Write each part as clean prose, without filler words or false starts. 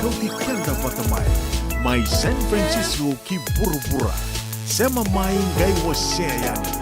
mekauti kenda batamai. Mai San Francisco ki burubura. Sema mai ngai wasea yani.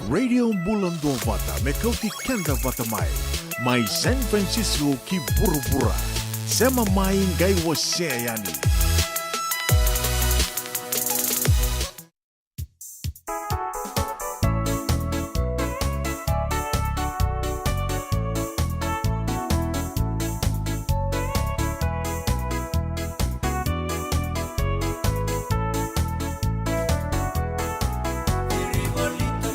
Radio Bulando Vata mekauti kenda vatamai. Mai San Francisco ki burubura. Sema mai ngai wasea yani. Bonito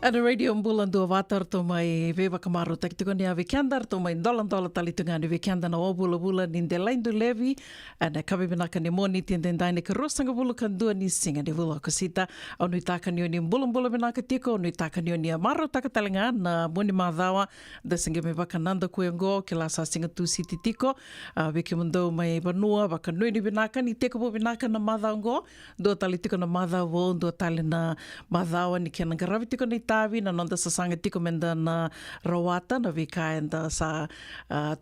Ana radio mbulan dua watar to mai veva kamaru tak tiko ni ave kandar to mai dolan tali tunga ni kanda na obula bula ni de lain do levi ana kabe benaka ni moni tende ndai ke rosanga bulu kan dua ni singa de bulu kosita onu taka ni ni mbulan bulu benaka tiko onu taka ni ni maro taka talenga na moni madawa da singa me baka nanda kuengo ke la sa singa tu siti tiko veke mundo mai banua baka nui ni benaka ni teko bo benaka na madawango do tali tiko na madawo do tali na madawa ni kena garavi tiko ni tavi na nonda sa sanga tiko menda na rawata na vika enda sa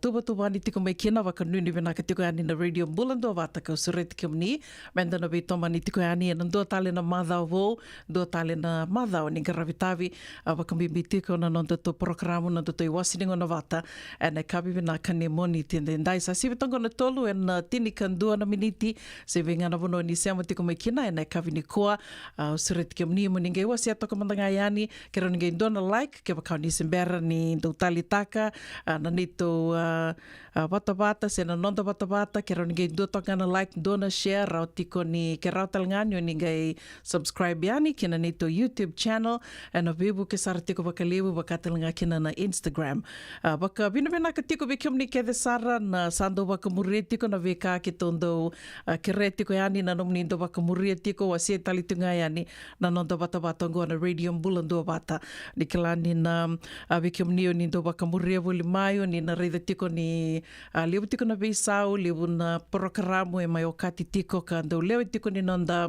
tuba ni tiko mai kena waka nuni venaka tiko ani na radio mbulando wata ka usure tiko mni menda na vitoma ni tiko ani na do tale na madhao vo do tale na madhao ni garavitavi waka mbibi tiko na nonda to programu na to iwasiningo na wata ena kabi venaka ni moni tinde ndai sa sivitongo na tolu ena tini kandua na miniti se venga na vono ni sema tiko mai kena ena kabi ni koa usure tiko mni mo ninge wasi atoko mandanga yani kero ninguém dona like que bakau ni sembera ni do talitaka na nito bata se na nonda bata kero ninguém do toka na like dona share rau tiko ni kero talngani ninguém subscribe yani kina nito YouTube channel na vibu ke sar tiko bakalebu bakatalanga kina na Instagram baka bina ka tiko bekom ni ke sara na sando bakamuri tiko na veka ke tondo kere tiko yani na nomni do bakamuri tiko wasi talitunga yani na nonda bata ngo na radio mbulando bata ni kelani na vikium nio ni do bakamuria voli maio ni na reida tiko ni lebu tiko na beisau lebu na programo e mai okati tiko ka ndo lebu tiko ni nonda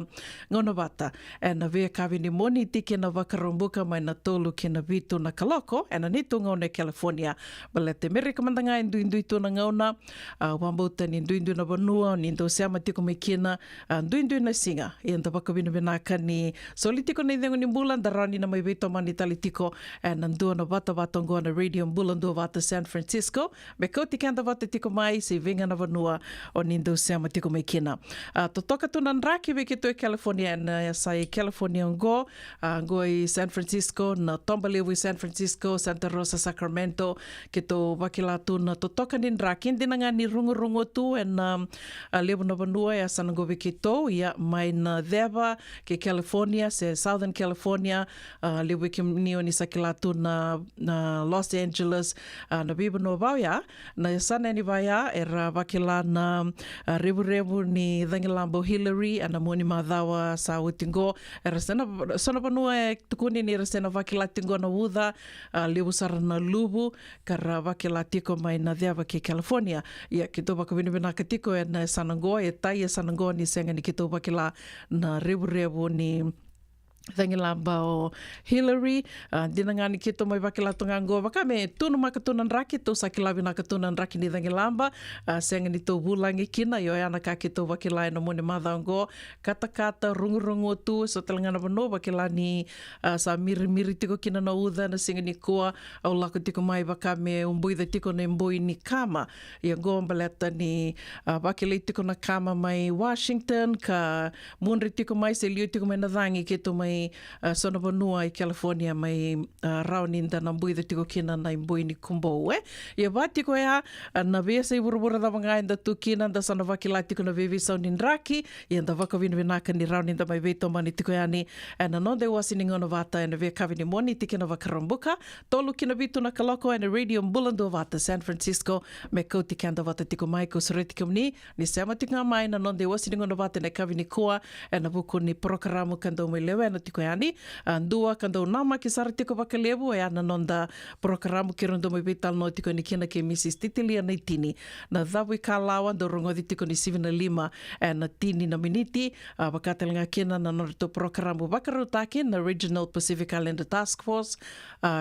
ngono bata na vea kavi ni moni tike na vakarombuka mai na tolu ke na vitu na kaloko na nito ngone California balete Amerika mandanga indu tu na ngona wambauta ni indu na banua ni ndo seama tiko me kina indu na singa yenda bakabina benaka ni solitiko na idengo ni mbula ndarani na mai veto mani talitiko na ndua na vata ngoa na radio mbula ndua vata San Francisco me kauti kanda vata tiko mai se venga na vanua o nindo seama tiko me kina totoka tu nanraki veke tu e California na sai California ngo i San Francisco na tombalevu i San Francisco Santa Rosa Sacramento ke to vakila tu na totoka ninraki ndinanga ni rungu tu na levu na vanua ya sanango veke to ya mai na deva ke California se Southern California lewe kim nio ni sakilatu na Los Angeles na biba no vaya na sana ni vaya era vakila na revu ni dhangilambo Hillary ana moni madhawa sa utingo era sana panua e tukuni ni era sana vakila tingo na wudha lewu sara na lubu kara vakila tiko mai na dheva ke California ia kito baka vinivina katiko e na sanango e tai e sanango ni senga ni kito vakila na revu ni Thangilamba o Hillary dinangani kito mai wakila tungango waka me tunu makatunan raki to sakilavi nakatunan raki ni Thangilamba senga ni to bulangi kina yo ana ka kito wakila no mone madango kata rungu tu so telangana bano wakila ni sa miri tiko kina no uda na senga ni koa au lako tiko mai waka me umbui da tiko ne mbui ni kama ia ngombaleta ni wakila tiko na kama mai Washington ka munri tiko mai se liu tiko mai na dhangi kito mai sona vanua i California mai rauninda na mbui da tiko kina na mbui ni kumbo ia vatiko ea na vesa i burubura da mga inda tu kina da sana vakila tiko na vevi sau ninraki ia da vaka vinaka ni rauninda mai veto mani tiko ea ni na nonde wasi ni ngono vata na vea kavi ni moni tiki na vakarambuka tolu kina vitu na kaloko na radio mbulando vata San Francisco me kauti kanda vata tiko mai ko sore tiko ni sema tiko mai na nonde wasi ni ngono vata na kavi ni koa na vuku ni programo kando mai lewe na tiko yani ndua kando nama ki sara tiko bakalebu ana nonda programo ki rondo mai vital no tiko ni kina ke Mrs. Titilia na tini na dhawi kalawa ndo rongo di tiko ni 7 na tini na miniti bakatelanga kina na norto programo bakarutaki na Regional Pacific Islander Task Force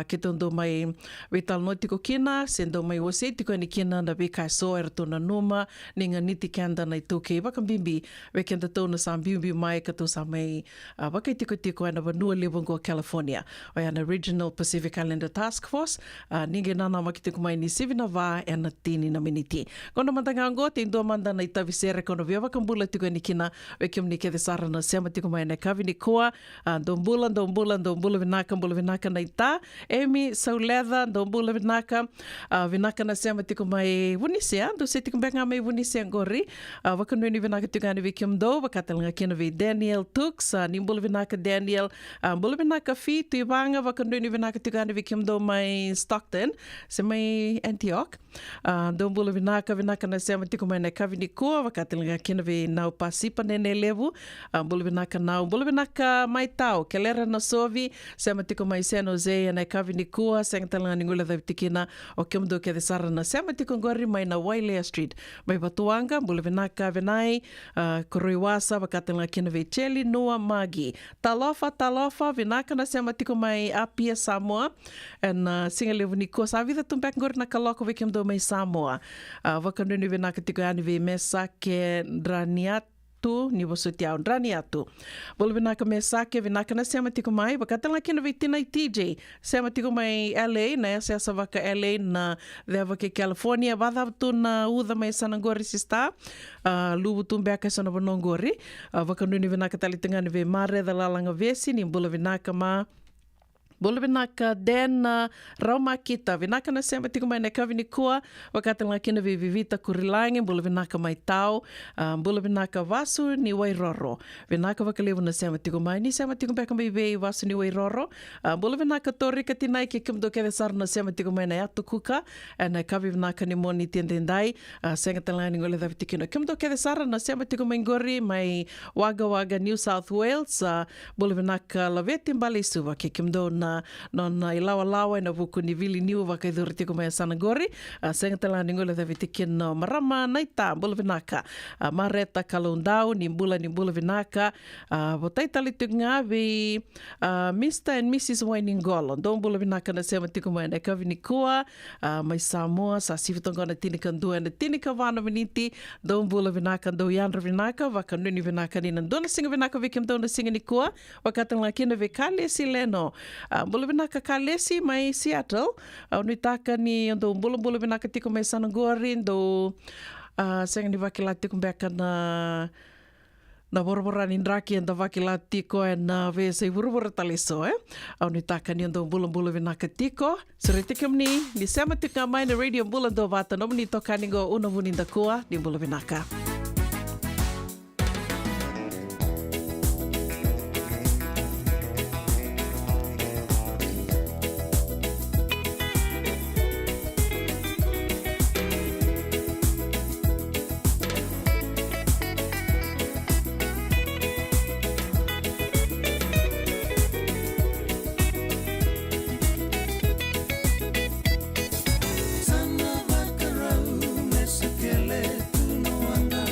kito ndo mai vital no tiko kina sendo mai wase tiko ni kina na bika so erto na numa ninga niti kanda na itoke bakambimbi wekenda tona sa bimbi mai kato sa mai bakai tiko na vanua levongo California o na Regional Pacific Islander Task Force ninge nana makitiko mai ni 7 na tini na miniti kono mandangango tindo manda na itavisere kono viava kambula tiko ni kina wekim ni kede sara na sema tiko mai na kavi ni koa dombula vinaka na ita Amy Sauledha dombula vinaka na sema tiko mai vunisea do se tiko benga mai vunisea ngori wakanuni vinaka tiko ni wekim do wakatalanga kina vi Daniel Tux nimbula vinaka Daniel Daniel. Bula vinaka fi tu vanga vakanduni vinaka tigani vikim do mai Stockton, se mai Antioch. Do bula vinaka na sema tiko mai na kavini kua vakatilinga kina vi nau pasipa nene levu. Bula vinaka mai tau kelera na sovi sema tiko mai San Jose na kavini kua sengatalanga ningula da tikina o kimdo ke sara na sema tiko ngori mai na Wailea Street. Mai Batuanga bula vinaka venai Koroiwasa vakatilinga kina vi Cheli Noa Magi. Talofa vinaka na sema tiko mai Apia Samoa and singa levu ni kua sa vida tumpek ngori na kaloko vikim do mai Samoa. Vakanduni vinaka tiko ani vi mesa ke draniatu ni wasutiao draniatu. Bula vinaka mesake vinaka na sema tiko mai vakatala kina vitina TJ sema tiko mai LA na esa vaka LA na leva ke California vada tu na uda mai sanangori sista lubu tumbeka sana bonongori vakanduni vinaka talitangani ve mare da lalanga vesi ni bula vinaka ma Bula vinaka Den Raumakita vinaka na sema tiko mai na kavini kua wakatala kina vi vivita kurilangi bula vinaka mai tau bula vinaka vasu ni Wairoro vinaka vakalevu na sema tiko mai ni sema tiko beka mai vei vasu ni Wairoro bula vinaka tori katinai ke kimdo ke sar na sema tiko mai na atu kuka na kavi vinaka ni moni tiendendai senga talani ngole da vitikino kimdo ke sar na sema tiko mai ngori mai Wagga New South Wales bula vinaka laveti mbali suwa ke kimdo na non ilawa na vuku ni vili niu waka idhuri tiko mai Sanagori senga talani ngole da vitikino marama naita bula vinaka mareta kalundau ni bula vinaka votai talitu ngavi Mr. and Mrs. Wainingolo don bula vinaka na sema tiko mai na kavini kua mai Samoa sa sivitongona tinika ndua na tinika vana viniti don bula vinaka do yandra vinaka waka nuni vinaka ni nandona singa vinaka vikim dona singa ni kua wakatanga kina vikale sileno bula vinaka kalesi mai Seattle unitaka ni ndo bula vinaka tiko mai Sanagori ndo senga ni vakilati kumbeka na borobora ni ndraki enda vakilati ko na vese borobora taliso au ni taka ni ndo bula vinaka tiko suritikam ni sema tika mai na radio bula ndo vata no ni toka ningo una vuninda kua ni bula vinaka Sana vakarau mesakele tuno anda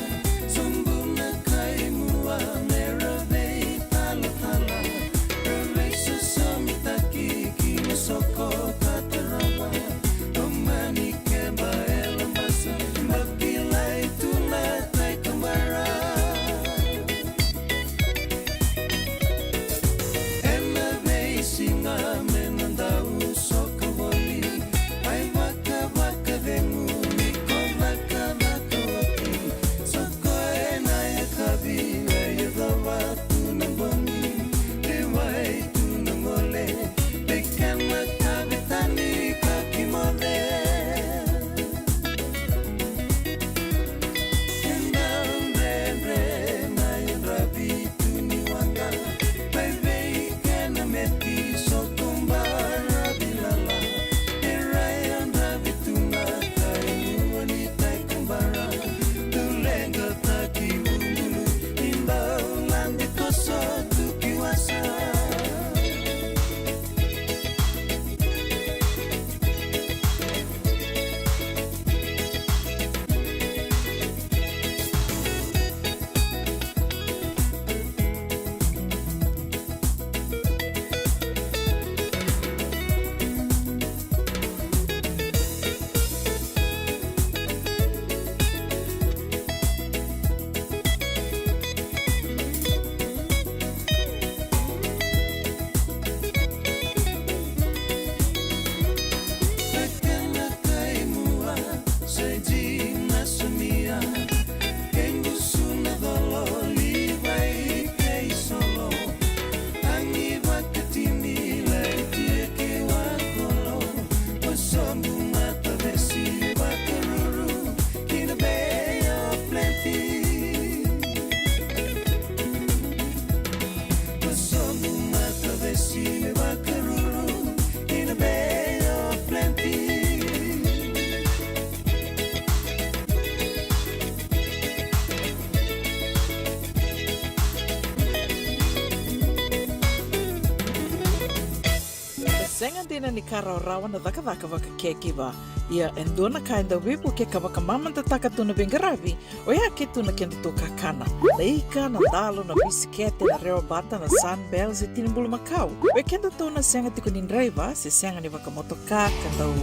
kena ni kara rawa na dhaka waka kekiwa. Ia endona kainda wipu ke ka waka mamanta taka tuna bengaravi o ia ke tuna kenda tō kakana. Na ika, na dalo, na bisikete, na reo bata, na sunbells e tinimbulu makau. We kenda tōna senga tiko ni nreiva se senga ni waka motoka kandau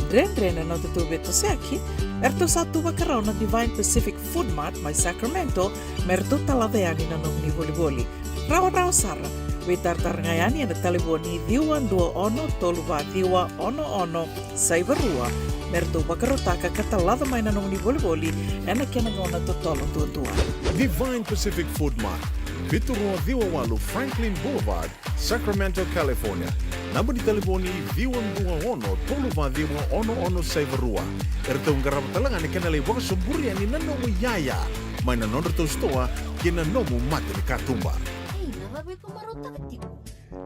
Dren na te tū beto seaki. Erto sa tū waka rau na Divine Pacific Food Mart mai Sacramento merto talaveani na nung ni voli. Rawa sara. We tartarangayani na taliboni diwa ndua ono toluwa diwa ono saivarua merto bakarotaka katalada mai na nung ni voli ena kena ngona totolo tua. Divine Pacific Food Mart, Viturua Diwawalu Franklin Boulevard, Sacramento, California. Namba di taliboni diwa ndua ono toluwa diwa ono saivarua. Erto ngarama talanga ni kena lewa sumburi ani na nomu yaya. Mai na nondo to stoa kena nomu mate ni katumba.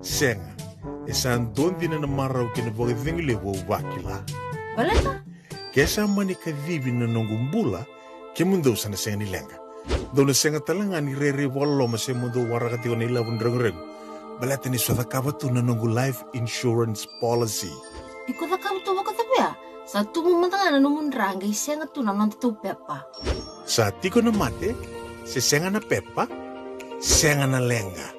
Senga, esan dondi na marau kina boga vingile wo wakila. Baleta? Kesa mani ka vivi na nongumbula ke mundo sana senga ni lenga. Dona senga talanga ni rere walo ma se mundo warakati o nila wundreng. Baleta ni swada kabatu na nongu life insurance policy. Iko da kabatu waka tapea? Sa tumu matanga na numundranga i senga tu na nantu pepa. Sa tiko na mate, se senga na pepa, senga na lenga.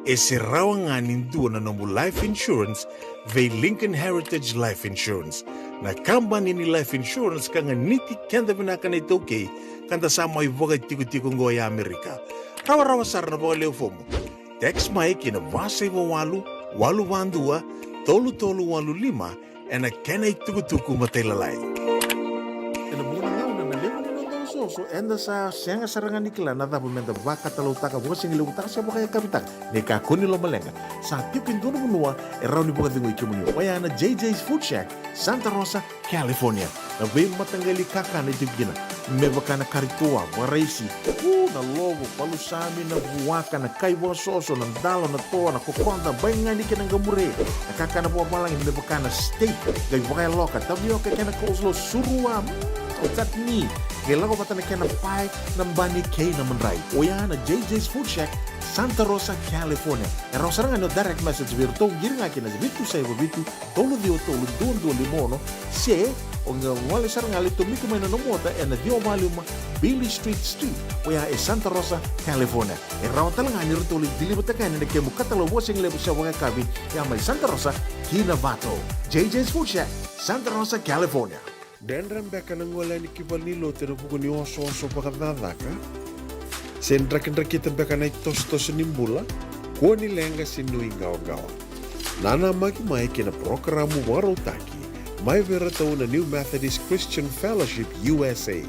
E se rawa nga nindu na nomu life insurance ve Lincoln Heritage Life Insurance. Na kambani ni life insurance ka nga niti kenda vinaka na itoke kanda sama ivoga tiko ngo ya Amerika. Rawa sar na boga leo fomo. Text mai kina vasa iwo walu wandua, tolu walu lima, ena kena ituku matelalai. Ena muna ngau na nalewa ni nonton soso, enda sa senga sarangan nikila na dabu menda vaka talau taka buka singi lewu taka sa baka ya kapitang. Neka kuni lo malenga. Sa tipin dono munua, erau ni buka tingu ikimunio. Waya na JJ's Food Shack, Santa Rosa, California. Na vei matanggali kaka na itibigina. Mebaka na karitoa, waraisi. Na logo, palusami na buwaka, na kaiwa soso, na dalo, na toa, na kokonda, bayangani ka ng gamure. Nakaka na buwa malang, mebaka na steak, gay wakay loka, tabiyo ka kena kozlo, suruwa, otat ni. Kailangan ko na kena pie, ng bani kay na manray. O yan na JJ's Food Shack, Santa Rosa, California. Erau sarangan no direct message virtual, giringa kina vitu sa iwa vitu, tolo doon limono, se, o nga wali sarangan ito miko may nanomota, na diyo maluma, Billy Street, o ya Santa Rosa, California. Erau talangan ni rito ulit dilibatakan na nagkemo katalawa sing lebo sa mga kabi, may Santa Rosa, Kinavato. JJ's Food Shack, Santa Rosa, California. Dendram beka nang wala ni kibalilo tino buko ni oso pakadadaka. Sen drakin-drakitan beka na itos-tos nimbula, kuha nilenga sinui gawa-gawa. Nana magi-mai kina programo warotaki, may veratao na New Methodist Christian Fellowship USA,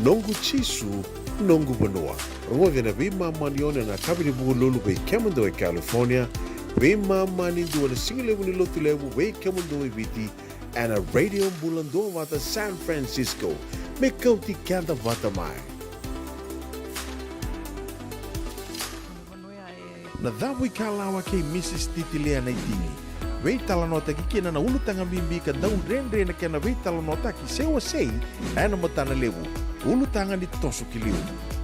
nongu chisu, nongu banua. Rungo na bima manione na kabini buko lulu bay Kemundo e California, bima manindu na singilewu ni lotulewu bay Kemundo e Viti, and a radio bulando vata San Francisco, me kauti kanda vata mai. Na dawi kalawa kay Mrs. Titilea na itini. Wei talanota ki kina na ulutanga bimbi ka daun rendre na kena wei talanota ki sewa sei ana matana lewu. Ulutanga ni toso kiliu.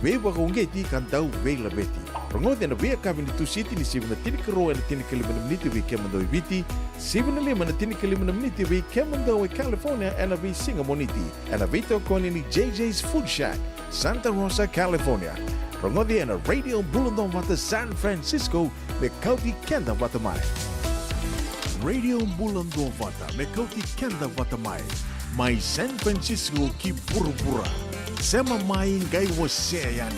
Wei wakongeti ka dau wei labeti. Rongote na wei kabin tu siti ni sibu na tinikaro na tinikali manamniti wei Kemundo e Viti. Sibu na lima na tinikali manamniti wei Kemundo e California ana wei Singamoniti. Ana wei tokoni ni JJ's Food Shack, Santa Rosa, California. Rongote na radio bulundong wata San Francisco me kauti kenda wata mai. Radio bulundong wata me kauti kenda wata mai. Mai San Francisco ki burubura. Sema mai ngai waseyani.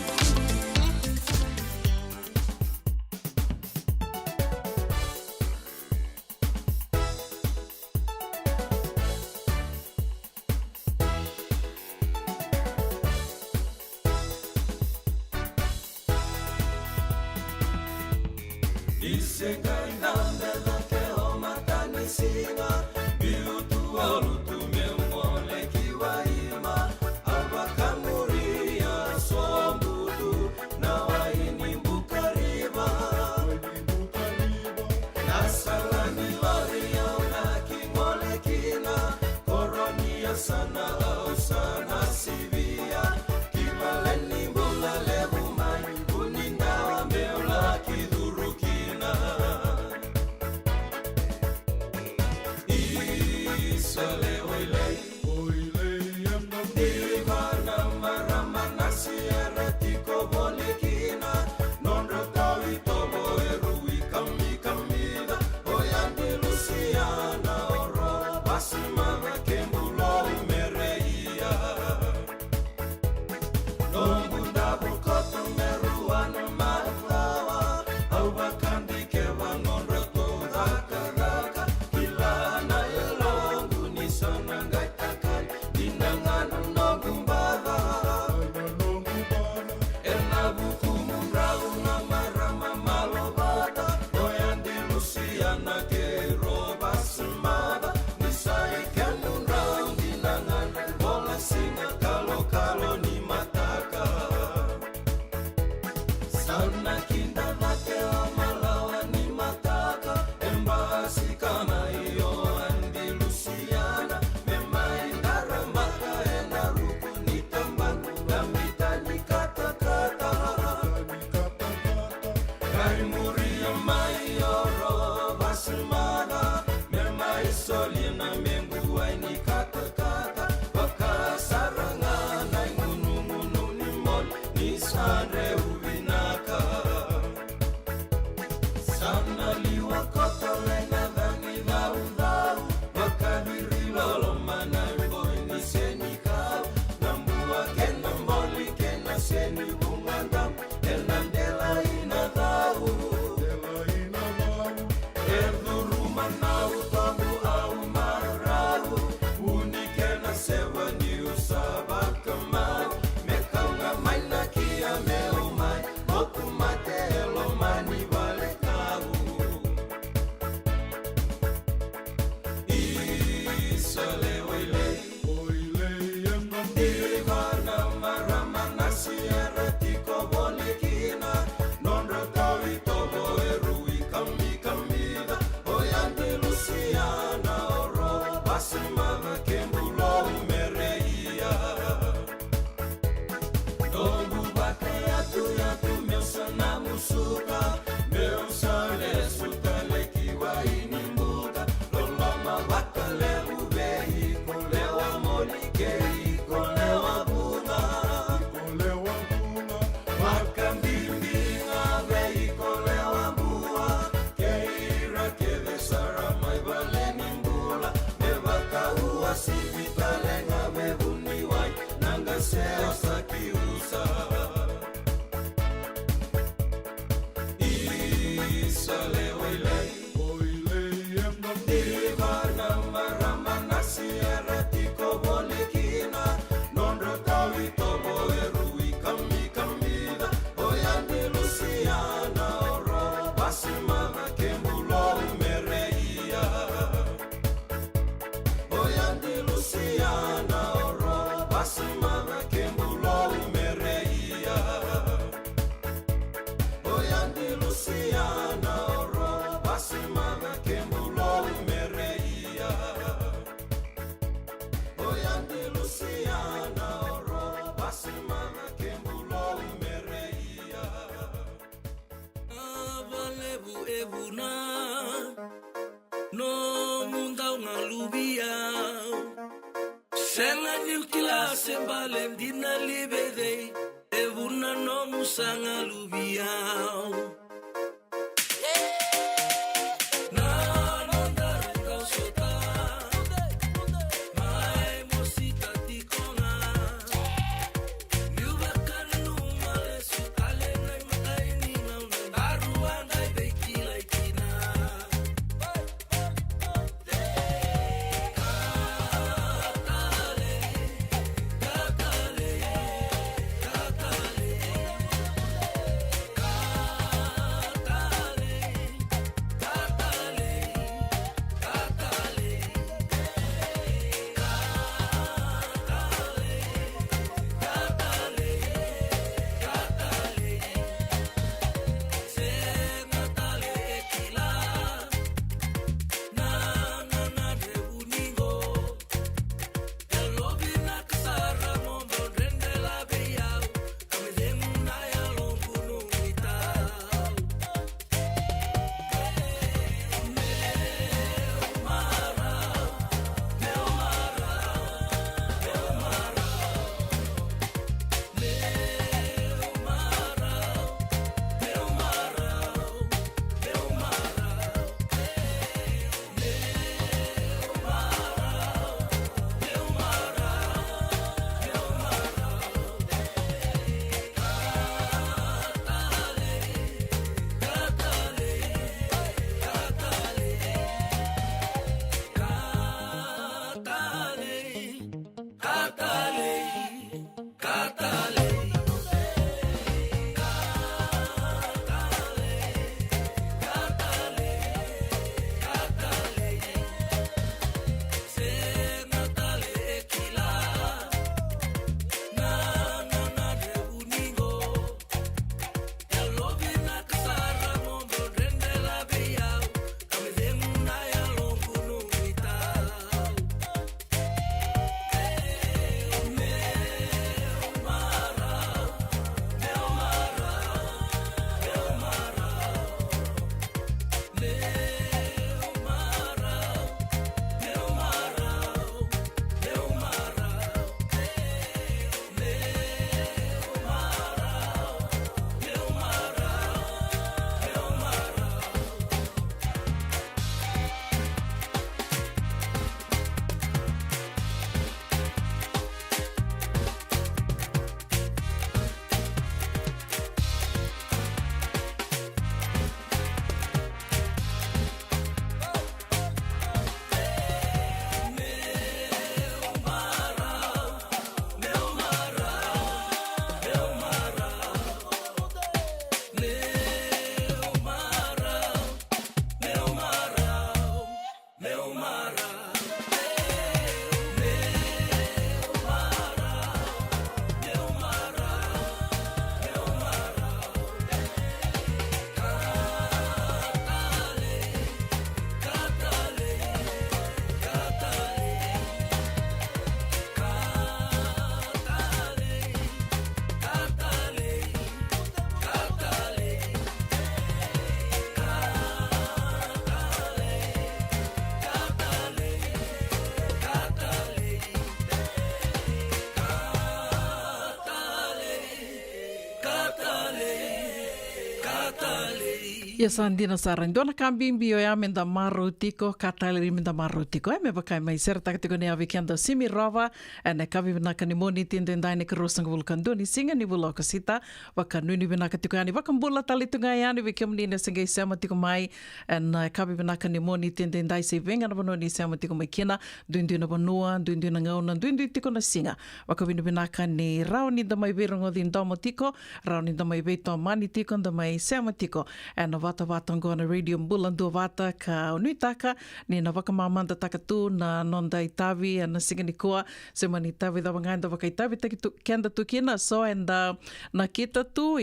Ia sandina saran dona kambimbi o ya menda maru tiko kataleri menda maru tiko me bakai mai ser tak tiko ne avikenda simi rova ene kavi vinaka ni moni tinde ndai ne krosang vulkan doni singa ni vuloka sita waka nuni vinaka tiko yani waka mbula tali tunga yani vikem ni ne singa isema tiko mai ene kavi vinaka ni moni tinde ndai se venga na bono ni isema tiko mai kina duindu na bonua duindu na ngauna duindu tiko na singa waka vinu vinaka ni rauni da mai virongo di ndomo tiko rauni da mai veito mani tiko da mai isema tiko ene wata ngona radio mbulando wata ka unuitaka ni na wakamamanda takatu na nonda itavi na singani koa se mani tavi da wanganda waka itavi takitu kenda tukina so enda na kita tu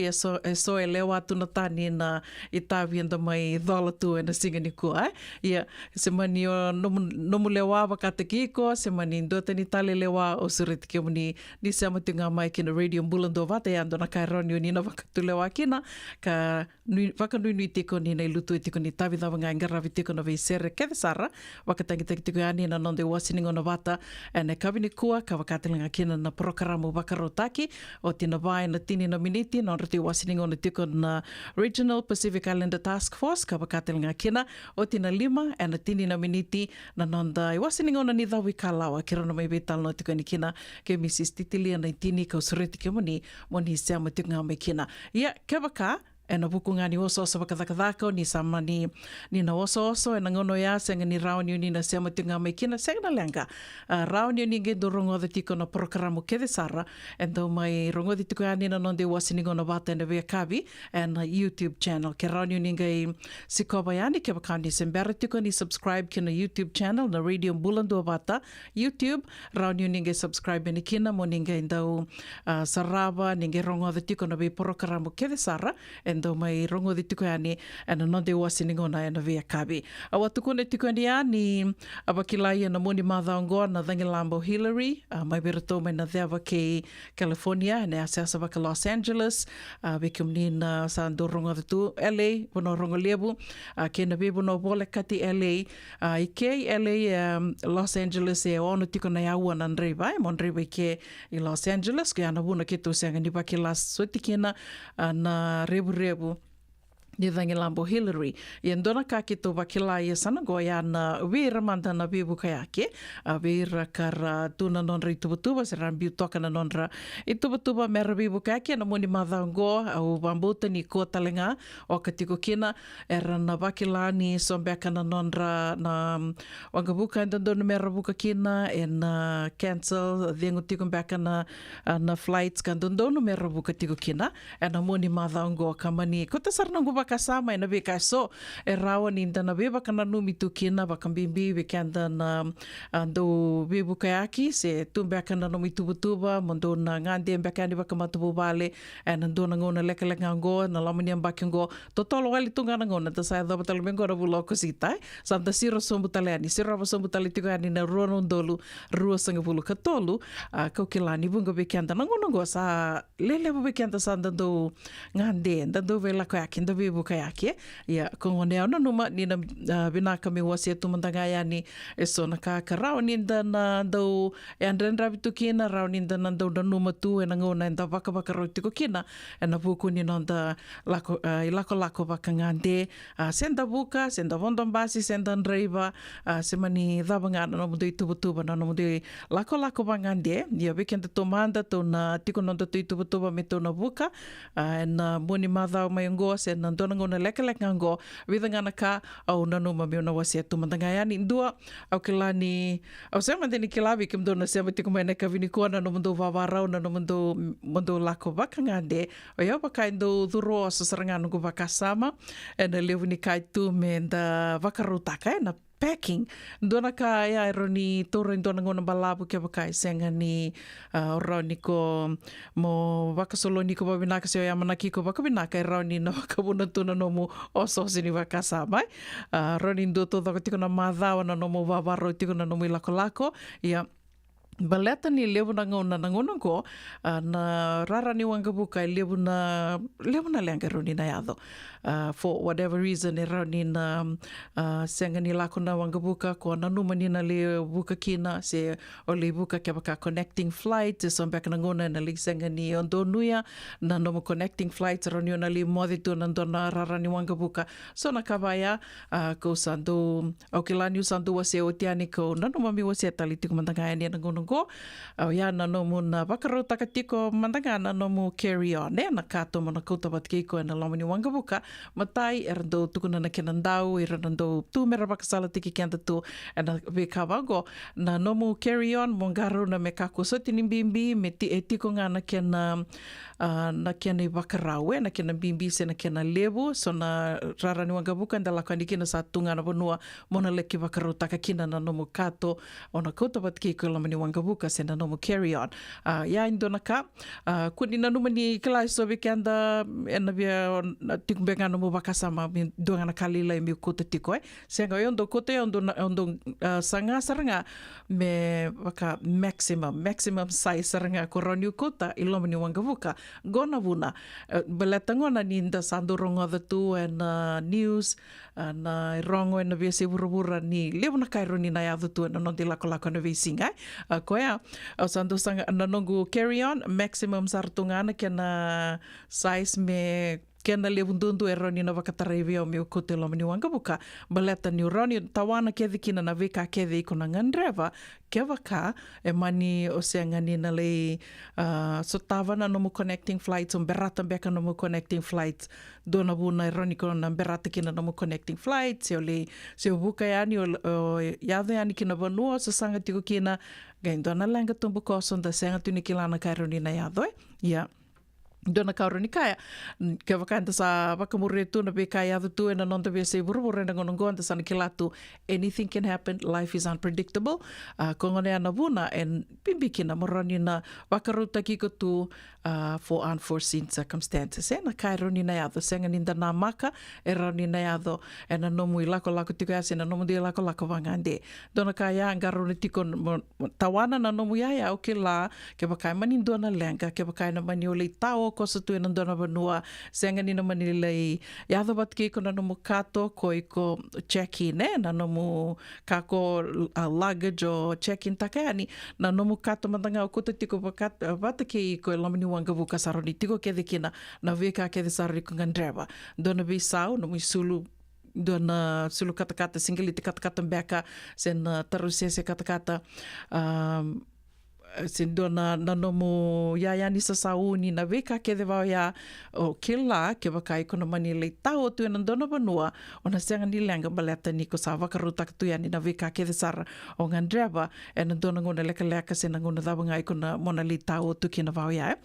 so lewa tu na tani na itavi enda mai dhola tu na singani koa ia se mani o nomu lewa waka takiko se mani ndota ni tale lewa o suriti ke muni ni sama tunga mai kina radio mbulando wata ya ando na kaironi ni na wakatu lewa kina ka waka nui tiko ni nei lutu tiko ni tavi da wanga ngaravi tiko na veisere keve sara wakatangi tiko yani na nonde wasiningo na wata ene kavini kua ka wakatilinga kina na programo wakarotaki o tina vai na tini na miniti na rati wasiningo na tiko na Regional Pacific Islander Task Force ka wakatilinga kina o tina 5 ene tini na miniti na nonda wasiningo na ni dhawi kalawa kira na mai betal no tiko ni kina ke Mrs. Titilia na tini ka usureti ke moni seama tiko nga mai kina ia ke waka e na vukunga ni oso wakadhakadhako ni sama ni na oso e na ngono ya senga ni rauni ni na sema tunga mai kina senga na lenga rauni ni ge do rongo de tiko na programo kede sara e do mai rongo de tiko ani na nonde wasini ngona bata na via kavi and YouTube channel ke rauni ni ge sikoba yani ke bakani sembera tiko ni subscribe kina YouTube channel na radio mbulando bata YouTube rauni ni ge subscribe ni kina mo ni ge ndau sarava ni ge rongo de tiko na via programo kede sara endo mai rongo di tuku ani ana nonde wasiningo na ana via kabi. Awa tukune tuku ani ani abakilai ana moni madhaongoa na Dhangilambo Hillary, mai berato mai na theawa ke California, ane asa waka Los Angeles, vekum ni na sa ando rongo tu LA, bono rongo lebu, ke na bebo no bole kati LA, i ke LA Los Angeles e ono tuku na yaua na nreiva, mon reiva ke i Los Angeles, ke ana wuna ke tu seanga ni baki las sotikina na rebu ni Dhangilambo Hillary. Ia ndona ka ki tō wakila ia sana goia na wera manda na bebu kayake, wera kara tūna nonra i tubutuba, se rambiu toka na nonra i tubutuba mera bebu kayake, na moni madhaongo au wambuta ni kua talenga o ka tiko kina, era na wakila ni sombeka na nonra na wangabuka i ndona mera buka kina, e na cancel, dhiengu tiko mbeka na flights ka ndona mera buka tiko kina, e na moni madhaongo ka mani, ko te saranangu kasama ina be kaso e rawa ni ndana be bakana numi tukina bakambimbi be kanda na ando be bukayaki se tumbe kana no mitubutuba mondo na ngande mbakani bakamatubu bale and ndo na ngona leka ngo na lamani ambakingo totolo wali tunga na ngona tasa da batal mengo na buloko sita santa siro sombutaleani siro sombutali tigani na ruano ndolu ruo sanga bulu katolu kokilani bungo be kanda na ngona ngo sa lele be kanda sa ndo ngande ndo be la kayaki ndo be bukayake ya kongone ona numa ni na binaka me wasi tumandanga yani eso na ka karao ni na do and rabitu kina rao ni na do numa tu e ngona nda vaka vaka rotiko kina e na buku ni nda lako vakangande senda buka senda vondombasi senda ndreiva semani dhabanga no mundo itubutuba no mundo lako vangande ya weekend tomanda to na tiko nda tu itubutuba me to na buka na moni madha mai ngo se na dona ngona leka ngo vidangana ka au nanu mami ona wasi atu mandanga yani ndua au kilani au sema deni kilavi kim dona sema tiko mai neka vini kona no mundo vavarau no mundo lako vakangande o ya baka ndo duro sasarangano go vakasama ena levuni kai tu me nda vakarutaka na packing ndona ka ya ironi toro ndona ngona balabu ke bakai senga ni roni ko mo vakasolo ni ko babinaka se ya manaki ko bakabinaka roni no kabuna tuna no mo oso sini vakasama roni ndo to tiko na madha na no mo vavaro tiko na no mo lako ya Baleta ni levu na ngona ko na rara ni wanga buka i levu na lenga roni na yado. For whatever reason e roni na senga ni lako na wanga buka ko na numa ni na le buka kina se o le buka ke baka connecting flight so mbeka na ngona na le senga ni ondo nuia na nomo connecting flights roni na le modi tu na ndona rara ni wanga buka. So na kawaya ko sandu o ke la ni sandu wase o tiani ko na numa mi wase tali tiku mandanga ni na ngona ko au ia na nomu na wakarau takatiko mandanga na nomu carry on na kato mana kouta watkiko na lamani wangabuka matai rando tukuna na kenandau rando tu mera wakasala tiki kianta tu na wekawago na nomu carry on mongaru na me kako soti ni bimbi me ti etiko nga na kena na kena i wakarau na kena bimbi se na kena levu so na rara ni wangabuka nda lakani kena sa tunga na wanua mona leki wakarau takakina na nomu kato o na kouta watkiko lamani wangabuka se na nomu carry on. Ia indona ka, kuni na numa ni kilai sobe kanda ena via tikumbenga nomu wakasama mi duanga na kalila i mi kota tiko Senga ondo kote ondo sanga saranga me waka maximum size saranga koroni kota iloma ni wangavuka gona vuna. Beletangona ni inda sandu rongo the tu and news na rongo ena via se vura ni levo na kairo ni na ya tu na non de lako na visinga. Koea au sandu sanga na nongu carry on maximum sartungana kena size me kena levundundu e roni na wakatarewi o meu kote lomani wangabuka baleta ni roni tawana kethi kina na vika kethi iko na ngandreva ke waka e mani o se ngani na le so tawana no mo connecting flights berata beka no mo connecting flights dona buna e roni ko na berata kina no mo connecting flights se o buka yani o yave yani kina vanua so sanga tiko kina gaindona langa tumbu koson da senga tuni kilana kaironi na yadoi Dona kauroni kaya ke wakanta sa wakamure tu na be kaya tu na non te se burubure na ngonongo sa kilatu anything can happen, life is unpredictable. Kongone ana buna en pimbikina moroni na wakaruta kiko tu for unforeseen circumstances na kaironi na yado senga ninda na maka roni na yado na nomu ilako tiko ase na nomu di lako wangande dona kaya ngaroni tiko tawana na nomu ya o ke la ke bakai mani dona lenga ke bakai na mani ole tao ko sa tuina dona vanua senga ni na manilai yado batki ko na nomu kato ko iko check-in na nomu kako luggage o check-in takani na nomu kato matanga o kuta tiko bataki ko lamani wanga buka saroni tiko kede kina na veka kede saroni ko ngandreva dona bisau nomu sulu dona sulu kata-kata singaliti kata-kata beka sen terusese kata-kata sin dona na nomu yayani sa sauni na veka ke deva ya o kila ke bakai kono mani le tau tu na dona banua ona senga ni lenga baleta ni ko sa wakaruta tu yani na veka ke sar o ngandreva en dona ngona leka sen ngona dava ngai kona mona le tau tu kina va ya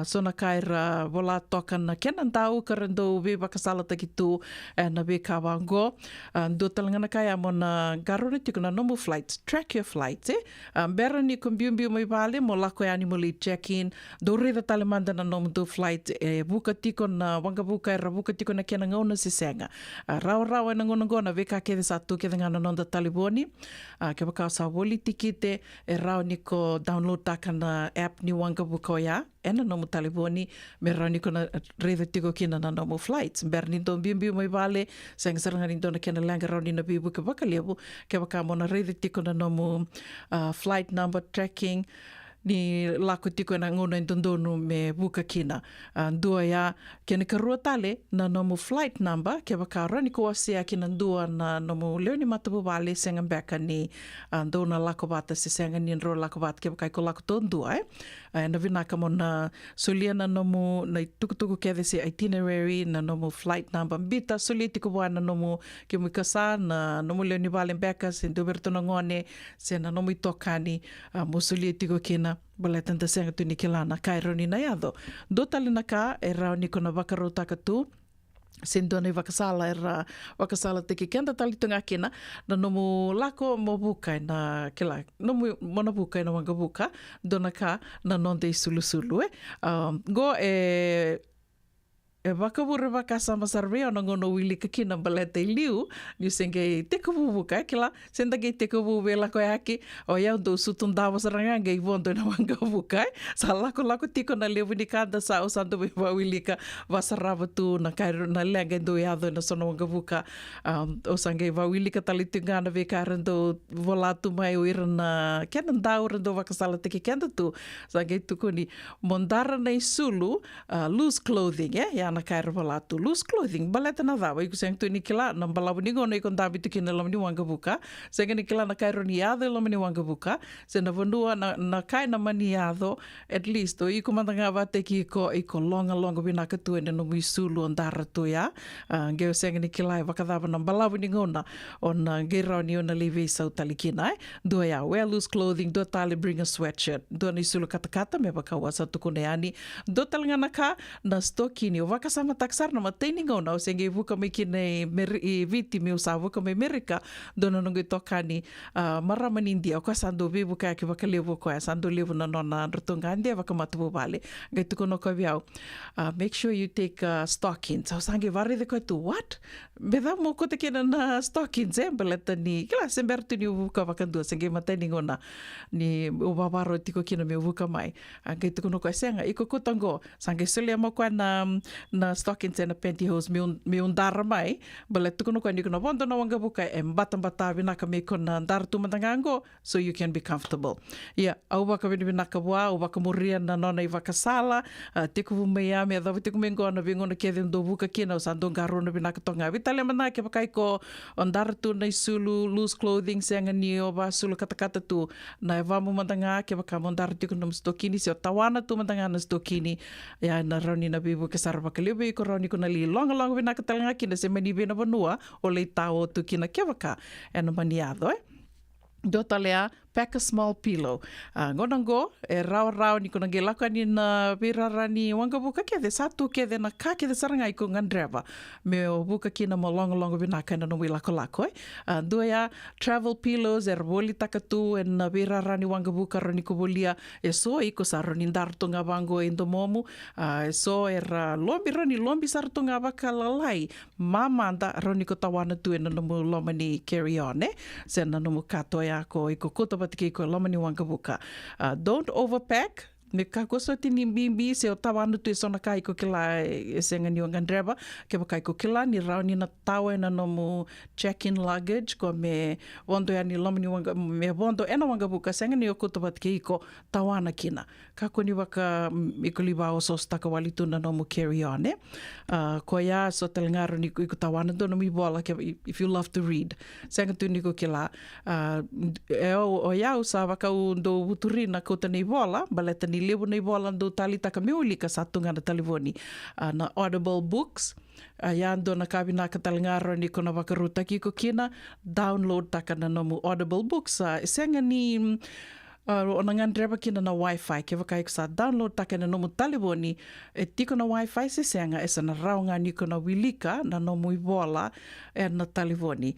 so na kaira vola toka na kenan tau karendo ve bakasala takitu na veka wango do talanga na kaya mona garone tu na nomu flights track your flights bera ni kombiumbiu mai vale mo lako yani mo li check-in do reda tale manda na nomu do flight buka tiko na wanga buka buka tiko na kena ngona se senga rao na ngona veka ke sa tu ke ngana nonda taliboni ke baka sa woli tikite rao ni ko download takana app ni wanga buka ya ena nomu taliboni me rao ni ko na reda tiko kina na nomu flights berni do bimbi mai vale senga saranga ni do na kena langa rao ni na bibu ke baka lebu ke baka mo na reda tiko na nomu flight number tracking ni lako tiko na ngona indondonu me buka kina. Dua ya kena karua tale na nomu flight number ke bakara ni ko sia kina dua na nomu leo ni matabu vale senga beka ni do na lako bata se senga ni ro lako bata ke bakai ko lako ton dua na vinaka mo na solia na nomu na tuku ke se itinerary na nomu flight number bita solia tiko na nomu ke mikasa na nomu leo ni vale beka se doberto na ngone se na nomu itokani mo solia tiko kina baleta nta senga tu ni kilana kaironi na yado do tali na ka rao ni kona wakarau takatu sendona i wakasala wakasala teki kenda tali tunga kina na nomu lako mo bukai na kila nomu mona bukai na wanga buka dona ka na nonde i sulu go e wakawure wakasama sarvea na ngono wili kakina balete liu ni senge te kavuvu ka kila senda ge te kavuvu la ko yaki o ya do sutun dawa saranga ge vondo na wanga vuka sala ko lako tiko na levu ni kada sa o santo be wili ka wasarava tu na kairo na lenga do ya do na sono wanga vuka o sange wili ka talitunga na ve karando volatu mai o irana kenan daura do wakasala te kenda tu sange tu ko ni mondara na isulu loose clothing ya na kaira balatu loose clothing baleta na dawa iku seng tu ni kila na balabu ni ngono ikon dabi tu kina lam ni wanga buka seng ni kila na kairo ni ado lam ni wanga buka se na vanua na kai na mani ado at least o iku mandanga vate ki iko longa bina ka tu ene no misulu ondara tu ya ngeo seng ni kila vakadava na balabu ni ngona on gera ni ona live sau talikina do ya wear loose clothing do tali bring a sweatshirt do ni sulu kata me bakawasa tu kuneani do talngana ka na stokini o wakasama taksar na mataining o na o senge vuka me kine i viti me usa vuka me Amerika dona nungu tokani maraman India o kasando vivu kaya ki wakalevu ko sando levu na nona rutunga India wakamatu vale gai tuko no kaviao make sure you take stockings o sange vari de ko tu what beda mo ko te kina na stockings beleta ni kila sembertu ni vuka wakandu senge mataining o na ni o babaro tiko kina me vuka mai gai tuko no ko senga iko kutango sange sele mo kwa na stockings and pantyhose me undara mai bale tukono kwa ni kono bondo na wanga buka mbata vina ka me kona ndara tu mandangango so you can be comfortable au baka vina ka wa au baka muria na nona i vakasala tiku vumea me da tiku mengo na vingo na kede ndo buka kina usando ngaro na vina ka tonga vitale mana ke baka ko ndara tu na sulu loose clothing senga ni o ba sulu kata tu na vamu mandanga ke baka mondara tiku no stokini se tawana tu mandanga na stokini na rauni na bibu ke sarva ke lebe ko rauni ko na li long vina ka talanga kina se mani vina vanua o le tao tu kina kevaka na maniado do talea pack a small pillow. Ngonango, rao ni kona gelaka ni na virarani wanga buka ke de satu ke de na ka ke de saranga i ko ngandreva. Me o buka ki na mo longo vinaka na no lako. Doya travel pillows boli takatu en na virarani wanga buka rani ko bolia so i ko saroni ndartonga bango endomomu. So lombi sartonga baka lalai. Mama roni ko tawana tu en no lomani carry on sen na no katoya ko i ko patiki ko lamani wanga buka. Don't overpack. Me ka koso tini bimbi se o tawanu tu sona kai ko kila senga ni wanga dreba ke ba kai ko kila ni rauni na tawa na no mu check-in luggage ko me wondo ya ni lamani wanga me wondo ena wanga buka senga ni o ko patiki ko tawana kina. Ka ko ni waka ikoliba o so staka walitu na no mu carry on ko ya so telngaro ni ko tawana do no mi bola ke if you love to read. Senga tu ni ko kila o ya usa waka do buturina ko tani bola baleta ni lebu nei bola do tali taka meulika satunga na talivoni na Audible books yando na kabina ka talingaro ni kona wakaruta ki ko kina download taka na nomu Audible books senga ni o na ngandreba kina na wifi ke wakai sa download taka na nomu talivoni tiko na wifi se senga esa na raunga ni kona wilika na nomu bola na talivoni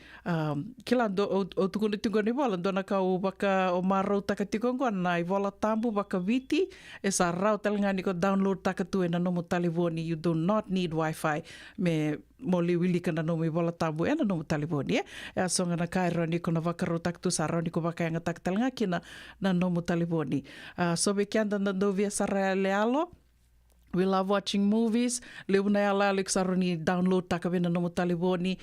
kila do o tukuni tingo ni bola do na kau baka o marau taka tiko ngona i bola tambu baka viti esa rau talinga ni ko download taka tu na nomu talivoni you do not need wifi me moli wilika na nomu bola tambu na nomu talivoni songa na kairo ni kona wakaru taktu saro ni ko baka nga tak talinga kina na nomu talivoni so be kianda na do via sara lealo. We love watching movies. Leuna ya la Alexaroni download takavena no taliboni.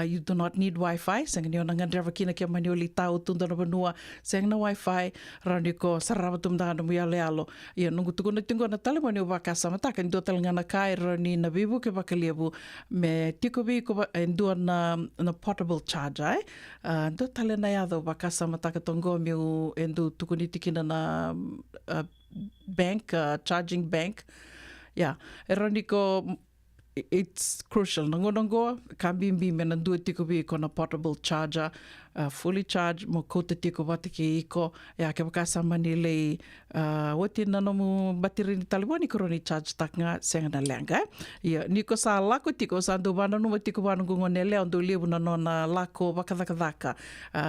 You do not need Wi-Fi. Seng ni onang andra kina kia manioli tau tunda no banua. Seng na Wi-Fi rani ko sarava tumda no ya lealo. Ia nungu tuku na tingo na taliboni o baka samataka ndo talanga na kai rani na bibu ke bakalebu me tikobi ko ndo na portable charger. Ndo talena ya do baka samataka tongo mi ndo tuku ni tikina na bank charging bank. Yeah, eroniko it's crucial. Nangonongo kambimbi mena dua tikobi kona portable charger. fully charged mo kouta tiko wate ke iko e ake wakasama ni lei wati nanomu batiri ni taliboni koroni charge taknga sengana lenga ia niko sa lako tiko sa ndo wana numa tiko wana ngone leo ndo lebu na nona lako wakadhaka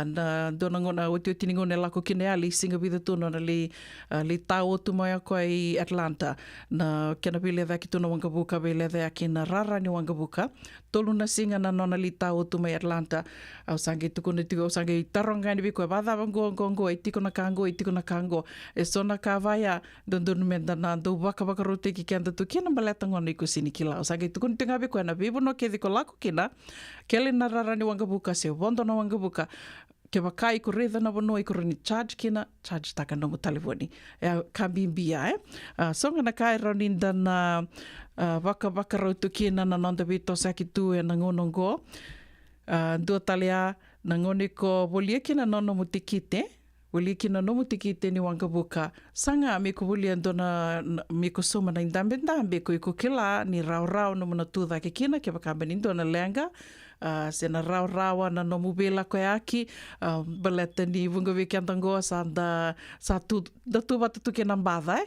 na dona ngona wati ngone lako kine ali singa vida tuno na li tau tu mai ako i Atlanta na kena pile vaki tuna wangabuka pile vaki na rara ni wangabuka tolu na singa na nona li tau tu mai Atlanta au sange tukuna tiko au sange taronga ni biko bada wango e tiko na kango e sona ka vaya don menda na do waka rote ki kenda tu kena baleta ngona iku sini kila au sange tukuna tinga biko na bibo no ke diko lako kina kele na rara ni wangabuka se wondo na wangabuka ke wakai ko reda na wano i ko rani charge taka no mo telefoni e ka bimbia songa na kai roninda na waka rautu kina na nanda vito saki tu e na ngonongo dua talia na ngone ko volia kina nono mo tikite ni wangabuka sanga me ko volia dona me ko soma na indambe ko kila ni rau no mo tu da ke kina ke wakamba ni dona lenga sena rau na no mubela ko aki baleta ni vunga weekend sa tu batu tu ke nambada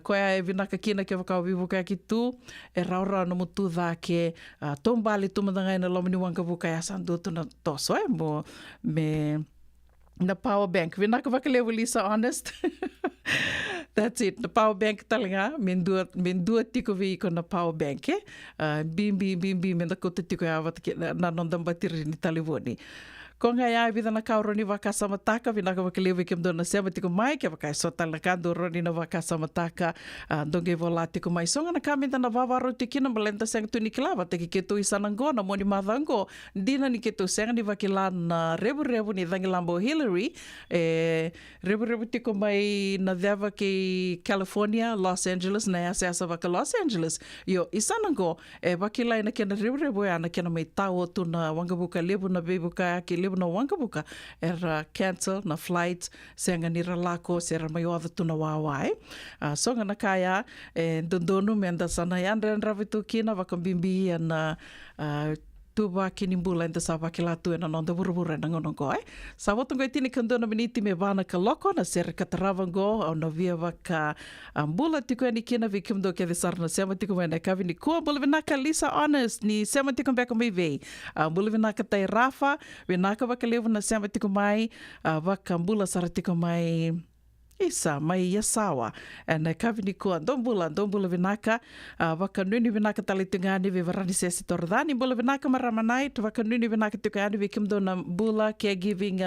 ko e vinaka kina ke vaka vivu ka ki tu e rau no mutu da ke tombali tu madanga na lomini wanga buka ya sandu tu na toso mo me na power bank vinaka vaka level Lisa honest that's it the power bank talinga mendua tiko vi ko na power bank bimbi menda ko tiko ya wat na nondam batiri ni talivoni ko nga ya vida na kauro ni vakasa mataka vinaka vakalewe kem dona sema tiko mai ke vakai sotal na kando roni na vakasa mataka donge volati ko mai songa na kamenda na vavaro tikina malenta seng tu ni klava te ke tu isanango na moni mavango dina ni ke tu seng ni vakila na rebu ni dangilambo Hillary rebu tiko mai na deva ke California Los Angeles na asa vaka Los Angeles yo isanango vakila na kena rebu ya na kena mai tao tu na wangabuka lebu na bebuka ke na wangabuka era cancel na flights senga nira lako sera mai oda tuna wawai songa na kaya dondonu menda sana yandra ravitu kina vakambimbi na tuba kinimbula enta sa vakilatu ena nonda burubura na ngonongo sa wotongo itini kandona miniti me vana ka loko na ser kataravango au na via vaka ambula tiko ni kina vikimdo ke desarna sema tiko mena kavini ko bula vinaka Lisa honest ni sema tiko beka mai vei bula vinaka tai Rafa vinaka vakalevu na sema tiko mai vaka ambula sara tiko mai Isa mai yasawa na kavini ko dombula vinaka waka nuni vinaka talitungani vi varani sesi tordani bula vinaka maramanai waka nuni vinaka tukani vi kimdo na bula caregiving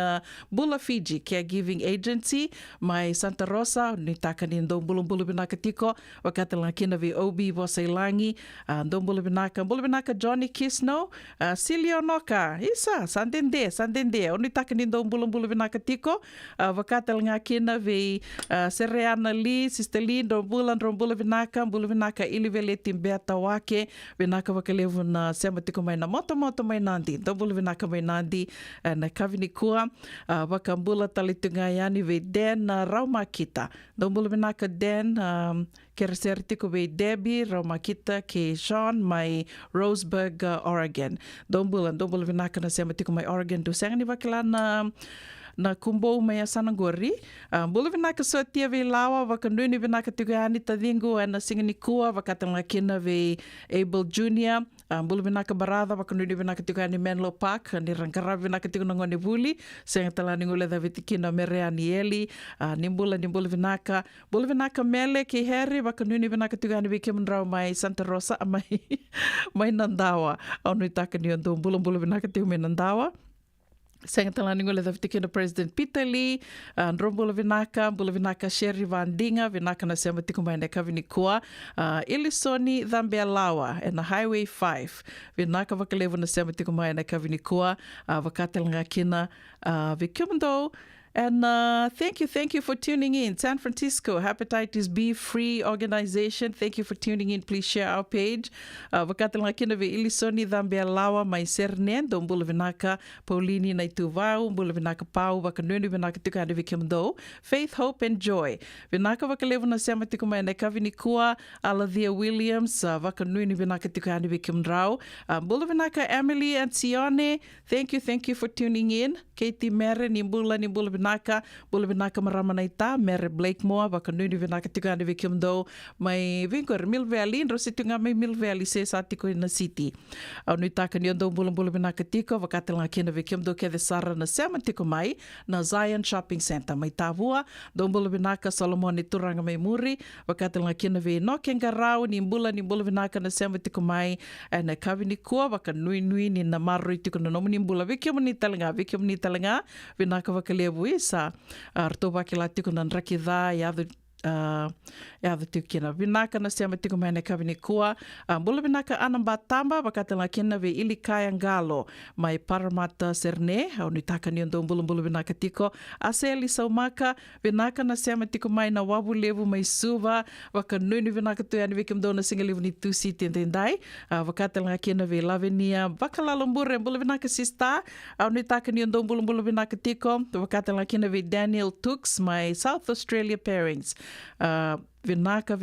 bula Fiji caregiving agency mai Santa Rosa ni takani dombula vinaka tiko waka talakina vi obi vosailangi dombula vinaka Johnny Kisno Silio Noka isa sandende oni takani dombula vinaka tiko waka talakina vi Sereana Lee, Sister Lee, Rombula vinaka ilivele timbeta wake, vinaka wakalevu na sema tiko mai na moto mai nandi, Rombula vinaka mai nandi, na kavini kua, wakambula talitungayani ve Den Raumakita, Rombula vinaka Den, kereser tiko ve Debbie, Raumakita ke Sean, mai Roseburg, Oregon, Rombula vinaka na sema tiko mai Oregon, do sengani wakilana, na kumbo mai asanangori bula vinaka so tia ve lawa vakanduni vinaka tigani tadingo na singani kua vakatanga kina ve Abel Junior bula vinaka barada vakanduni vinaka tigani Menlo Park ni rangkara vinaka tigana ngone buli seng talani ngole da vitikina Mereani Eli nimbula vinaka mele ke Harry vakanduni vinaka tigani ve Kemundrau mai Santa Rosa mai Nandawa onu takani ndo bula vinaka tigani Nandawa Senga talani ngole da vitikina President Peter Lee, Bula vinaka Sherry Van Dinga, vinaka na sema tiko mai na kavini kua, Ilisoni Dhambialawa, na Highway 5, vinaka vakalevu na sema tiko mai na kavini kua, vakatelanga kina, vikimdo. And thank you for tuning in. San Francisco Hepatitis B Free Organization. Thank you for tuning in. Please share our page. Vakatala kina ve Ilisoni Dhambialawa mai Sernen, don bula vinaka Paulini na Ituvau, bula vinaka Pau, vakanuni vinaka tukane vikimdo. Faith, Hope and Joy. Vinaka vakalevu na sema tikuma na kavini kua Alavia Williams, vakanuni vinaka tukane vikimdrau. Bula vinaka Emily and Sione. Thank you for tuning in. Katie Mere ni bula binaka maramanai ta Mere Blakemore baka nui vinaka tika ane vikim do mai vinkor Mill Valley ro situnga mai Mill Valley se sa tiko ina city. Au nui taka ni ondo bula binaka tiko vakatelanga kina vikim do ke sara na sema tiko mai na Zion Shopping Center mai tavua do bula binaka Solomon ni turanga mai muri vakatelanga kina vi no kengarau ni bula binaka na sema tiko mai na kavini kua vaka nui ni na marui tiko na nomu ni bula vikim ni talanga vinaka vakalevu isa arto vakila tiko na raki dha ya the tukina vinaka na sema tiko mai na kavini kua bula vinaka anamba tamba vakatelanga kina vi ilikaya ngalo mai Paramata Serne au ni taka ni ondo bula vinaka tiko aseli saumaka vinaka na sema tiko mai na wabu levu mai suva vaka nui vinaka tu yani vikim do na singalevu ni tusi tendai vakatelanga kina vi lavenia vakalalombure bula vinaka sista au ni taka ni ondo bula vinaka tiko vakatelanga kina vi Daniel Tux mai South Australia pairings vinaka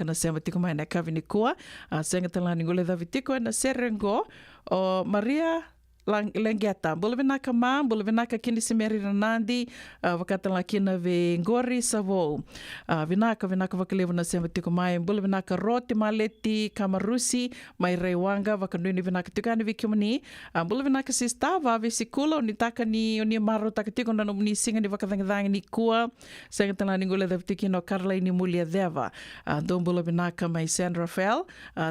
na sema tiko mai na kavini kua senga talani ngule dhavi tiko na serengo o Maria Lengeta bula vinaka kini simeri ranandi vakatala kina ve ngori savo vinaka vakalevu na sema tiko mai bula vinaka roti maleti kamarusi mai rewanga vakanui ni vinaka tiko ani vikimani bula vinaka sista vave sikula ni taka ni oni maro taka tiko na nomuni singa ni vakadangdang ni kua senga talani ngule dhavi tiko no Carla ni mulia deva do bula vinaka mai San Rafael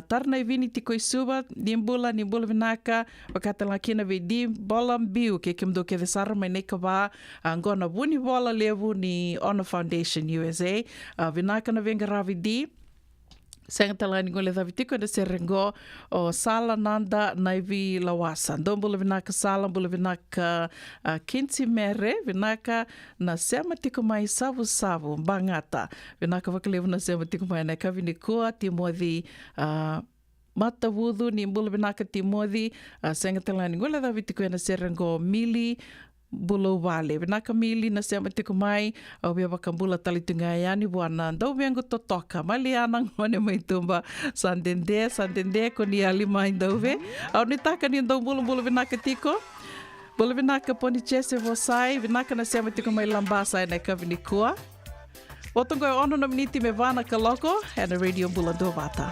tarna vini tiko isuba ni bula vinaka vakatala kina di bolam biu ke kimdo ke sara mai nei kawa ngona buni bola levu ni Honor Foundation USA vinaka na venga ravidi senga talani ngole davitiko na serengo o sala nanda naivi lawasa don bula vinaka sala bula vinaka kinsi mere vinaka na sema tiko mai savu bangata vinaka vakalevu na sema tiko mai na kavini kua Timothy Matavudu ni bula vinaka Timothy senga talani ngole davitiko na serengo Mili bula wale vinaka Mili na sema tiko mai au bia bakambula talitunga yani buana ndau vengo totoka mali anang ngone mai tumba sandende ko ni ali mai ndau ve au ni taka ni ndau bula vinaka tiko bula vinaka Ponichese Vosai vinaka na sema tiko mai Lambasa na kavini kua Otongo ono na miniti me vana kaloko and radio bula dovata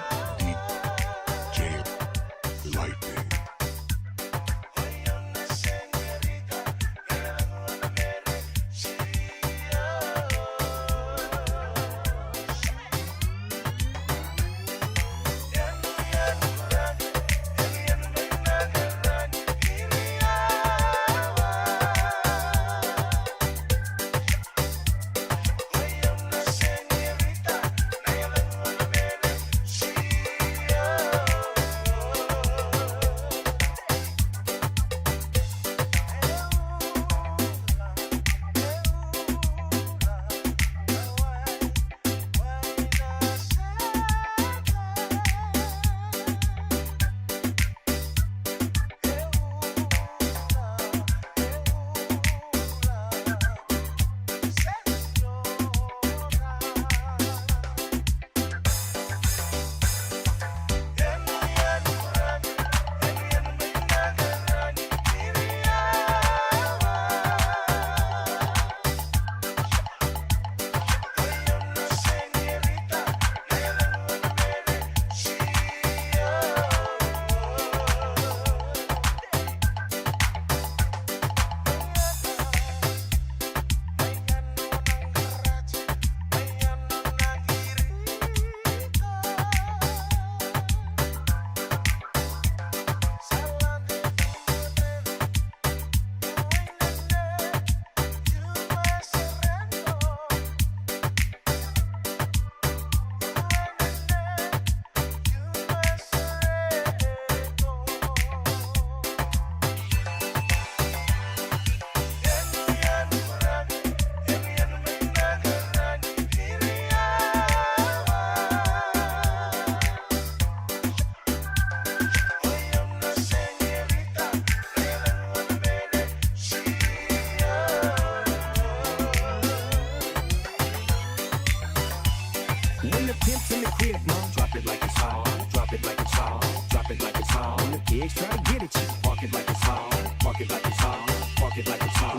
Pigs try to get at you. Park it like it's hot. Park it like it's hot. Park it like it's hot.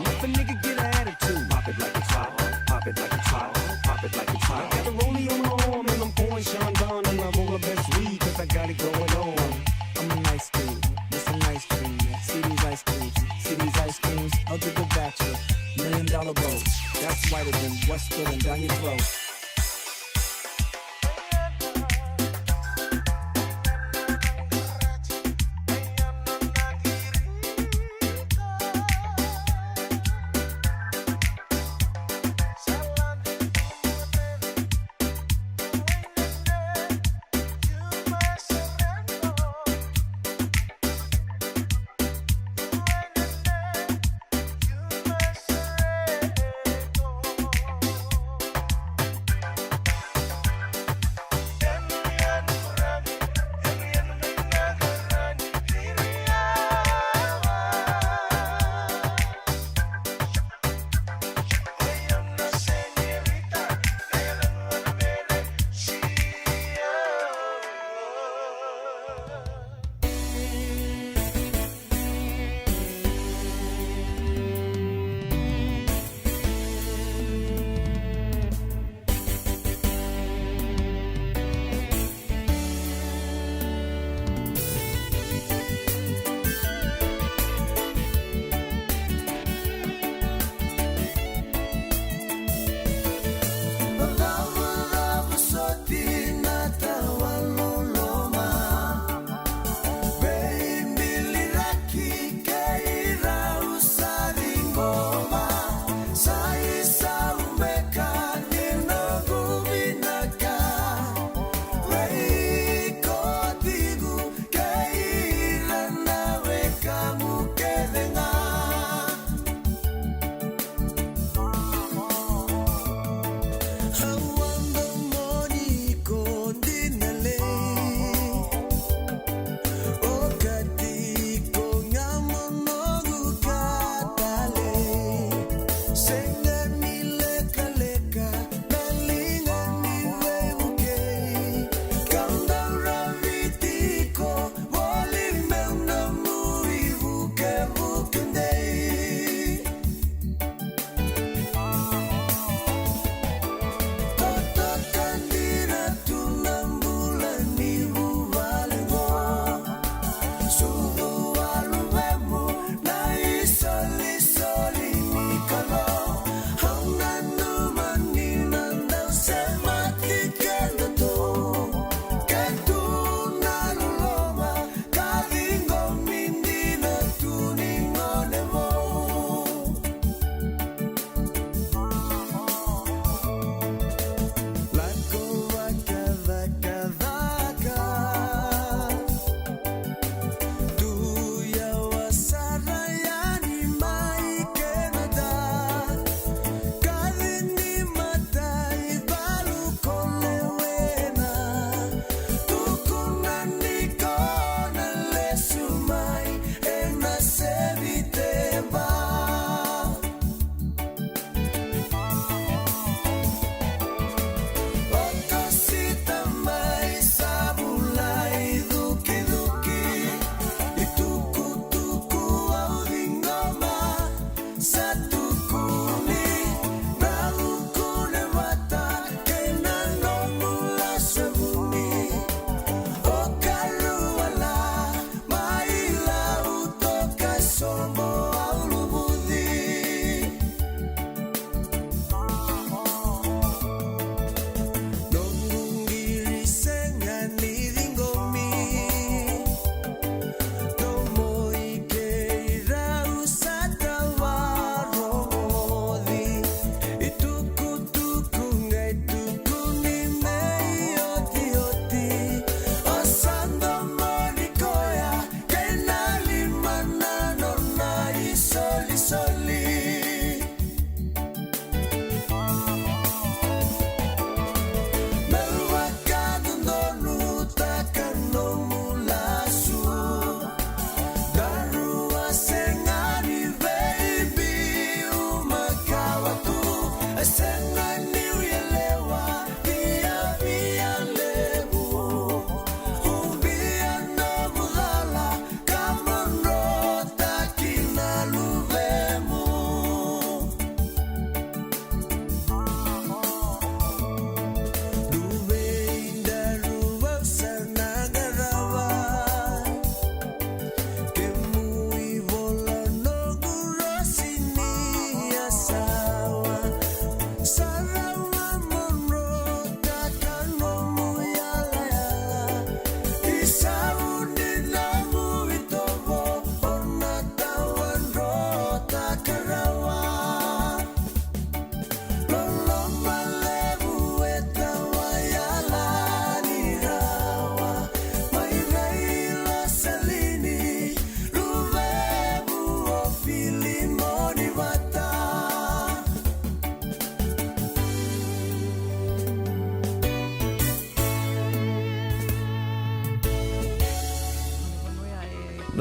dreams of the good bachelor. $1 million road. That's whiter than what's spilling down your throat.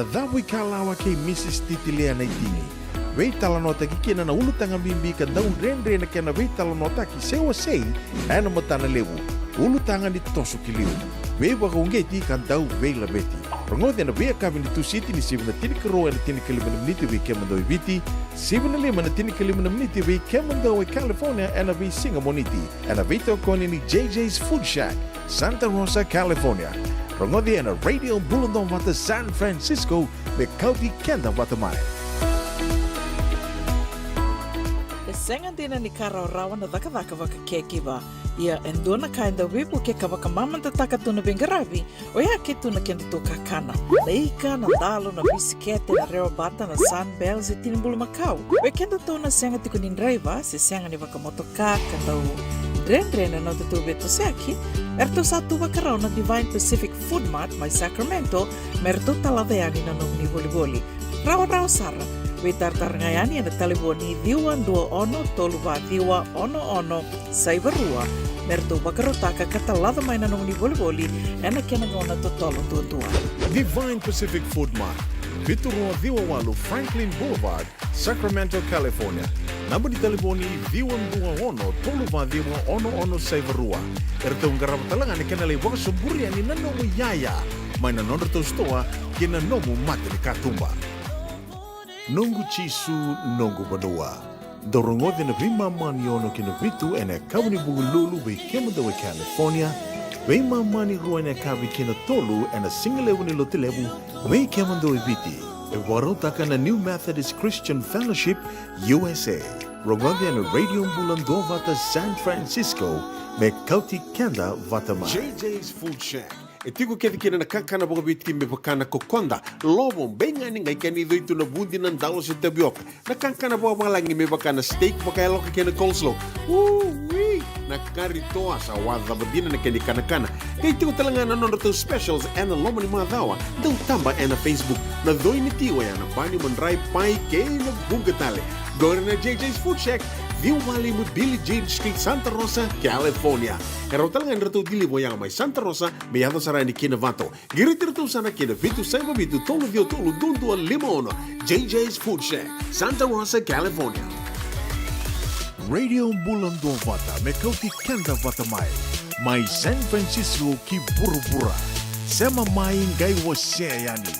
na dhawi kalawa ke Mrs. Titilea na itini. Wei talanota ki kena na ulu tanga mimbi ka daun rendre na kena wei talanota ki sewa sei ana matana lewu. Ulu tanga ni tosu ki liu. Wei waka ungeti ka dau wei la beti. Rongode na wei akawi ni tu siti ni sivina tini karoa na tini kalimana miniti wei kemando i viti. Sivina lima na tini kalimana miniti wei kemando i California ana wei singa moniti. Ana wei tokoni ni JJ's Food Shack, Santa Rosa, California. Rongode na Radio Bulundong wata San Francisco me kauti kenda wata mai. Sengan dina ni kara rawa na daka waka kekiwa. Ia endona kainda wipu ke kawaka mamanta taka tuna bengaravi o ia ke tuna kenda to kakana. Na ika, na dalo, na bisikete, na reo bata, na sunbells e tinimbulu makau. We kenda tuna senga tiko ni driver se senga ni waka motoka kandau dre na no tutu beto seki. Erto satu wakarao na Divine Pacific Food Mart mai Sacramento merto talaveani na nong ni voli. Rawa sara. We tartar ngayani na taliboni diwan 2121 saibarua merto bakarotaka katalada mai na nong ni voli ena kena ngona totolo tua. Divine Pacific Food Mart, Viturua Diwawalu Franklin Boulevard, Sacramento, California. Namba di taliboni Diwan 21 saibarua. Erto ngarama talanga ni kena lewa suburi ani na nomu yaya. Mai na nondra to stoa kena nomu mate ni katumba. Nungu chisu nungu badua. Dorongode na vima mani ono kina vitu ene kawani bugululu we kemunda we California. Vima mani rua ene kawi kina tolu ene singalewu ni lotilewu we kemunda we viti. E warotaka na New Methodist Christian Fellowship USA. Rongode na Radio Bulando vata San Francisco me kauti kenda vata mai. JJ's Food Shack. E tiku kena na kakana boka biti me pakana kokonda lobo benga ni ngai kani doitu na bundi nan dalos e tapioca na kakana boka malangi me pakana steak boka elo kena coleslaw na karitoa sa wadha badina na kani kana kay tiku talanga na nondo specials and lomo ni madawa dau tamba na Facebook na doi ni tiwa ya na bani mandrai pai kay na bungatale gore na JJ's Food Shack Diwali mo Billy Jean Street, Santa Rosa, California. Karotal nga nito dili mo yang may Santa Rosa, may ato sa rani kinavato. Giritirto sana kinavitu sa mabitu tolo dio tolo dundu al limono. JJ's Food Shack, Santa Rosa, California. Radio Bulando Vata, me kauti kenda vata mai. May San Francisco ki burubura. Sema mai ngai wase yani.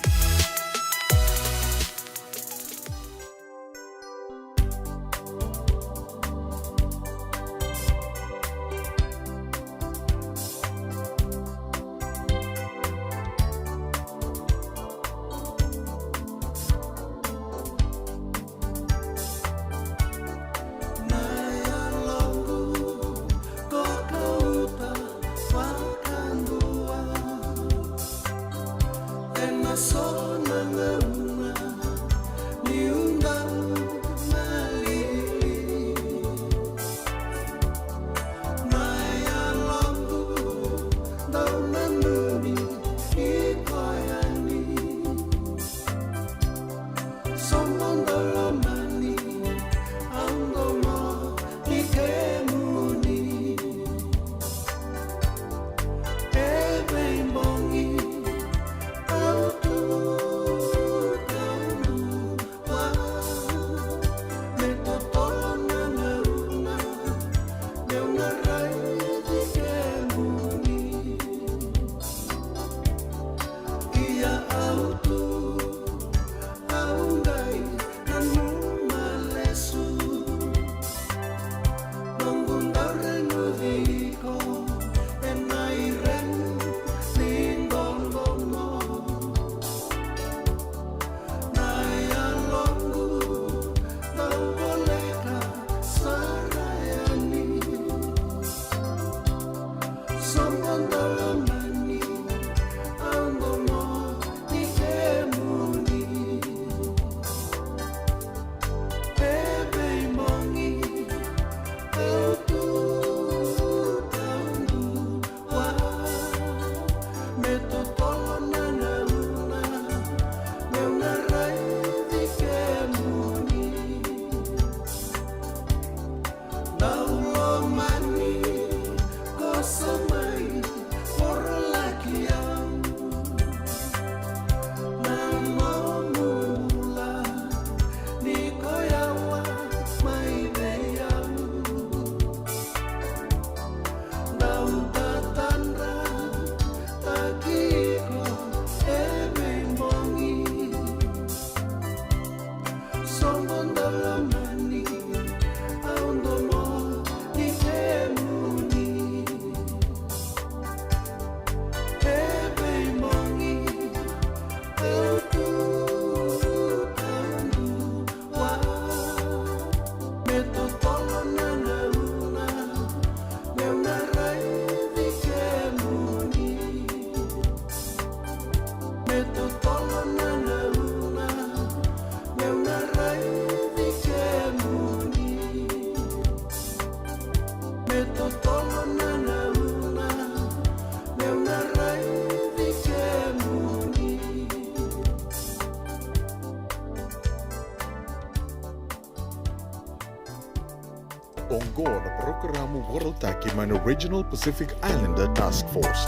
Ongo na programa Warotaki man Regional Pacific Islander Task Force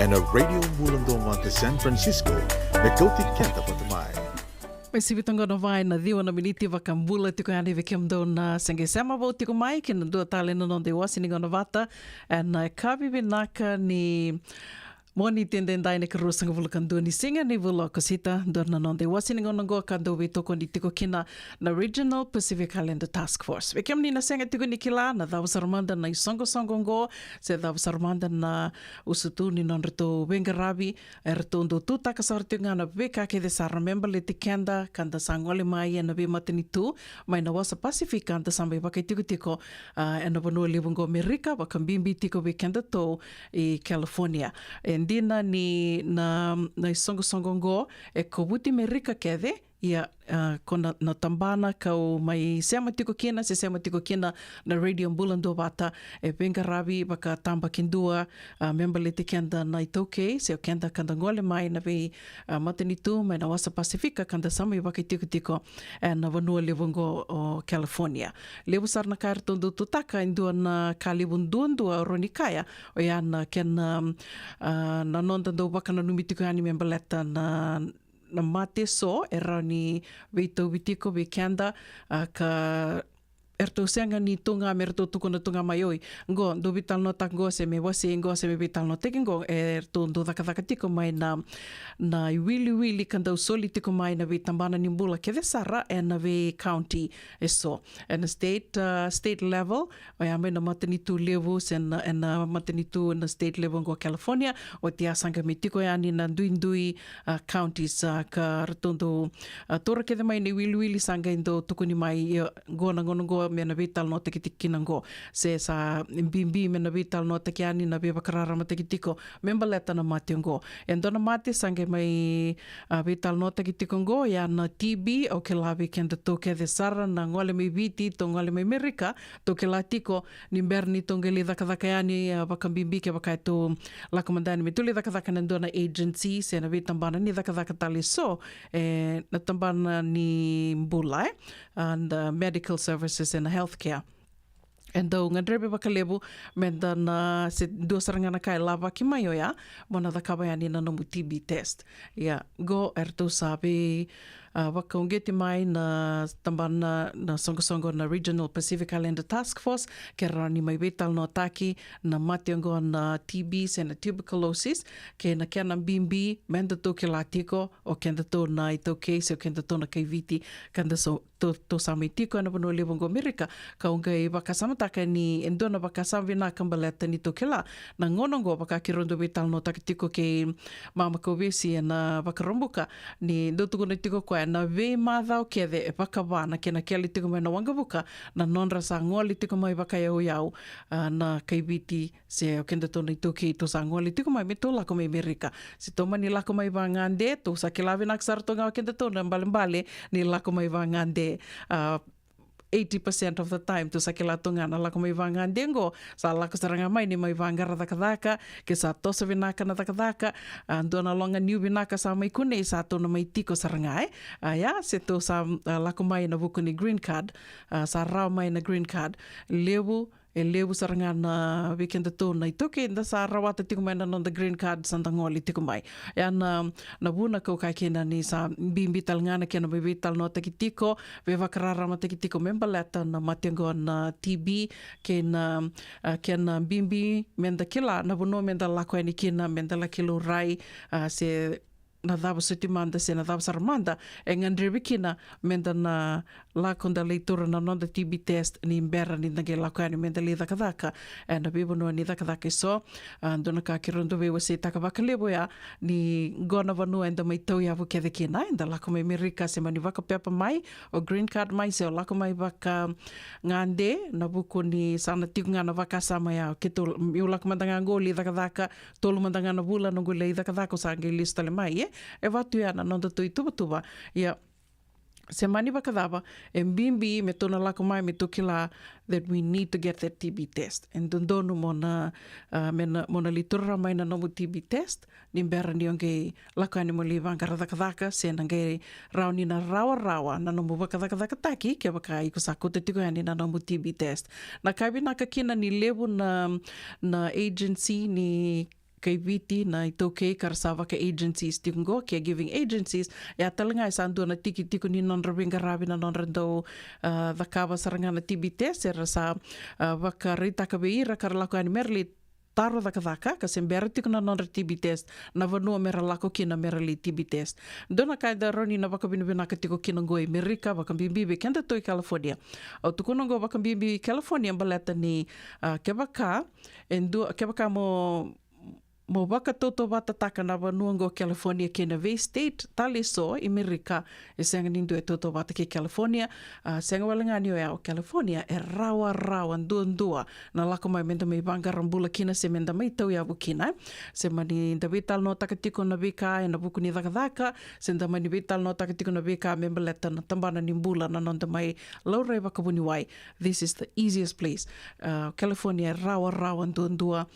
and a radio mulandong ante San Francisco na kauti kenta patamai. May sibitangona vai na diwa na miniti vakambula tiko yani vikemdo na sengesema vo tiko mai kina dua tale no de wasi ngona vata and kabi binaka ni Moni tendendai ne karusanga vulukan dua ni singa ni vula kosita dorna nonde wasini ngona go kando we toko ni tiko kina na Regional Pacific Islander Task Force. We kem ni na senga tiko ni kila na dawa sarmanda na isongo ngo se dawa sarmanda na usutu ni non reto bengarabi reto ndo tu takasartu ngana beka ke de sar remember le tikenda kanda sangole mai na be matini tu mai na wasa Pacific kanda sambai bakai tiko na banu lebungo Amerika bakambimbi tiko bekenda to i California. Dina ni na songo ngo e kobuti merika kede ia kona na tambana kau mai sema tiko kina na radio mbulando bata e benga rabi baka tamba kindua member le tikenda na itoke se kenda kanda ngole mai na be matani tu mai na wasa Pasifika kanda sama baka tiko na vanua levongo o California levu sarna karto do tutaka indua na kalibundu ronikaya o ya na ken na nonda do baka na numitiko ani member leta na mate so era ni veito vitiko be kanda ka erto senga ni tunga merto tukona tunga maioi go do vital no tango se me wasi go se me vital no tekingo erto do daka tiko mai na wili kanda usoli tiko mai na vitambana ni mbula ke sara and ve county eso and state level o ya me na matani tu levels and matani tu na state level go California o tia sanga mitiko ya ni na ndui counties ka rtondo tora ke mai ni wili sanga indo tukuni mai go na go me na vital no te kitinango se sa bimbi me na vital no te kiani na be bakarara ma te kitiko member leta na mationgo endo na mate sange mai vital no te kitingo ya na TB o ke lavi kenda to ke de sara na ngole mai viti to ngole mai Amerika to ke latiko ni berni to ngeli daka yani bakambimbi ke bakaito la komandani me tuli daka na ndona agency se na vitambana ni daka tali so na tambana ni mbulai and medical services and healthcare. And though ngadrebe bakalebu menda na se do sarangana kai lava ki mayo ya mona da kabayani na no TB test. Ya go erto sabe wakaungeti mai na tambana na songo na Regional Pacific Islander Task Force ke rani mai betal no taki na mationgo na TB se na tuberculosis ke na kena bimbi menda to ke latiko o kenda to na ito case o kenda to na kaiviti kanda so to samitiko na bono lebongo Amerika kaunga i bakasamataka ni endona bakasamvina kambaleta ni to kela na ngonongo bakakirondo betal no takitiko ke mama kovesi na bakarombuka ni dotugo na tiko kwa na ve madhao kede e bakawana ke na keli tiko mai na wangabuka na nonra sa ngoli tiko mai bakayau na kaiviti se o kenda to na ito ke to sa ngoli tiko mai me to lako mai Amerika se to mani lako mai vangande to sa kilavi naksar to nga kenda to na mbale ni lako mai vangande 80% of the time tu sa kilatunga na lako mai vanga dengo sa lako saranga mai ni mai vanga radakadaka ke sa tosa vinaka na dakadaka andona longa new vinaka sa mai kune sa to na mai tiko saranga ya se to sa lako mai na buku ni green card sa rao mai na green card lewu saranga na weekend to na itoke nda sa rawata tiko mai na non the green card sandangoli tiko mai ya na buna ko ka kena ni sa bimbi talngana kena bimbi tal no tiko ve vakarara ma tiko member leta na matengo na TB kena bimbi menda kila na buno menda lako ni kena menda la kilo rai se na dava setimanda se na dava saramanda e ngandrebi kina menda na lakonda leitura na nonda TB test ni mbera ni nage lakani menda li dakadaka e na bibono ni dakadaka so dona ka kirondo we wase takabaka lebo ya ni gona vanu enda mai tau ya vuke de kina enda lako mai Amerika se mani vaka pepa mai o green card mai se o lako mai vaka ngande na buku ni sana tiku ngana vaka sama ya keto miu lako mandanga ngoli dakadaka tolu mandanga na bula nungule dakadaka sa nge lista le mai e watu ya na nonda tui tuba ia Se mani bakadava, bimbi me tona lako mai me tukila that we need to get that TB test. And dondonu mona litura mai na nomu TB test, nimbera ni onge lako ani mo liwa ngaradakadaka, se nange rauni na rawa na nomu bakadakadaka taki, ke baka iko sa kote tiko ani na nomu TB test. Na kaibi na kakina ni lewu na agency ni kay viti na ito kay karsawa ka agencies tingo caregiving agencies ya talanga sandu na tiki ni non rabing garabi na non rendo vakava saranga na TB test era sa vakarita ka beira karlako ani merli taro daka kasi berti na non TB test na vanua mera lako kina mera li TB test dona kaida roni na vakabinubina katiko kinango Amerika vakambimbi kenda to California au tukunango vakambimbi California baleta ni kebaka mo waka toto wata taka na wanuango California ke na Bay State, tali so, Amerika, e senga nindu e toto wata ke California, senga walangani o ao California, e rawa, ndua, na lako mai menda mai bangarambula kina se menda mai tau iawu kina, se mani da vital no takatiko na vika e na buku ni dhaka, se da mani vital no takatiko na vika memba leta na tambana ni mbula na nonda mai laurei wakabuni wai. This is the easiest place. California, rawa, ndua,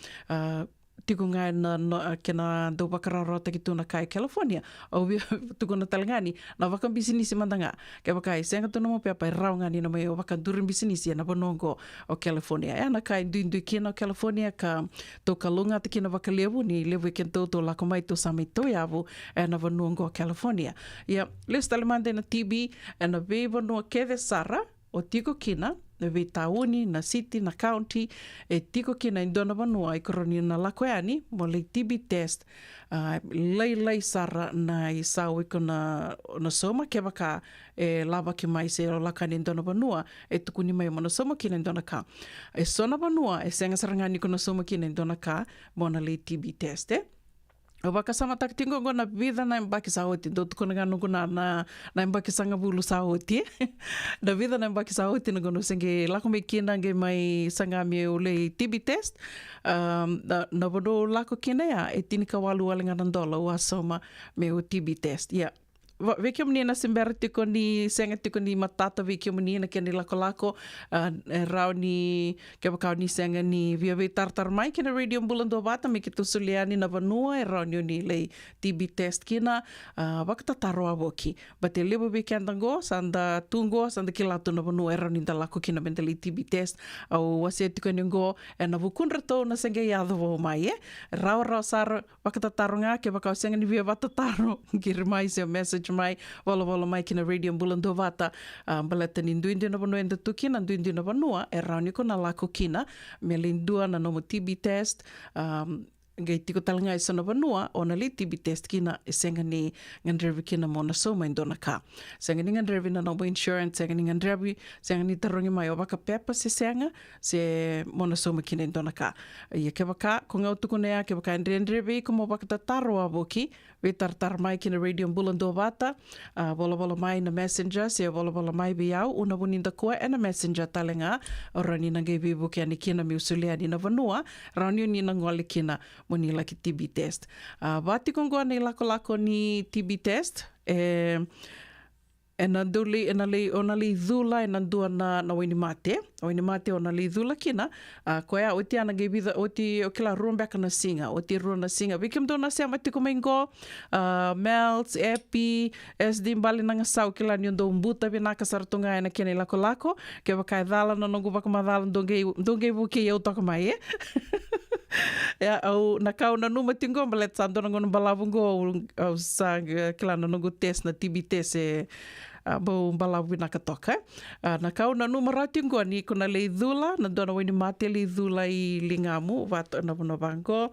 tiko ngai na kena do bakararo taki tuna kai California au tuko na talangani na waka bisinisi mandanga ke bakai senga tuna mo pepa rau ngani na mai waka durin bisinisi na bonongo o California na kai ndu kina California ka to kalunga te kina waka levu ni levu ken to la komai to sami to yavu na bonongo California ya les talemande na TB na be bono ke de Sara o tiko kina na we tauni, na city, na county, e tiko kina i dona vanua i koroni na lakoeani, mo le TB test, lei Sara na i sau iko na soma, ke waka e lava ki mai se o lakani i dona vanua, e tukuni mai mo na soma kina i dona ka. E sona vanua, e senga sarangani ko na soma kina i dona ka, mo na le TB test, o waka sama taktingo ngo na vida na mbaki sa oti do tuko nga nungu na mbaki sanga bulu sa oti na vida na mbaki sa oti ngo senge lako me kina nge mai sanga me ole TB test na bodo lako kina ya e tini ka walu alinga nandola wa soma me o TB test ya Vekio menina simbera tiko ni senga tiko ni matata vekio menina keni lako rau ni kebakau ni senga ni via tartar mai kena radio mbulando bata me kitu suliani na vanua e rau ni lei TB test kina wakata taro avoki but e lebo bekandango sanda tungo sanda kilatu na vanua e rau ni dalako kina mentali TB test au wase tiko ningo e na vukunra to na senga yadavo mai rau sar wakata taro nga kebakau senga ni via wata taro ngir mai se message mai wala mai kina radio mbulando vata baleta ni nduindi na vanua enda tukina nduindi na vanua e rau niko na lako kina me lindua na nomo TB test ngai tiko talanga i sana vanua o na li TB test kina e senga ni ngandrevi kina mo na soma indona ka senga ni ngandrevi na nomo insurance senga ni ngandrevi senga ni tarongi mai o waka pepa se senga se mo na soma kina indona ka ia ke waka ko ngau tuku nea ke waka ndrevi ko mo waka tataro avoki we tartar mai kina radio mbulando vata wala mai na messenger se wala mai biau una buninda koa e na messenger talenga o rani na ngai vivu ke ani kina mi usuleani na vanua rani ni na ngole kina mo ni laki TB test. Vati kongoa ni lako ni TB test e na duli e na li dhula e na dua na waini mate o na li dhula kina koea oti ana gebida oti o kila ruambeka na singa oti rua na singa vikim do na se amatiko maingo melts epi SD mbali na ngasau kila ni ndo mbuta vinaka saratunga ena kene lako ke wakai dhala na nongu waka madhala ndonge vuki eu toka mai ya au na kau na numa tingo malet sando na ngono balavungo au sang kila na nongu test na TB test bo balavu na katoka na kau na numa ratingo ni kuna le dhula na dona wini mate le dhula i lingamu vato na vango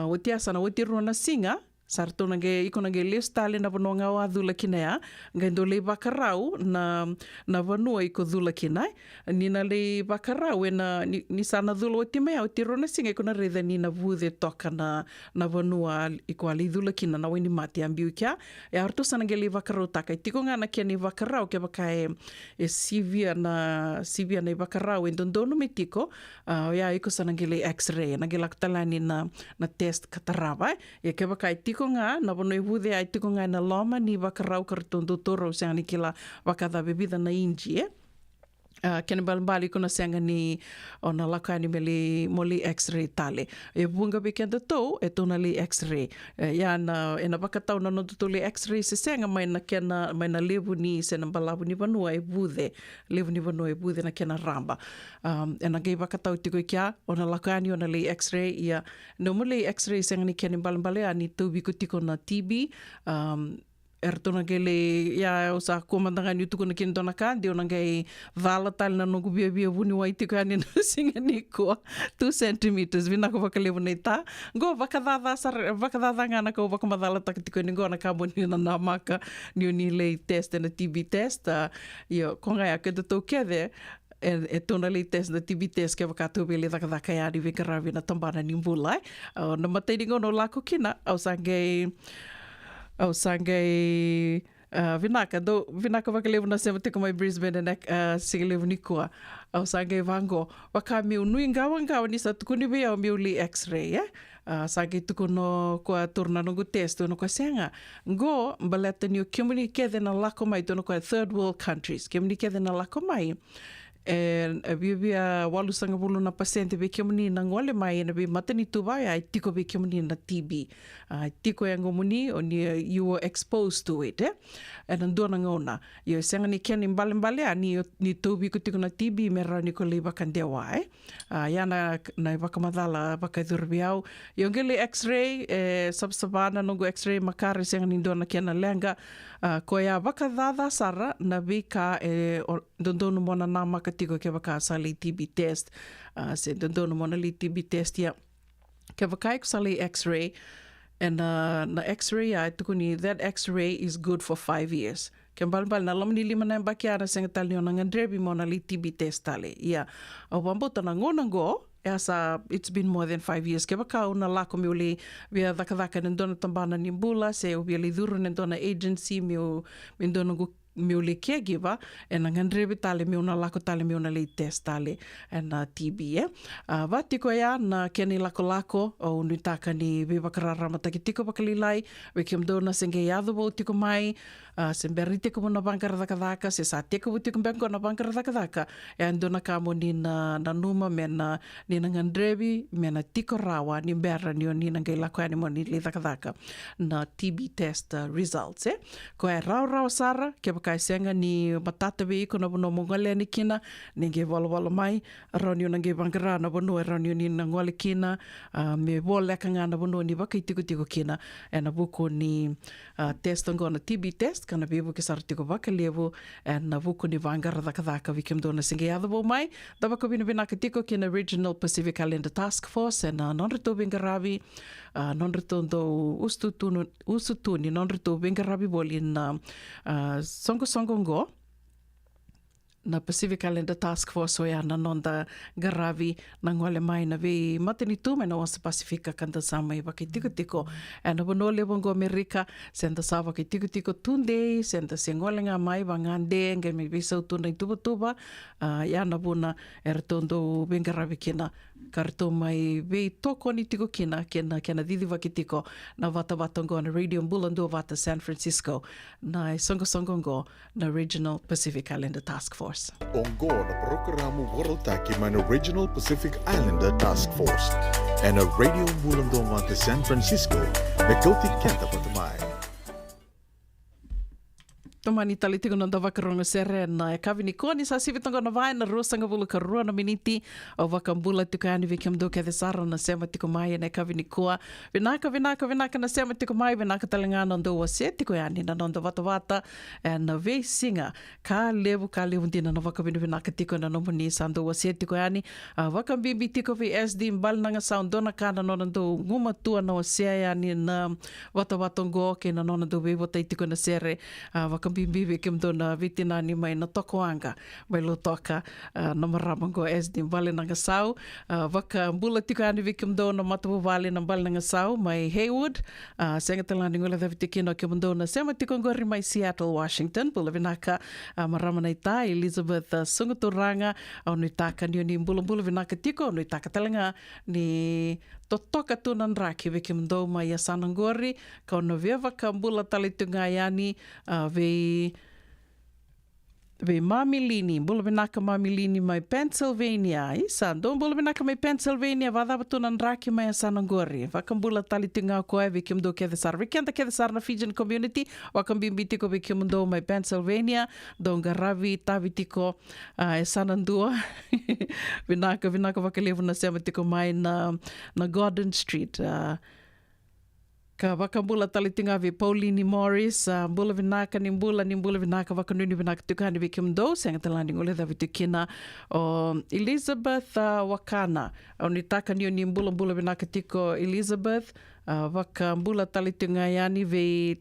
utia sana uti runa singa sarto nange iko nange listale na vanonga wa dhula kinea ngendo le bakarau na vanua iko dhula kinai ni na le bakarau na ni sana dhula oti mea oti rona singa iko na reda ni na vude toka na vanua iko ali dhula kina na wini mati ambiu kia e harto sana nge le bakarau taka tiko ngana kia ni bakarau ke baka e sivia na i bakarau e dondono me tiko ya iko sana nge le x-ray na nge laktalani na test katarava e ke baka tiko tiko ngā, na wano wude ai tiko ngā na loma ni wakarau karatundu toro seanga ni kila wakatha bebida na inji, kena balambali kuna seanga ni o na lakani me li x-ray tale. E bunga be kenda tau e tona li x-ray. Ia na e na wakatau na notutu li x-ray se seanga mai na levu ni se na balabu ni vanua e bude. Levu ni vanua e bude na kena ramba. E na kei wakatau tiko i kia o na lakani o na li x-ray ia no mo li x-ray seanga ni kena balambali a ni tau biku tiko na TB. Tona kele ia o sa komandanga ni tuku na kina tona ka, di ona kei volatile na nungu bia vuni wai tiko ani na singa ni koa 2 centimeters vina ko wakalevu nei ta go wakadada ngana ko wakamadala taka tiko ni go na ka moni na namaka ni oni lei test na TB test ia konga ia ke to kede e tona lei test na TB test ke wakatu bele daka ia di vekaravi na tambana ni mbulai na matei ngo no lako kina au sangai vinaka wakalevu na sema tiko mai Brisbane na sigalevu ni kua au sangai vango waka miu nui ngawa ni sa tukuni be au miu li x-ray sangai tuku no kua turna nungu test no kua senga go mbaleta ni o kimuni kede na lako mai tono kua third world countries kimuni kede na lako mai e bia walu sanga bulu na pasente be kimuni na ngole mai na be matani tuwai ai tiko be kimuni na TB tiko e ngomuni o ni you were exposed to it e na ndua na ngona yo senga ni keni mbale ni tobi ko tiko na TB me rani ko le bakandewa ya na wakamadala bakadurbiau yo ngele x-ray sabsabana nungu x-ray makare senga ni ndua na kena lenga ko ya wakadada sara na bika dondonu mona na maka tiko ke waka sa li TB test se dondonu mona li TB test ya ke waka ko sa li x-ray and na x-ray ya tuku ni that x-ray is good for 5 years ke balbal na lamni lima na bakiara senga tali ona ngandrebi mona li TB test tale ya au bambota na ngona go asa it's been more than 5 years ke waka una lako mi uli via daka ndona tambana ni mbula se ubi ali duru ndona agency mi ndona mi uli caregiver e na ngandrebi tale mi una lako tale mi una li test tale na TB vatiko ya na keni lako o unitaka ni vivakararama taki tiko bakalilai wekim dona senge yadu bo tiko mai semberi tiko na bankara daka se sa tiko tiko benko na bankara daka e andona kamo ni na numa mena ni na ngandrebi mena tiko rawa ni bera ni oni na lako ani mo ni li daka na TB test results ko e rau sara ke kai senga ni matata we iko na bono mongole ni kina ni ge wala mai roni na ge bangara na bono roni ni na ngole kina me bola kanga na bono ni baka tiko kina e na buku ni test ngona TB test kana bebu ke sartiko baka levo e na buku ni bangara daka vikem dona singe adabo mai da baka bina ka tiko kina Regional Pacific Islander Task Force e na non reto bingaravi non reto do usutuni non reto bingaravi boli na songo ngo na Pacific Islander Task Force o ya na nonda garavi na ngole mai na vi matini tu me na wasa Pasifika kanta sama i waki tiko e na bono le bongo Amerika senda sa waki tiko tunde senda se ngole nga mai wangande nge me visau tunda i tuba ya na bona e retondo bengaravi kina karto mai vi toko ni tiko kina kena didi waki tiko na wata ngo na Radio Mbulando wata San Francisco na songo ngo na Regional Pacific Islander Task Force. Ongo na programa Worldtaki man Regional Pacific Islander Task Force and a Radio Mbulando wata San Francisco me kauti kenta patamai. Tomani tali tiko na wakaronga sere na e kawini koni sa sivitonga na vai na rosanga bulu ka rua na miniti o wakambula tiko ani vikem do ke sara na sema tiko mai na e kawini koa vinaka na sema tiko mai vinaka talenga na ndo wase tiko ani na ndo wata na ve singa ka levu dina na wakabini vinaka tiko na no muni sa ndo wase tiko ani wakambimbi tiko vi SD mbal nanga sound dona kana no ndo nguma tua na wase ani na wata ngo ke na no ndo ve wata tiko na sere bimbi kem dona vitina ni mai na tokoanga mai lo toka na maramango SD vale nanga sau waka mbula tika ani vikem dona matabu vale na bal nanga sau mai Haywood senga talani ngola da vitikino kem dona sema tikongori mai Seattle Washington bula vinaka maramana ita Elizabeth Sunguturanga au nitaka ni mbula vinaka tiko nitaka talanga ni totoka tunan raki veke mdou mai a Sanangori, kauna vewa ka mbula talitunga yani ve Mamilini, bula vinaka Mamilini mai Pennsylvania. Isa, don bula vinaka mai Pennsylvania, vadava tunan raki mai a Sanangori. Vakambula talitunga koe veke mdou kedesar. Vikenda kedesar na Fijian community, wakambimbitiko veke mdou mai Pennsylvania, don garavi tavitiko e Sanandua. vinaka vakalevu na sema tiko mai na Gordon Street. Ka wakambula talitinga ve Pauline Morris, bula vinaka ni mbula vinaka wakanuni vinaka tukani veke mdou, senga talani ngole dhavi tukina o Elizabeth Wakana. O ni taka niyo ni mbula vinaka tiko Elizabeth, wakambula talitinga yani ve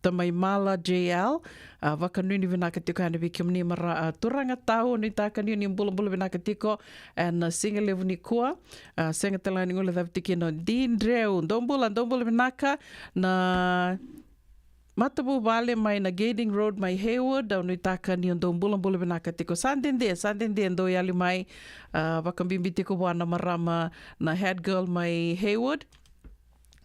Tamaimala JL, wakanuni vinaka tukani veke mni mara turanga tau, ni taka niyo ni mbula vinaka tiko, and singa levu ni kua, senga talani ngole dhavi tukina Dean Dreu, ndombula vinaka na matabu vale mai na Gading Road mai Hayward, au ni taka ni ndombula vinaka tiko Sandende ndo yali mai, wakambimbi tiko wana marama na Head Girl mai Hayward.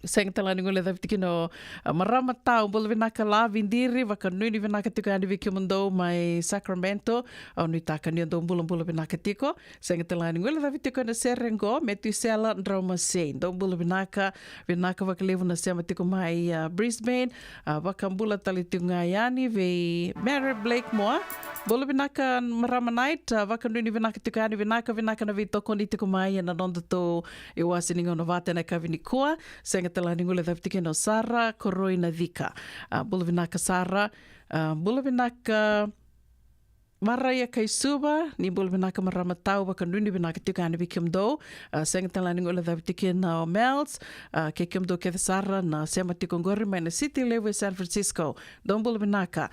Senga talani ngole dhavi tikino marama tau bula vinaka la vindiri wakanuni vinaka tiko andi veke mdou mai Sacramento au ni taka ni ndo bula vinaka tiko senga talani ngole dhavi tiko na Serengo Metusela Ndrauma Sei ndo bula vinaka wakalevu na sema tiko mai Brisbane wakambula talitunga yani ve Mary Blakemore bula vinaka marama night wakanuni vinaka tiko andi vinaka na vitoko ni tiko mai na nondo to e wasininga no vate na kavini kua senga talani ngule dhavi no Sara Koroi na Dhika. Bula vinaka Sara, bula vinaka Maraya Kaisuba, ni bula vinaka marama tau wakanuni vinaka tukani veke mdou, senga talani ngule dhavi no Mels, keke mdou ke Sara na sema tiko ngori mai na City Level San Francisco. Don bula vinaka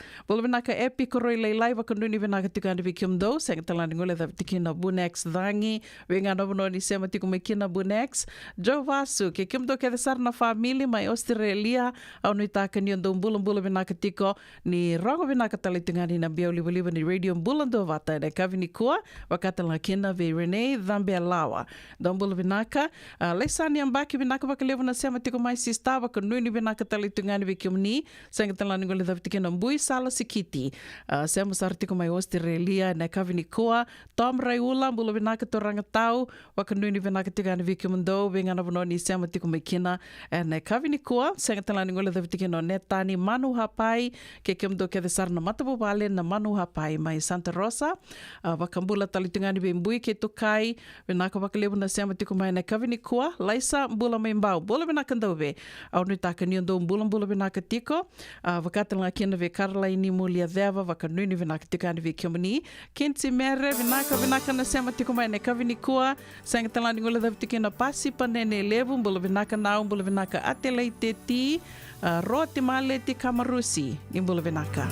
Epi Koroi Leilai wakanuni vinaka tukani veke mdou, senga talani ngule dhavi no Bunex Dhangi, wenga nobono ni sema tiko mekina Bunex, Joe Vasu, keke mdou ke Sara na family mai Australia, au ni taka ni ndo bula vinaka tiko, ni rongo vinaka talitungani na biau liwa ni radio Bulando vata na kavini kua wakatala kina ve Renee Dhambia Lawa. Dombula vinaka lesani ambaki vinaka wakalevu na sema tiko mai sista wakanuni vinaka talitungani veke mni senga talani ngole dhavi tikina mbui sala sikiti sema sar tiko mai Australia na kavini kua Tom Raiula bula vinaka toranga tau wakanuni vinaka tikani veke mndou vengana vanoni sema tiko mai kina na kavini kua senga talani ngole dhavi tikina netani Manu Hapai keke mdo ke sar na matabu vale na Manu Hapai mai Santa Rosa, wakambula talitungani be mbui ke tukai, vinaka wakalevu na sema tiko mai na kavini kua, laisa mbula mai mbau, bula vinaka ndauwe, au ni taka ni ndo mbula vinaka tiko, wakatala kina ve Caroline Mulia Dheva, wakanuni vinaka tikani ve Kiomani, Kensi Mere, vinaka na sema tiko mai na kavini kua, senga talani ngule dhavi tikina pasi panene levu, mbula vinaka nao, mbula vinaka atelei teti, roti male ti Kamarusi, ni mbula vinaka.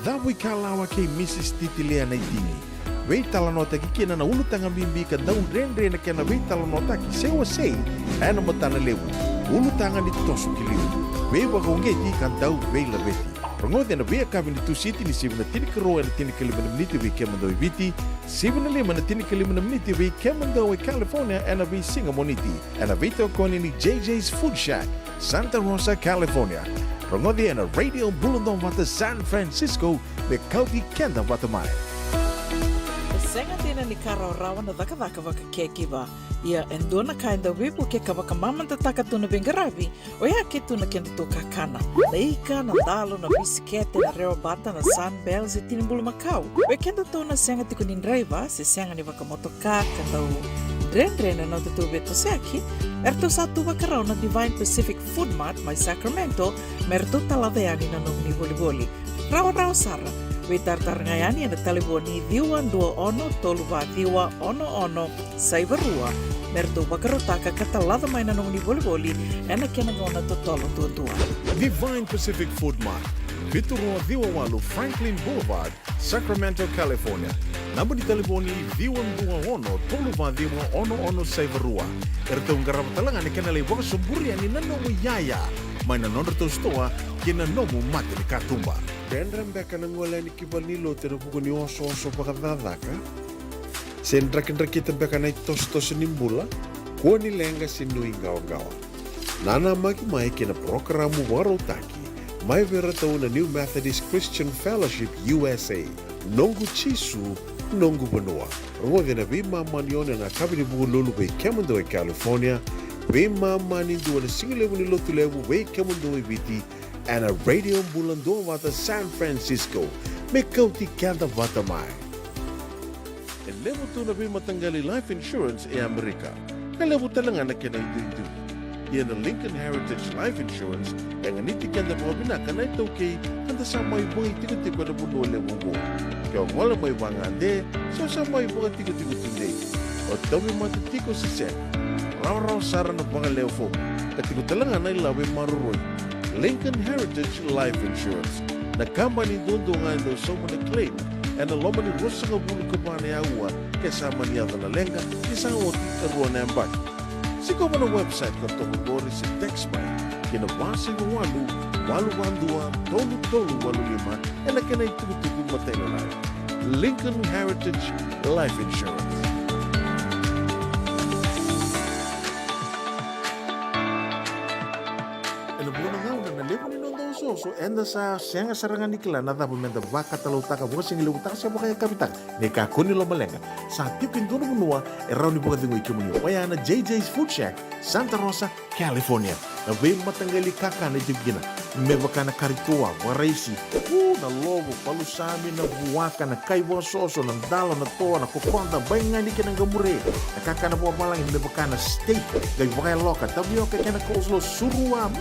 dhavu ikalawa ke Mrs. Titilea na itini. Wei talanota ki kena na ulu tanga bimbi ka daun rendre na kena wei talanota ki sewa sei. Ana matana lewu. Ulu tanga ni tosu ki liu. Wei waka ungeti ka dau wei labeti. Rongode na wei akabi ni tusiti ni sivuna tini karo na tini kalimana meniti wei kemando ibiti. Sivuna lima na tini kalimana meniti wei kemando wei California ana wei singa moniti. Ana wei tokoni ni JJ's Food Shack, Santa Rosa, California. Rongode na Radio Bulundong wata San Francisco me kauti kenda wata mai. Senga tena ni kara rawa na dhaka waka kekiwa. Ia endona kainda wipu ke kawaka mamanta taka tuna bengarabi o ia ke tuna kenda to kakana. Na ika, na dalo, na bisikete, na reo bata, na sunbells e tinimbulu makau. We kenda tona senga tiku nindraiva se senga ni waka motoka kandau dren-dren na te tube to seki. Erto sa tu wakarau na Divine Pacific Food Mart mai Sacramento merto taladeani na nung ni boli-boli. Rawa sara. We tartar ngayani na taliboni diwan dua ono toluwa diwa ono saivarua merto bakarotaka katalada mai na nung ni boli-boli ena kena ngona to tolo tua. Divine Pacific Food Mart, Viturua Diwawalu Franklin Boulevard, Sacramento, California. Namba di taliboni diwan dua ono toluwa diwa ono saivarua. Erto ngarama talanga ni kena lewa suburi ani nanomu yaya. Mai na nondra to stoa kena nomu mate ni katumba. Rendram beka na ngola ni kibalilo te rupuko ni oso pakadadaka. Sen drakita beka na tos nimbula. Ko ni lenga sinui gawa. Nana maki mai kena programu warotaki. Mai vera tau na New Methodist Christian Fellowship USA. Nongu chisu, nongu benua. Rongo na bima manione na kabini bululu be Kemando California. Bima mani dua na singilewu ni lotu lewu be Kemando biti. And a radio bulando wata San Francisco. Me kauti kanda wata mai. E lewu tu na bima tanggali life insurance e Amerika. Ka lewu talanga na kena itu. Ia na Lincoln Heritage Life Insurance yang niti kanda pabina kana ito kay kanda sa may bungi tigo-tigo na buno lewu mo. Kaya wala may bangande, so sa may bunga tigo-tigo tunde. O tawi matatiko sa sen. Raw sara na bunga lewu fo. Katigo talanga na ilawi maruroy. Lincoln Heritage Life Insurance. Na company doon nga daw sa mga claim and na loma ni Rosa nga bulu ka pa na yawa kasama niya na lenga isang oti karuan na ambag. Sigaw mo na website ka tungkol si Textby kinabasi ng walu-walu-walu tolu-tolu-walu-lima e na kinay tugutugong matay na lang. Lincoln Heritage Life Insurance. So enda sa senga sarangan nikla na tabu menda baka talau taka buka singi lewu taka siapa kaya kapitan neka kuni lo malenga sa tipin dono menua erau ni buka tingu ikimuni waya na JJ's Food Shack Santa Rosa California na wei matanggali kaka na jibgina mebaka na karitua waraisi na lobo palusami na buwaka na kaiwa soso na dalo na toa na kukonda bainga ni kena gamure na kaka na buwa malang mebaka na steak gai buka loka tabi oke kena kozlo surua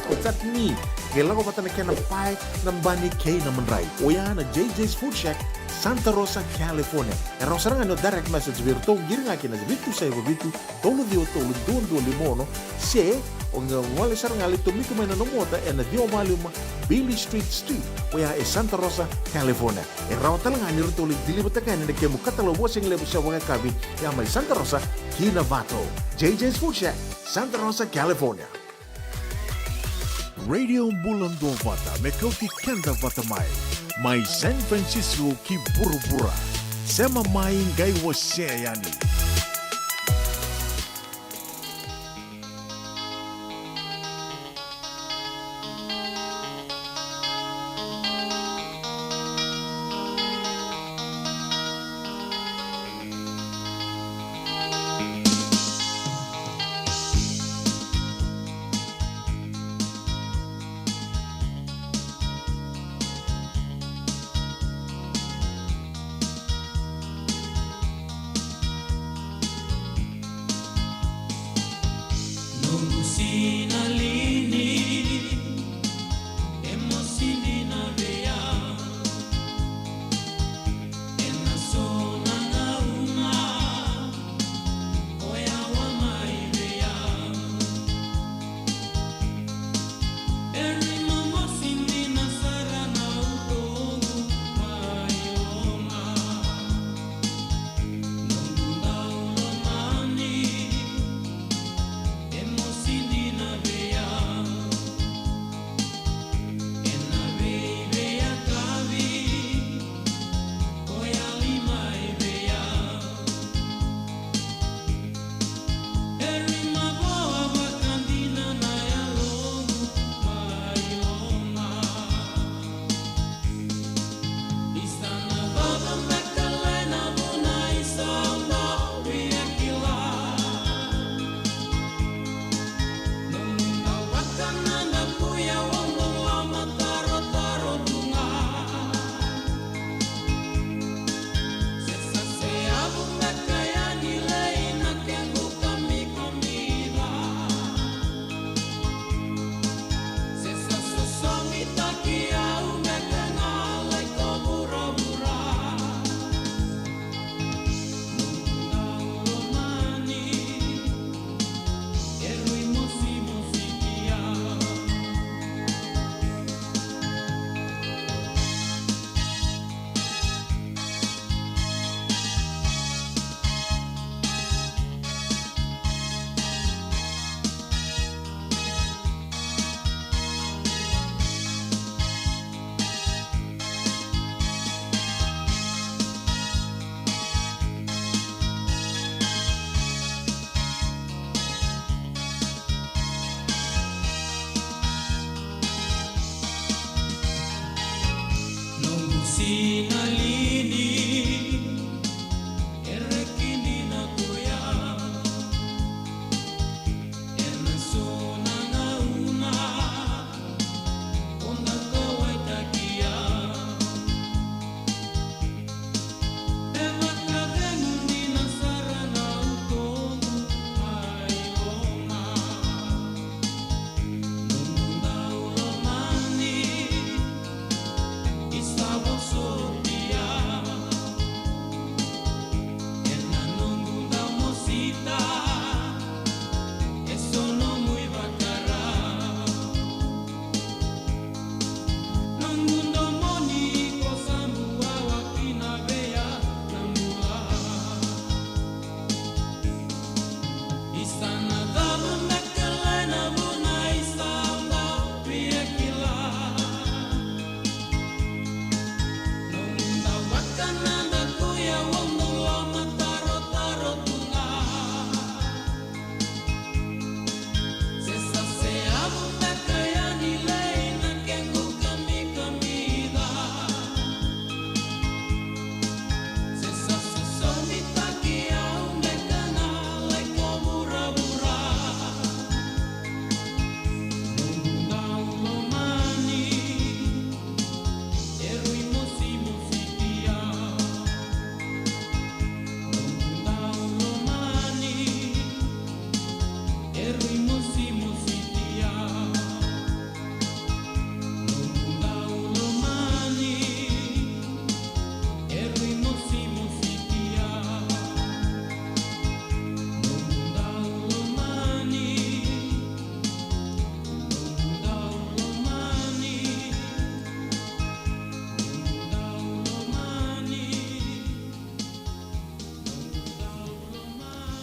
otat ni Kailangan ko na kena pai ng bani kay na manray. Oya na JJ's Food Shack, Santa Rosa, California. Era sarang ano direct message virto giri nga kina bitu sa bitu tolo do limono se o nga wala sarang ali to miko may nanomota na dio maluma Billy Street. Oya e Santa Rosa, California. Era talang ani rito dilibot ka ni kemo katalo wasing lebu sa mga kabi ya may Santa Rosa, Kinavato. JJ's Food Shack, Santa Rosa, California. Radio Bulando Vata me kauti kenda vata mai San Francisco ki burubura sema mai ngai wase yani.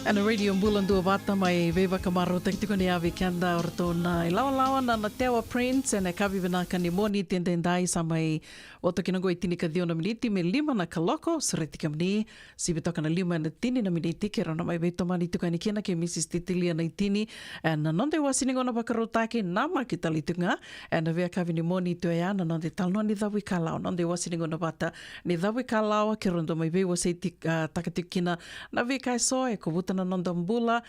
Ana radio bulan dua bata mai veva kamaro tiko ni ave kanda ortona ilawa na tewa prince na kavi bena kanimoni tendendai samai oto kinango itini ka diona miniti me 5 na kaloko sereti kamni sibitoka na 5 na tini na miniti ke rona mai veto mani tukani kena ke Mrs. Titilia na itini na nonde wasiningo na bakarotake na makitali tunga na vea kavi ni moni to ya na nonde talno ni dawi kalao nonde wasiningo na bata ni dawi kalao ke rondo mai ve waseti takatikina na ve kai so e kubuta na nonda mbula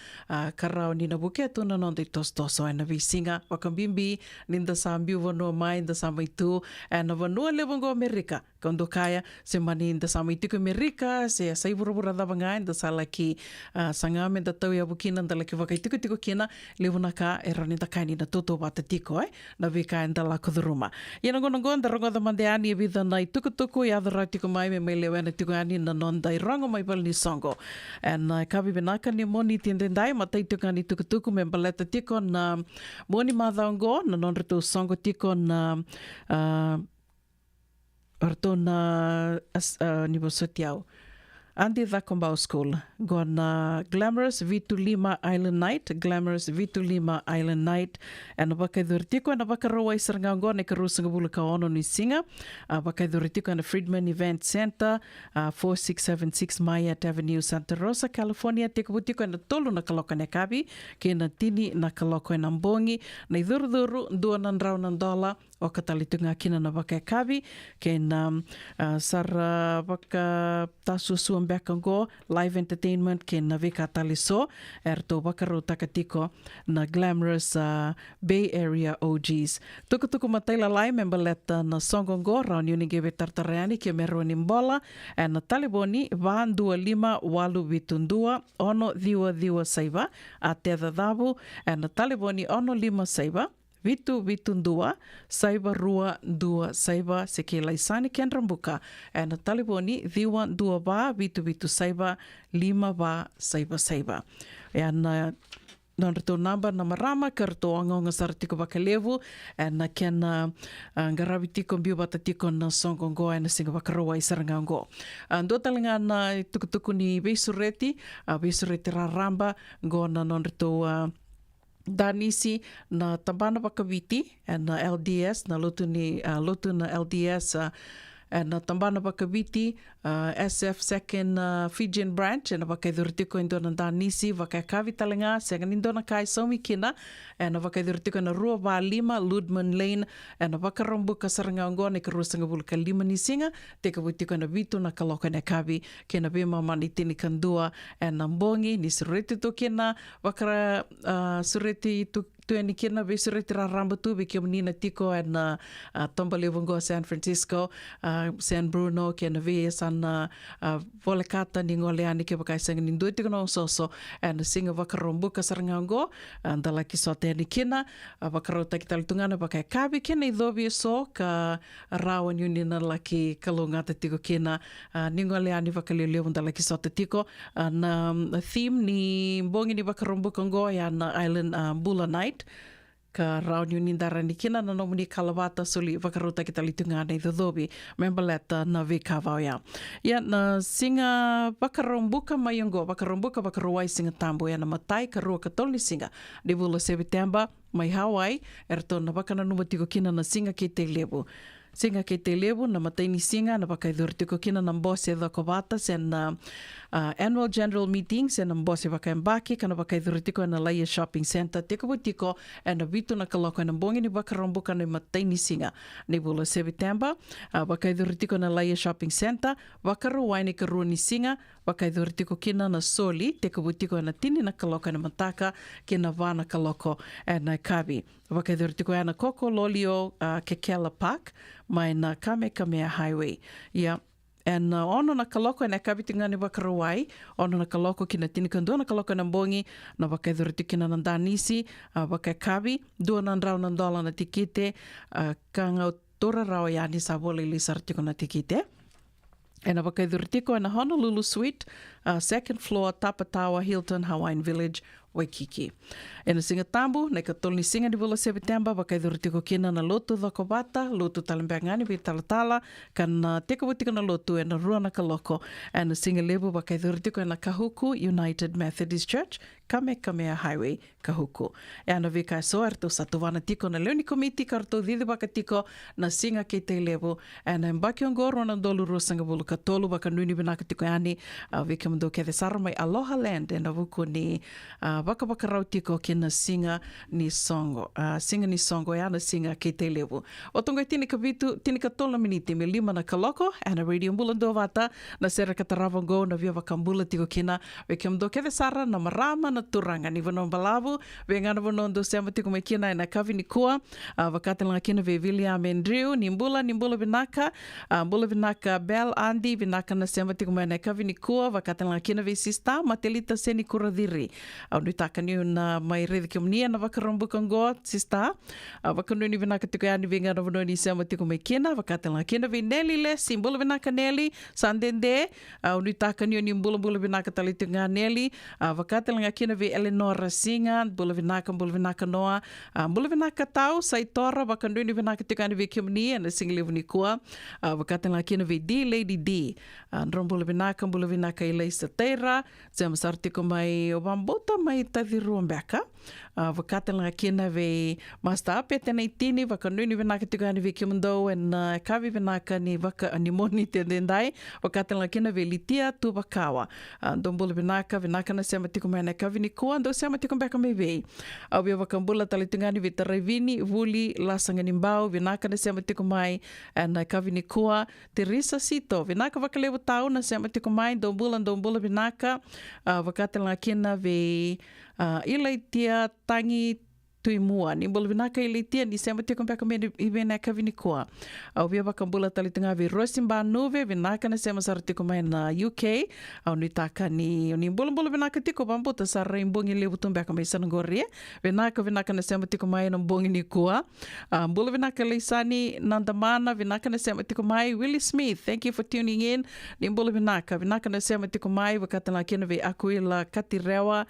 karao ni na buketu na nonde tostoso na vi singa wakambimbi ninda sambiu vano mai nda samaitu na vanua levongo Amerika kondo kaya se mani nda samaitu Amerika se sai burubura da banga nda salaki sangame nda tau ya bukina nda laki vakai tiko kina levona ka erani nda kaini na toto bata tiko na vi kai nda la kuduruma yana gonongo nda rongo da mandeani vida na tuku ya da tiko mai me lewana tiko ani na nonda rongo mai bal ni songo na kabi benaka ni moni tendendai matai tiko ani tuku me baleta tiko na moni madhango na nonreto songo tiko na Ortona Nibosotiao. Andi Dhakombao School. Gona Glamorous Vitulima Island Night. Glamorous Vitulima Island Night. And Bakaiduritiko and Bakaroa Sarngango and Karusangabulaka ono ni singa. Bakaiduritiko and the Friedman Event Center. 4676 Mayat Avenue, Santa Rosa, California. Tikabutiko and the Tolu na Kaloko Nekabi. Kena Tini na Kaloko and Ambongi. Na Idurduru, Duanan $1 o katalitunga kina na baka kabi ken sar baka tasu bekango live entertainment ken na veka taliso erto bakaro takatiko na Glamorous Bay Area OGs tuku mataila lai membaleta na songongo raun uningebe tartareani ke meroni mbola na taliboni van 2582 ono diwa saiba ateda dabu na taliboni ono 5 saiba Vitundua, saiba rua dua saiba seke laisani ken rambuka. Na taliboni diwa dua ba vitu saiba 5 ba saiba. Na nonreto namba na marama karto angonga saratiko bakalevu na ken ngaravitiko mbiu batatiko na songongo na singa bakaroa isarangango. Ndo talinga na tukutuku ni besureti raramba go na nonreto Danisi na tambana bakaviti na LDS na lotu na LDS na tambana bakaviti SF second Fijian branch na bakaidurtiko indo na Danisi vakakavi talenga senga indo na kai somi kina na bakaidurtiko na Rua ba 5 Ludman Lane na bakarombuka sarangango na karusanga bulka 5 ni singa teka butiko na vitu na kaloka na kavi kena bema mani tini kandua na mbongi ni sureti to kena bakara sureti tueni kena besureti raramba tu beki menina tiko na Tombalevongo San Francisco San Bruno kena ve san volekata ni ngoleani ke bakai sanga ni do tiko no soso na singa bakarombuka sarangango ndala kisote ni kena bakarota kitalitungana bakai kabi kena idhobi so ka rawan yuni na laki kalungata tiko kena ni ngoleani bakalileo ndala kisote tiko na theme ni mbongi ni bakarombuka ngo ya na Island Bula Night ka raun yuni darani kina na nomuni kalawata suli vakarota kita litungana i dhobi membaleta na vikavao ya na singa bakarombuka mayongo bakarowai singa tambo ya na matai ka rua katolni singa di bula September mai Hawaii erto na bakana numatiko kina na singa ke te lebu na mataini singa na bakaidurtiko kina na mbose dhakobata sen annual general meeting sen na mbose bakaembaki kana bakaidurtiko na Laia Shopping Center tekabutiko na vitu na kaloko na mbongi ni bakarombuka na mataini singa ni bula September bakaidurtiko na Laia Shopping Center bakaruwai ni karua ni singa bakaidurtiko kina na soli tekabutiko na tini na kaloko na mataka kina vana kaloko na kabi bakaidurtiko na Koko Lolio Kekela Park mai na Kamehameha Highway. And ono na kaloko na kabitinga ni Bakarawai, ono na kaloko kina tinikandua na kaloko na mbongi, na bakaidhuritikina na Danisi, bakakabi, $200 na tikite, kanga tora rao yani sabole ili sartiko na tikite. And bakaidhurtiko na Honolulu Suite, second floor, Tapatawa Hilton Hawaiian Village, Waikiki. E na singa tambu, nei ka tolni singa di vula September, wakai dhuru tiko kina na lotu dhoko bata, lotu talambeangani vi talatala, kan teka wutika na lotu e na rua na kaloko, e na singa lebu wakai dhuru tiko e na Kahuku United Methodist Church, Kamehameha Highway, Kahuku. E ana vika e soa erto sa tuwana tiko na leoni komiti karto dhidi waka tiko na singa kei te lebu, e na mbaki on goro na dolu rua sanga vulu ka tolu waka nuni binaka tiko e ani, vika mdo ke sara mai Aloha Land, e na wuku ni waka rau tiko kina singa ni songo. Singa ni songo e ana singa kei te levu. O tonga tini ka vitu, tini ka tola miniti me lima na kaloko, ana radio mbula ndo wata, na sera ka taravango na via wakambula tiko kina, weke mdo keve sara na marama na turanga. Ni vano mbalavu, we ngana vano ndo sema tiko me kina ina kavi ni kua, wakatelanga kina ve William Andrew, ni mbula vinaka Bell Andy, vinaka na sema tiko me ina kavi ni kua, wakatelanga kina ve sista, matelita seni kuradhiri. Au nutaka ni na mai redhi kiumnia na wakarambuka ngoa sista. Wakanuni vinaka tiko yani vinga na vanoni sema tiko me kina. Wakatela kina vi Nelly Lesi. Mbula vinaka Nelly. Sandende. Au nutaka ni mbula vinaka talitunga Nelly. Wakatela kina vi Eleonora Singa. Mbula vinaka Noa. Mbula vinaka Tau. Saitora. Wakanuni vinaka tiko yani vi kiumnia na singlivu ni kua. Wakatela kina vi D. Lady D. Mbula vinaka Elisa Teira. Zema sartiko mai obambota mai tadhiru mbeka. Wakatela kina ve Master Apete na itini, wakanuni vinaka tiko yani vi kimundo, en kavi vinaka ni waka ni moni tendendai, wakatela kina ve Litia Tubakawa. Dombula vinaka na sema tiko mai na kavi ni kua, ndo sema tiko mbeka mai vei. Awia wakambula talitungani vi Taravini, Vuli, Lasanga Nimbao, vinaka na sema tiko mai na kavi ni kua, Teresa Sito, vinaka wakalewu tau na sema tiko mai, dombula vinaka, wakatela kina ve Ilaitia Tangi Tuimua. Ni mbula vinaka Ilaitia ni sema tiko mbeka me ibena kavini kua. Au via wakambula talitunga vi Rosimba Nuve, vinaka na sema sara tiko mai na UK. Au nitaka ni mbula vinaka tiko bambuta sara imbongi lewu tumbeka mai sanangorie. Vinaka na sema tiko mai na mbongi ni kua. Mbula vinaka Leisani Nandamana, vinaka na sema tiko mai Willie Smith. Thank you for tuning in. Ni mbula vinaka na sema tiko mai wakatela kina vi Akuila Katirewa,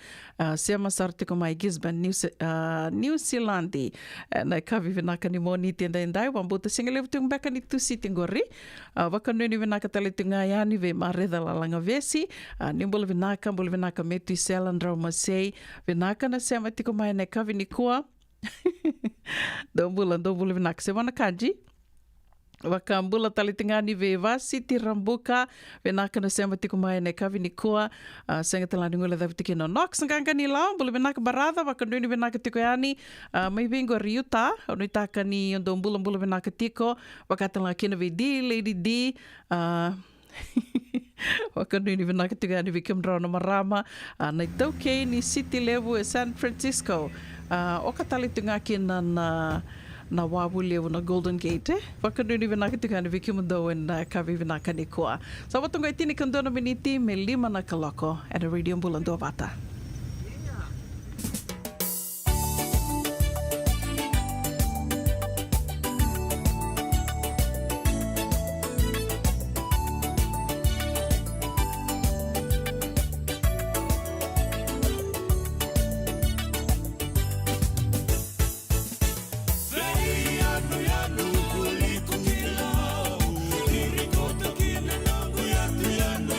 sema sara tiko mai Gisborne, New Zealandi. Na kavi vinaka ni moni tienda indai, wambuta singalevu tungu beka ni tusi tingori. Wakanuni vinaka talitunga yani ve maredha lalanga vesi. Nimbula vinaka metu isela ndrau masei. Vinaka na sema tiko mai na kavi ni kua. Dombula vinaka sema na kanji. Wakambula talitingani ve Vasiti Rambuka, vinaka na sema tiko mai na kavi ni kua, senga talani ngula dhavitiki no Knox nganga ni lao, mbula vinaka barada, wakanduni vinaka tiko yani, mai vingo Riuta, unitaka ni yondo mbula vinaka tiko, wakatala kina ve D, Lady D, wakanduni vinaka tiko yani vikimdrau na marama, na itauke ni city level e San Francisco, okatalitunga kina na wawu lewu na Golden Gate, wakanuni vinaka tiko yani vikimundo na kavi vinaka ni kua. So watunga itini kandona miniti me lima na kaloko at a radio mbulando vata.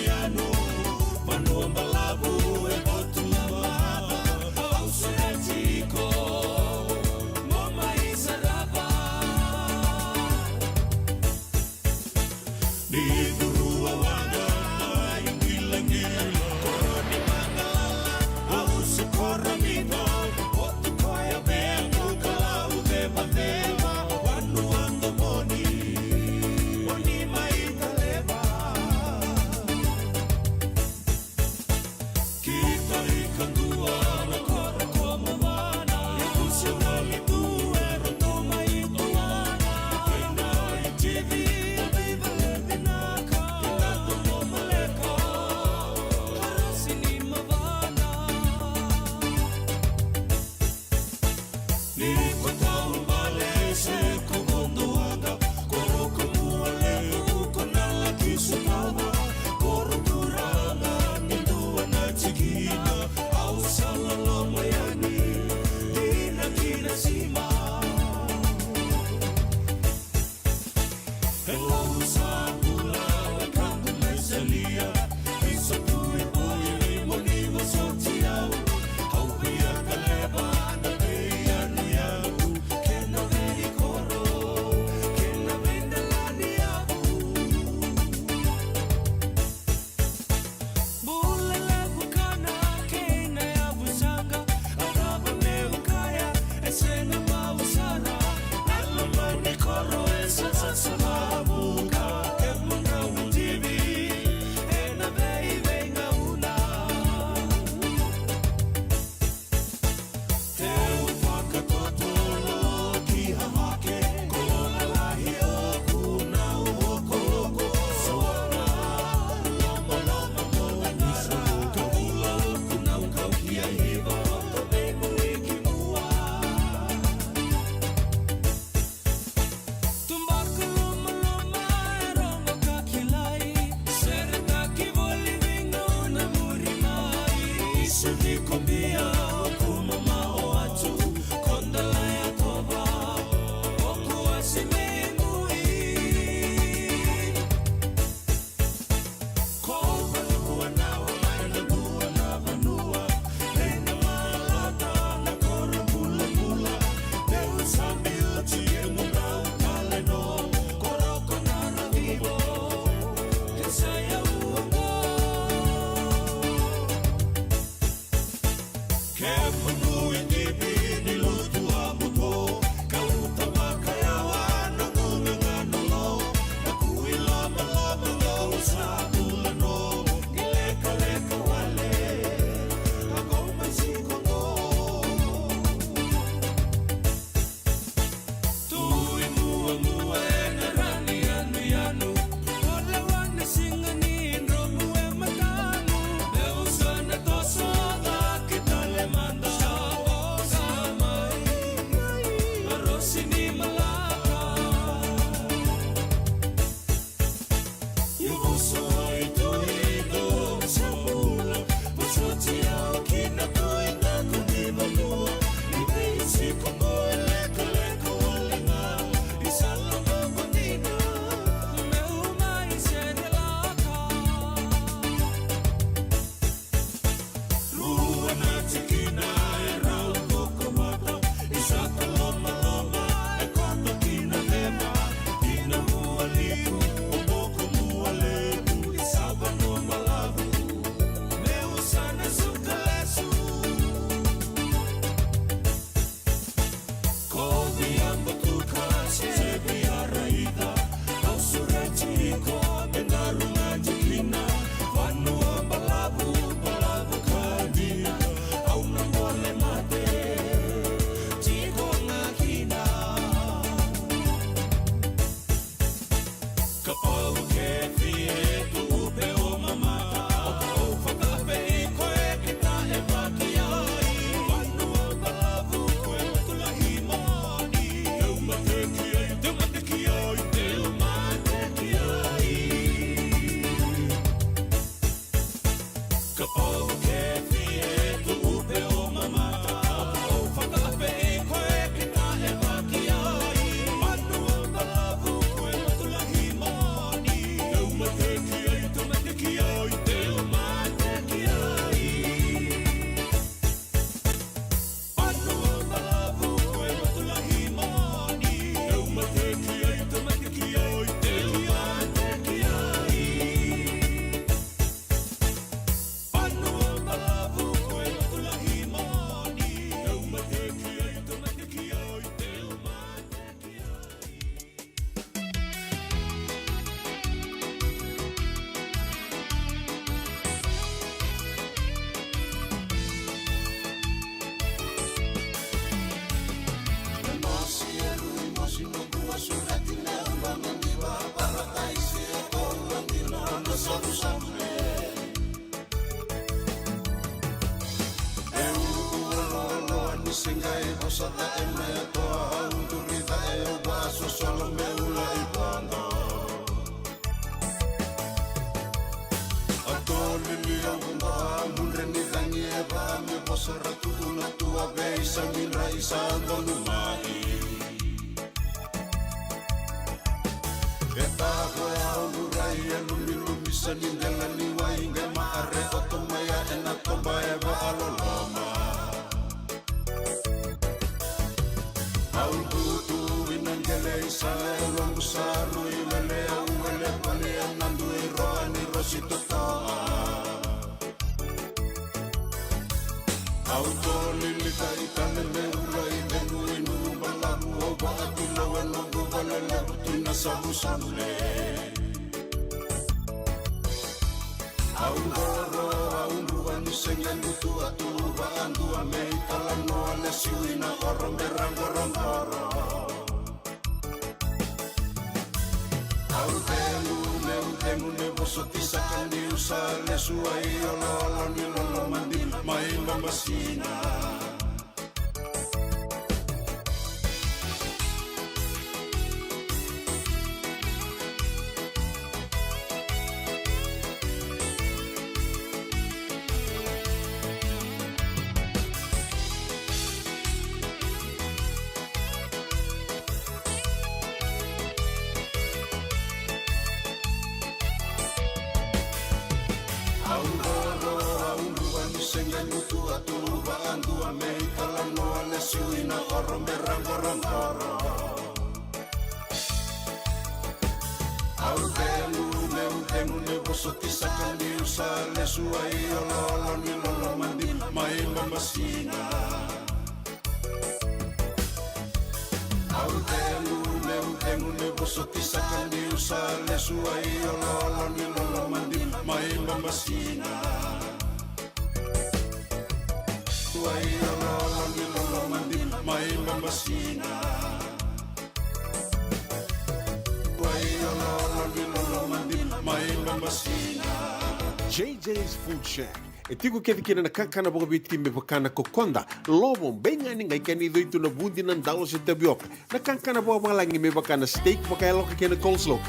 Yanu, Manu Malabu, JJ's Food Shack. E tiku ke kina na kakana boka biti me bakana kokonda. Lobo benga ni ngai kani do itu na bundi nan dalo se tabioka. Na kakana boka malangi me bakana steak baka loka kena coleslaw.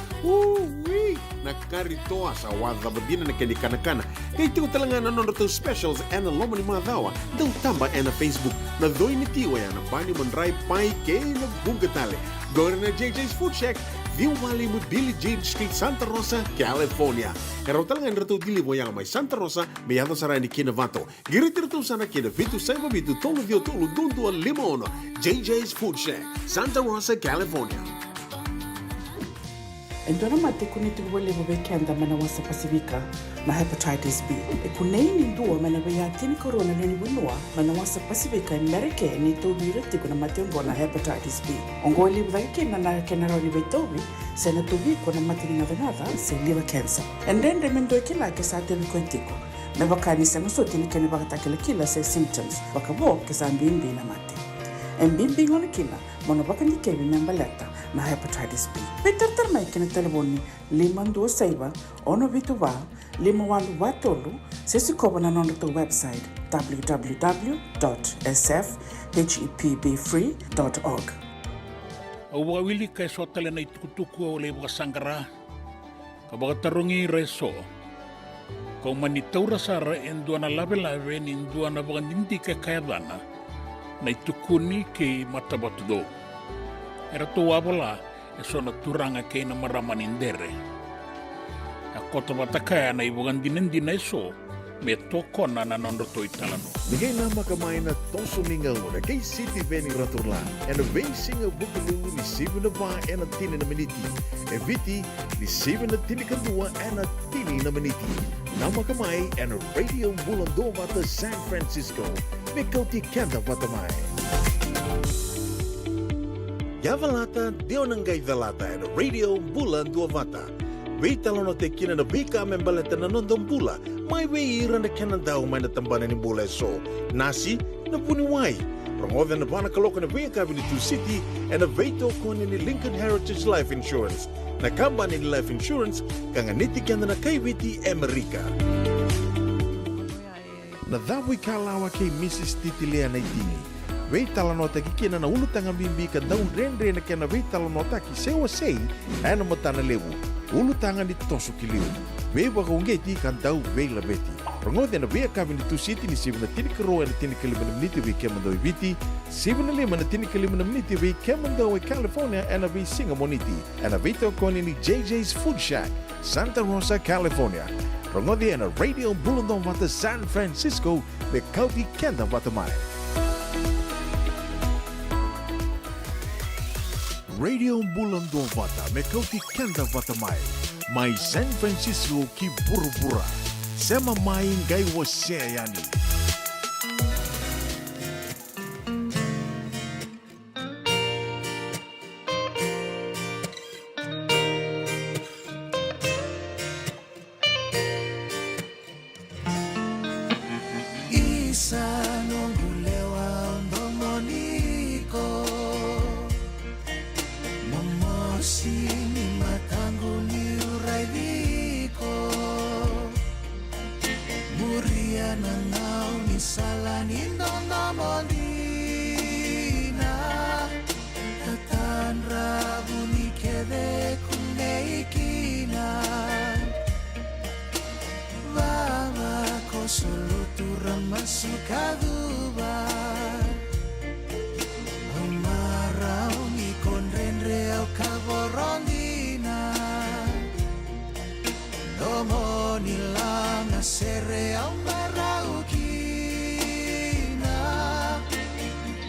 Wee! Na kari toa sa wadha badina na kani kana. Kay tiku talanga na nono specials and lomo ni madawa. Dau tamba na Facebook. Na doi ni tiwa ya na bani mandrai pai ke na bungatale. Go na JJ's Food Shack. Viu Valley mo Billy Jean Street, Santa Rosa, California. Karo talagang rato dili mo yang may Santa Rosa, may ato sarani kinavato. Girit-rito sana kinavitu sa mabitu tolo dio tolo dundu al limon. JJ's Food Shack, Santa Rosa, California. Endona mate kuniti wale wabekenda mana wasa Pasifika na hepatitis B. E kunei ni ndua mana waya tini corona nini winua mana wasa Pasifika Amerike ni tobi reti kuna mate mbona hepatitis B. Ongoli wake na kenaroni betobi sena tobi kuna mate ni navenada se liver cancer. Endende mendo kila ke sa tebi kontiko. Me bakani se musoti ni kene bakata kila se symptoms. Bakabo ke sa mbimbi na mate. Mbimbi ngone kila mono bakani kebi membaleta na hepatitis B. Peter termai kena telefoni 526 ono vituva 51watolu sesi kobo na nono to website www.sfhepbfree.org. Awa wili kay sotale na itukutuku o lewa sangara kabatarungi reso kau manitaura sara endua na labe-labe ni endua na bagandindi ke kayadana na itukuni ke matabatudo. Era to wabala e sona turanga ke na maramanindere. A kota batakaya na ibugandinindi na iso me toko na nanondo to italano. Nigay nama kamay na toso ningaw na kay City Veni Raturla and a basing of Bukalu ni 7 na ba and a tini na maniti. E viti ni 7 na tini kadua and a tini na maniti. Nama kamay and a radio bulando bata San Francisco. Mikauti kanda batamay. Yavalata, Dionangay Valata, and Radio Bulan Duavata. Wait alone te kina na bika membaleta na nondong bula. May way iran na kanan daw may natambanan ni bula so. Nasi, na puniway. Promote na bana kaloka na Via Cabinet City and a veto ko ni Lincoln Heritage Life Insurance. Nakamba ni Life Insurance, kanganiti kanda na kay Viti America. Na dawi kalawa kay Mrs. Titilia na itini. Wei talanota ki kina na ulutanga bimbi ka daun rendre na kena wei talanota ki sewa sei ana matana lewu ulutanga ni toso kiliu wei baka ungeti kan dau wei labeti rongode na wei kabini tu siti ni sibna tini karo na tini kalimana miniti wei kemando ibiti sibna lima na tini kalimana miniti wei kemando wei California ana wei Singamoniti ana wei tokoni ni JJ's Food Shack Santa Rosa, California rongode na Radio Bulundong Wata San Francisco me kauti kenda watamai. Radio Bulando Vata, Mekauti Kenda Vatamai, Mai San Francisco ki Burubura, Sema Mai Ngai Waseyani.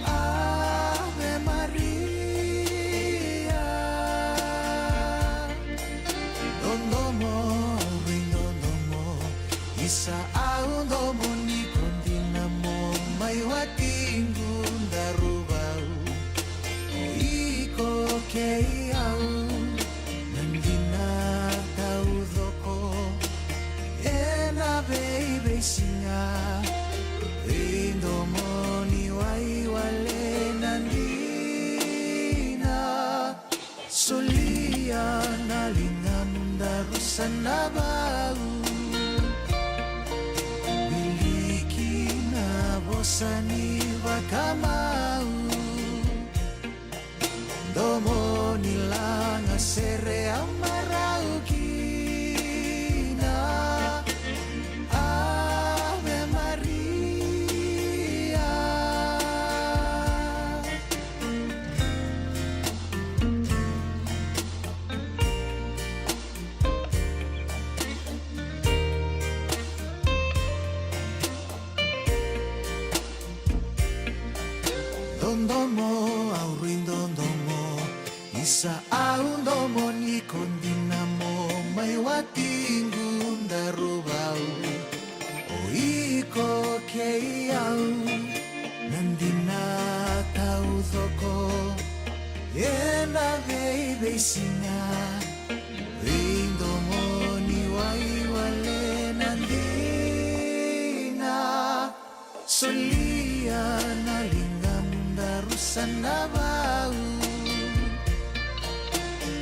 Ave Isa aundo muni kondina mo mai watingu darubau iko kei au nandina tau doko ena baby singa indo moni wai wale nandina solia nalingam darusan nabau Sani wakamau Domo nilanga sere amarau kina Ave Maria Dondomo, aurin dondomo Isa aundomo ni kondinamo May watingun darubau O iko keiau Nandina tau thoko Yena baby singa Rindomo ni waiwale nandina Solia nalingam darusan nabau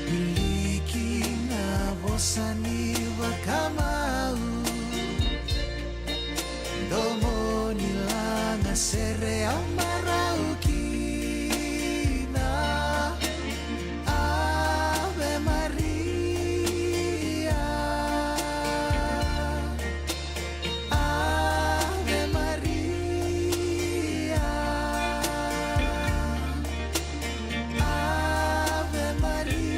Miliki na bosani wakamau Domo nilanga sere amarau kina Ave Maria Ave Maria Ave Maria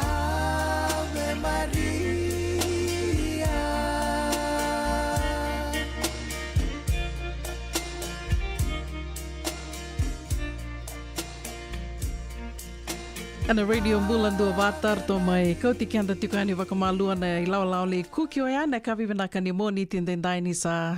Ave Maria Ana radio bulan dua batar to mai kau tikianda tikani wakamalua na ilau le kuki o yana kaviva kani moni tindendai ni sa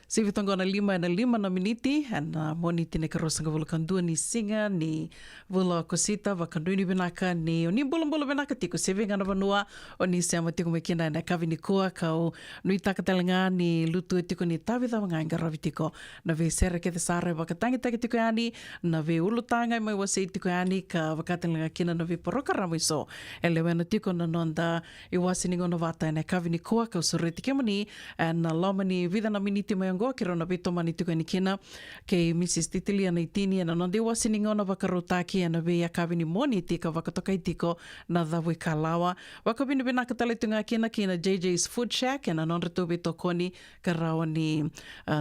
Sivitongo na 5 na miniti ana moni tine karosanga vula kandua ni singa ni vula kosita wakanduni benaka ni oni bolo benaka tiko sevinga na vanua oni seama tiko mekina na kavi ni koa kau nui takatelanga ni lutu tiko ni tawitha wanga ngaravi tiko na ve sera ke te sare wakatangi tiko yani na ve ulutanga mai wase tiko yani ka wakatelanga kina na ve poroka ramuiso ele wena tiko na nonda I wasiningo na vata na kavi ni koa kau soreti kemani na lomani vida na miniti mai ngo ke rona beto mani tuka ni kina ke Mrs. Titili ana itini ana nonde wasiningo na wakarotaki ana ve ya kavini moni tika wakatokai tiko na dhawe kalawa wakabini bina katale tunga kina JJ's Food Shack ana nonde to beto koni karawa ni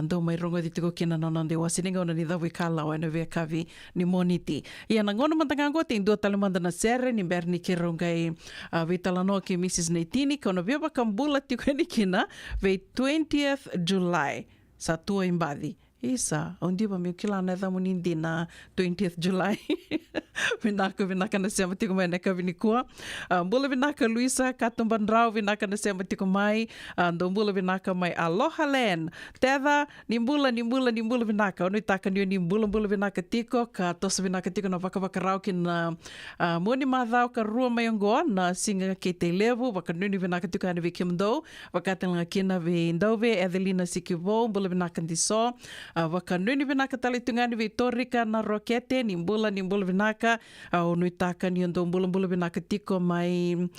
ndo mai rongo di tiko kina na nonde wasiningo na ni dhawe kalawa ana ve ya kavi ni moni ti ia na ngono mantangango te indua talemanda na sere ni berni ke rongai vetalano ke Mrs. Neitini kona ve wakambula tiko ni kina ve 20th July sa tua imbadi. Isa, onde ba meu kilana da munindi na 20th July. Vinaka na sema tiko mai na kavinikua. Mbula vinaka Luisa Katumbandrau vinaka na sema tiko mai. Mbula vinaka mai Aloha Len. Teva nimbula vinaka. Ono itaka niyo nimbula vinaka tiko ka tosa vinaka tiko na waka ki na moni madhau ka rua mai ongoa na singa ke te levu waka nuni vinaka tiko ana vi kimdo. Wakatenga kina vi ndove Edelina Sikivo mbula vinaka ndiso. Waka nuni vinaka tali tungani vi torika na rokete nimbula vinaka nui taka ni ando mbula vinaka tiko mai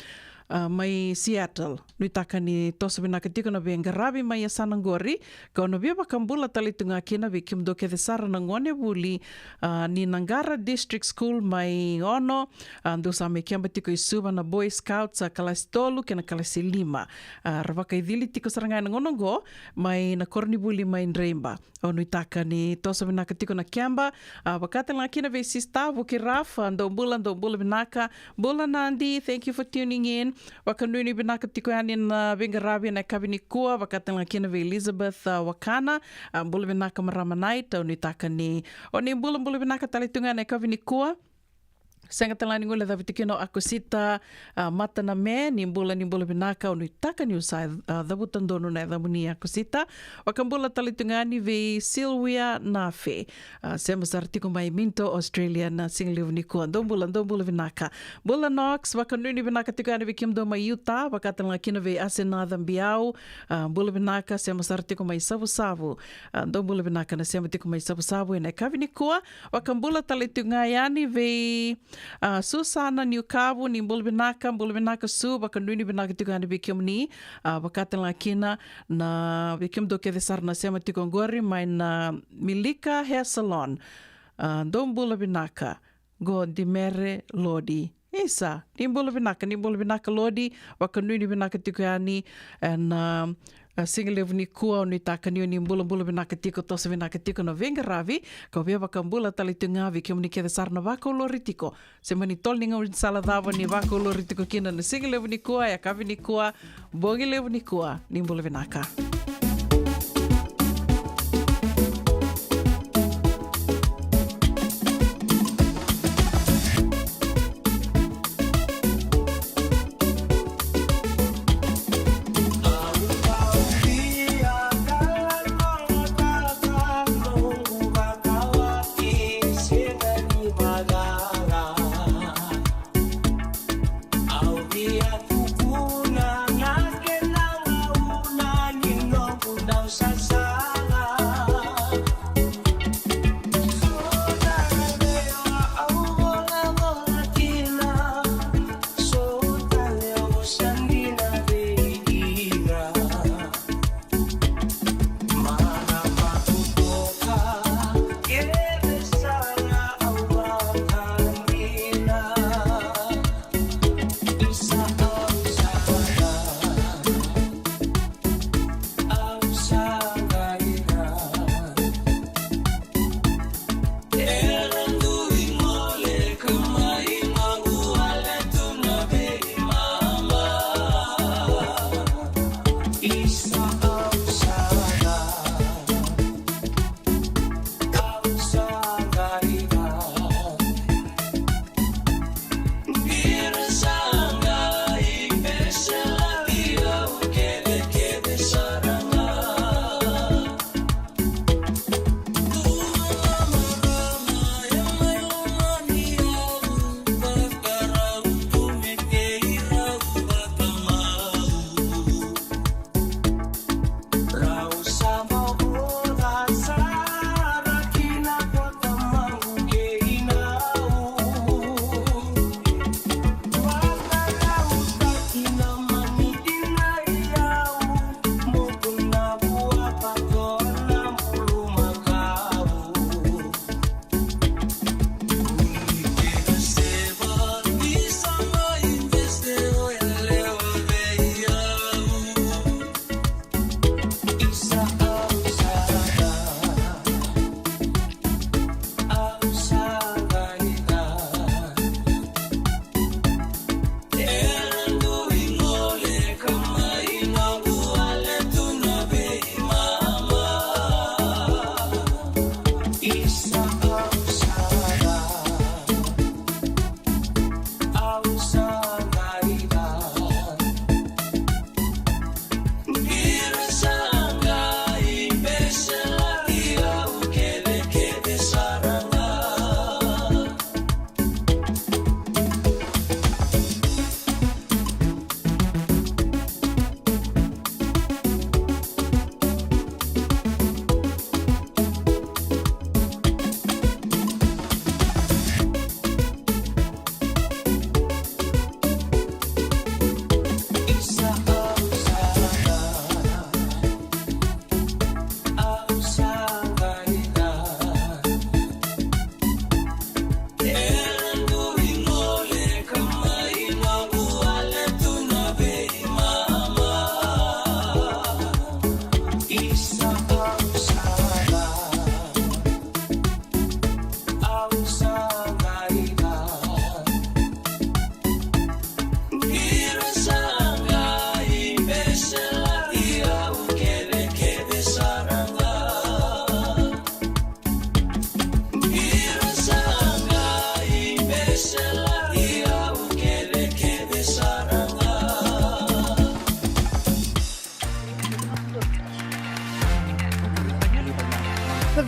Seattle. Nui taka ni tosa vinaka tiko na vi ngarabi mai a Sanangori. Ka ono via wakambula tali tunga kina vi kimdo ke the sara na ngone wuli ni Nangara District School mai ono. Ando sa me kiamba tiko isuwa na Boy Scouts kalasi tolu ke na kalasi 5. Rawaka idhili tiko sarangai na ngonongo mai na korni wuli mai Nreimba. Nui taka ni tosa vinaka tiko na kiamba. Wakata nga kina vi sista wuki raf. Ando mbula vinaka. Bula Nandi, thank you for tuning in. wakanuni binaka tiko yani na bingarabi na kabini kua wakatanga kina ve Elizabeth Wakana bula binaka maramanai tau ni taka ni o ni bula binaka talitunga na kabini kua Sanga talani ngula davi tikino Akosita matana me ni bula binaka unu taka ni usai dabutan dono na damuni Akosita wakambula talitungani ve Silvia Nafe sema sartiko mai minto Australia na singliu ni kuan dombula binaka bula Knox wakanuni binaka tikani ve kimdo mai Utah wakatanga kina ve Asena Dambiau bula binaka sema sartiko mai sabu dombula binaka na sema tiko mai sabu na kavini kua wakambula talitungani ve Susana Niukavu ni bulbinaka su bakanuni binaka tikani bikim ni bakatang kina na bikim do kede sarna sema tikongori mai na Milika Hair Salon dom bulbinaka go dimere lodi isa ni bulbinaka lodi bakanuni binaka tikani and single ni kua ni takani ni bula binaka tiko tosa binaka tiko no vengaravi ka beba kambula talitunga vi kemni kede sarna vako loritiko semani tolninga un saladava ni vako loritiko kina na single ni kua ya kavi ni kua bogi ni kua ni bula binaka Au dia tukuna na ke na una ni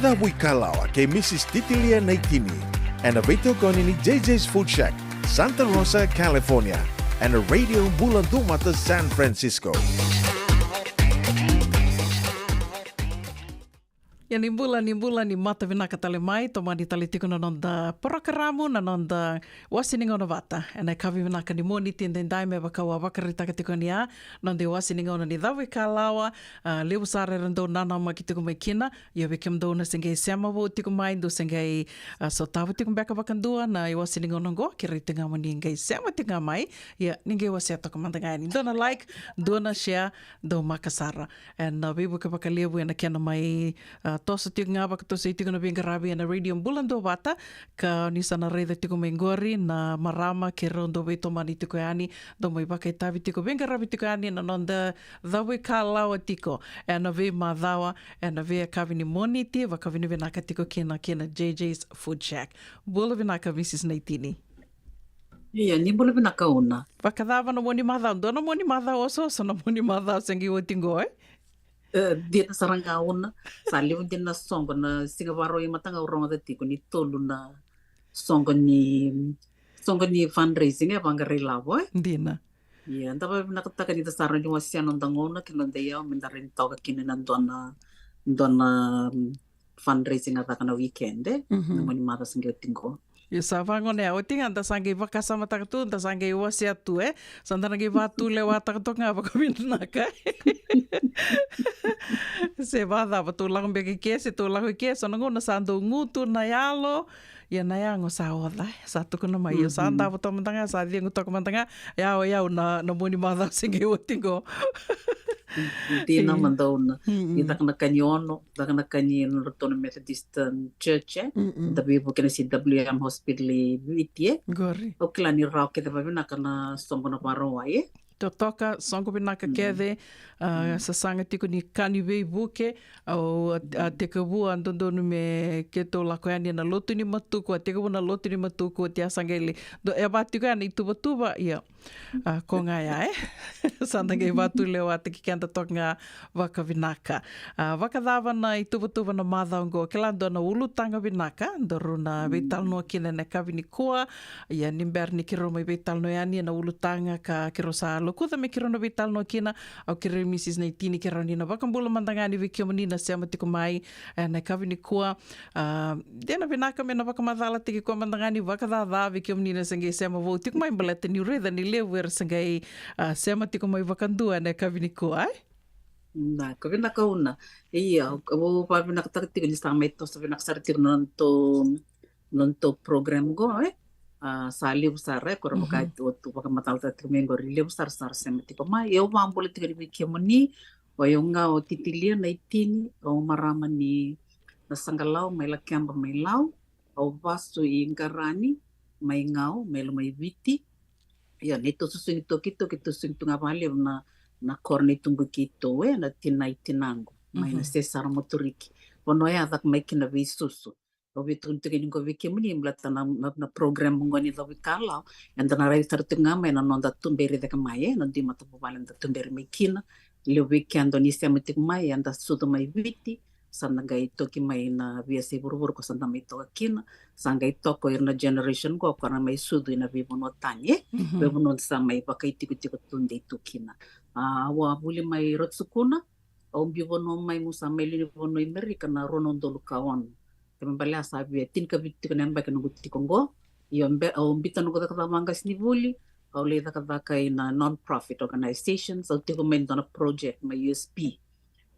the Wikalawa ke Mrs. Titilia Naitini, and a Vito Gonini JJ's Food Shack, Santa Rosa, California, and a Radio Bulandumata, San Francisco. Ia ni mata vinaka tale mai, to mani tale tiko na nonda porokaramu, na nonda wasininga ona vata. E nei kawi vinaka ni moni tindendai me wakaua wakaritaka tiko ni a, nonde wasininga ona ni dhawe ka lawa, leu sare rando nana ma ki tiko mai kina, ia weke mdo na sengei sema wo tiko mai, ndo sengei so tawa tiko mbeka wakandua, na i wasininga ona ngo, ki rei tinga mani ngai sema tinga mai, ia ninge wasi atoko mandangai ni. Dona like, dona share, do makasara. And wibu ka wakalewu ena kena mai tosa tiko ngā waka tosa i tiko na Bengarabi na Radio Bulando Wata, ka nisana reida tiko Mengori na marama ke rondo weto mani tiko ani, do mai waka i tawi tiko Bengarabi tiko ani na nonda dhawe ka lawa tiko, e na we ma dhawa, e na we a kawini moni te, wa kawini venaka tiko kena JJ's Food Shack. Bula venaka Mrs. Naitini. Ia, ni bula venaka una. Waka dhawa na moni ma dhawa, dona moni ma dhawa oso na moni ma dhawa sengi o tingo, Dia na saranga una, sa liu dia na songo na singawaro i matanga uronga da tiko ni tolu na songo ni fundraising e bangari lawo Dina. Ia, ndaba nakataka ni da saranga ni wasiano ndangona kino ndeya mendarin toga kine na ndona fundraising ataka na weekend na moni mata singe tingo. Ia sa wangone au tinga nda sange wakasama takatu, nda sange wasi atu sandana nge watu le watakato ngā wakaminanaka. Se wada wa tō lagu mbeke ke, se tō lagu ke, so nango na sando ngutu na yalo, ia na yango sa oda, sa tuku na mai, ia sa anda wa tōmantanga, sa diengu tōkamantanga, iau na moni madha singe o tingo. Tina mandauna. I takana kani ono, takana kani no Rotona Methodist Church, da bibo kena si WM Hospital i Vitie. Gori. O kila ni rao ke te wawina kana songo na paroa e. Tō toka, songo pinaka kede, sa sanga tiko ni kani wei buke, au te kawua andondonu me ke tō lakoani na lotu ni matuku, a te kawua na lotu ni matuku, a te asangele. Do e wātuka ana i tuba, ia. Ko ngai Santangai watu leo a te kikanda toka ngā waka vinaka. Waka dhawana i tuba na māthaungo, ke lando na ulutanga vinaka, ndoro na veitalnoa kina na kawini koa, ia nimber ni kiro mai veitalnoa ani na ulutanga ka kiro sa lokutha me kiro na veitalnoa kina, au kiro Mrs. Naitini ke raunina wakambula mandangani wiki omanina se amatiko mai, na kawini koa. Dena vinaka me na wakamathala tiki koa mandangani waka dhadha wiki omanina senge se amavau tiko mai mbalete ni uretha ni leo wera sangai sema tiko mai wakandua na kawini ko ai? Na, kawina ka una. Ia, o pavina ka takatiko ni sa mai tosa vina kasartiko nonto program go, sa liu sare, kora maka o tu wakamatala tatiko Mengori, liu sar sema tiko mai. Ia o wambole tiko ni wiki omani, o nga o Titilia Naitini, o marama ni na sangalau, mai la kiamba mai lau, o vasu i Ngarani, mai ngau, mai lo mai viti. Ia, nei tō susungi toki tō sungi tunga wale na korne tungu ki tō na tinai tinango, mai na sesara motoriki. Pono e adak mai kina vi susu. O vi tuntuki ningo viki muni imlata na program mungo ni dhawi kālau. Enda na rai taratunga mai na nonda tumberi deka mai na di mata pawale na tumberi mai kina. Leo viki ando ni sematik mai, anda sudu mai viti. Sandangai toki mai na viasi buru-buru ko sanda mai toka kina. Sangai toko irna generation ko karena mai sudu ina vivono tanye. Vivono sa mai pakai tiku-tiku tunde itu kina. Wa buli mai rotsukuna. Au vivono mai musa mai lini vivono Amerika na rono dolu kawan. Kami bala sabi tin ka bitti ko namba ka nugut tikongo. Yombe au mbita nugut ka mangas ni buli. Au le ka kai na non-profit organizations. Au tiko mai dona project mai USP.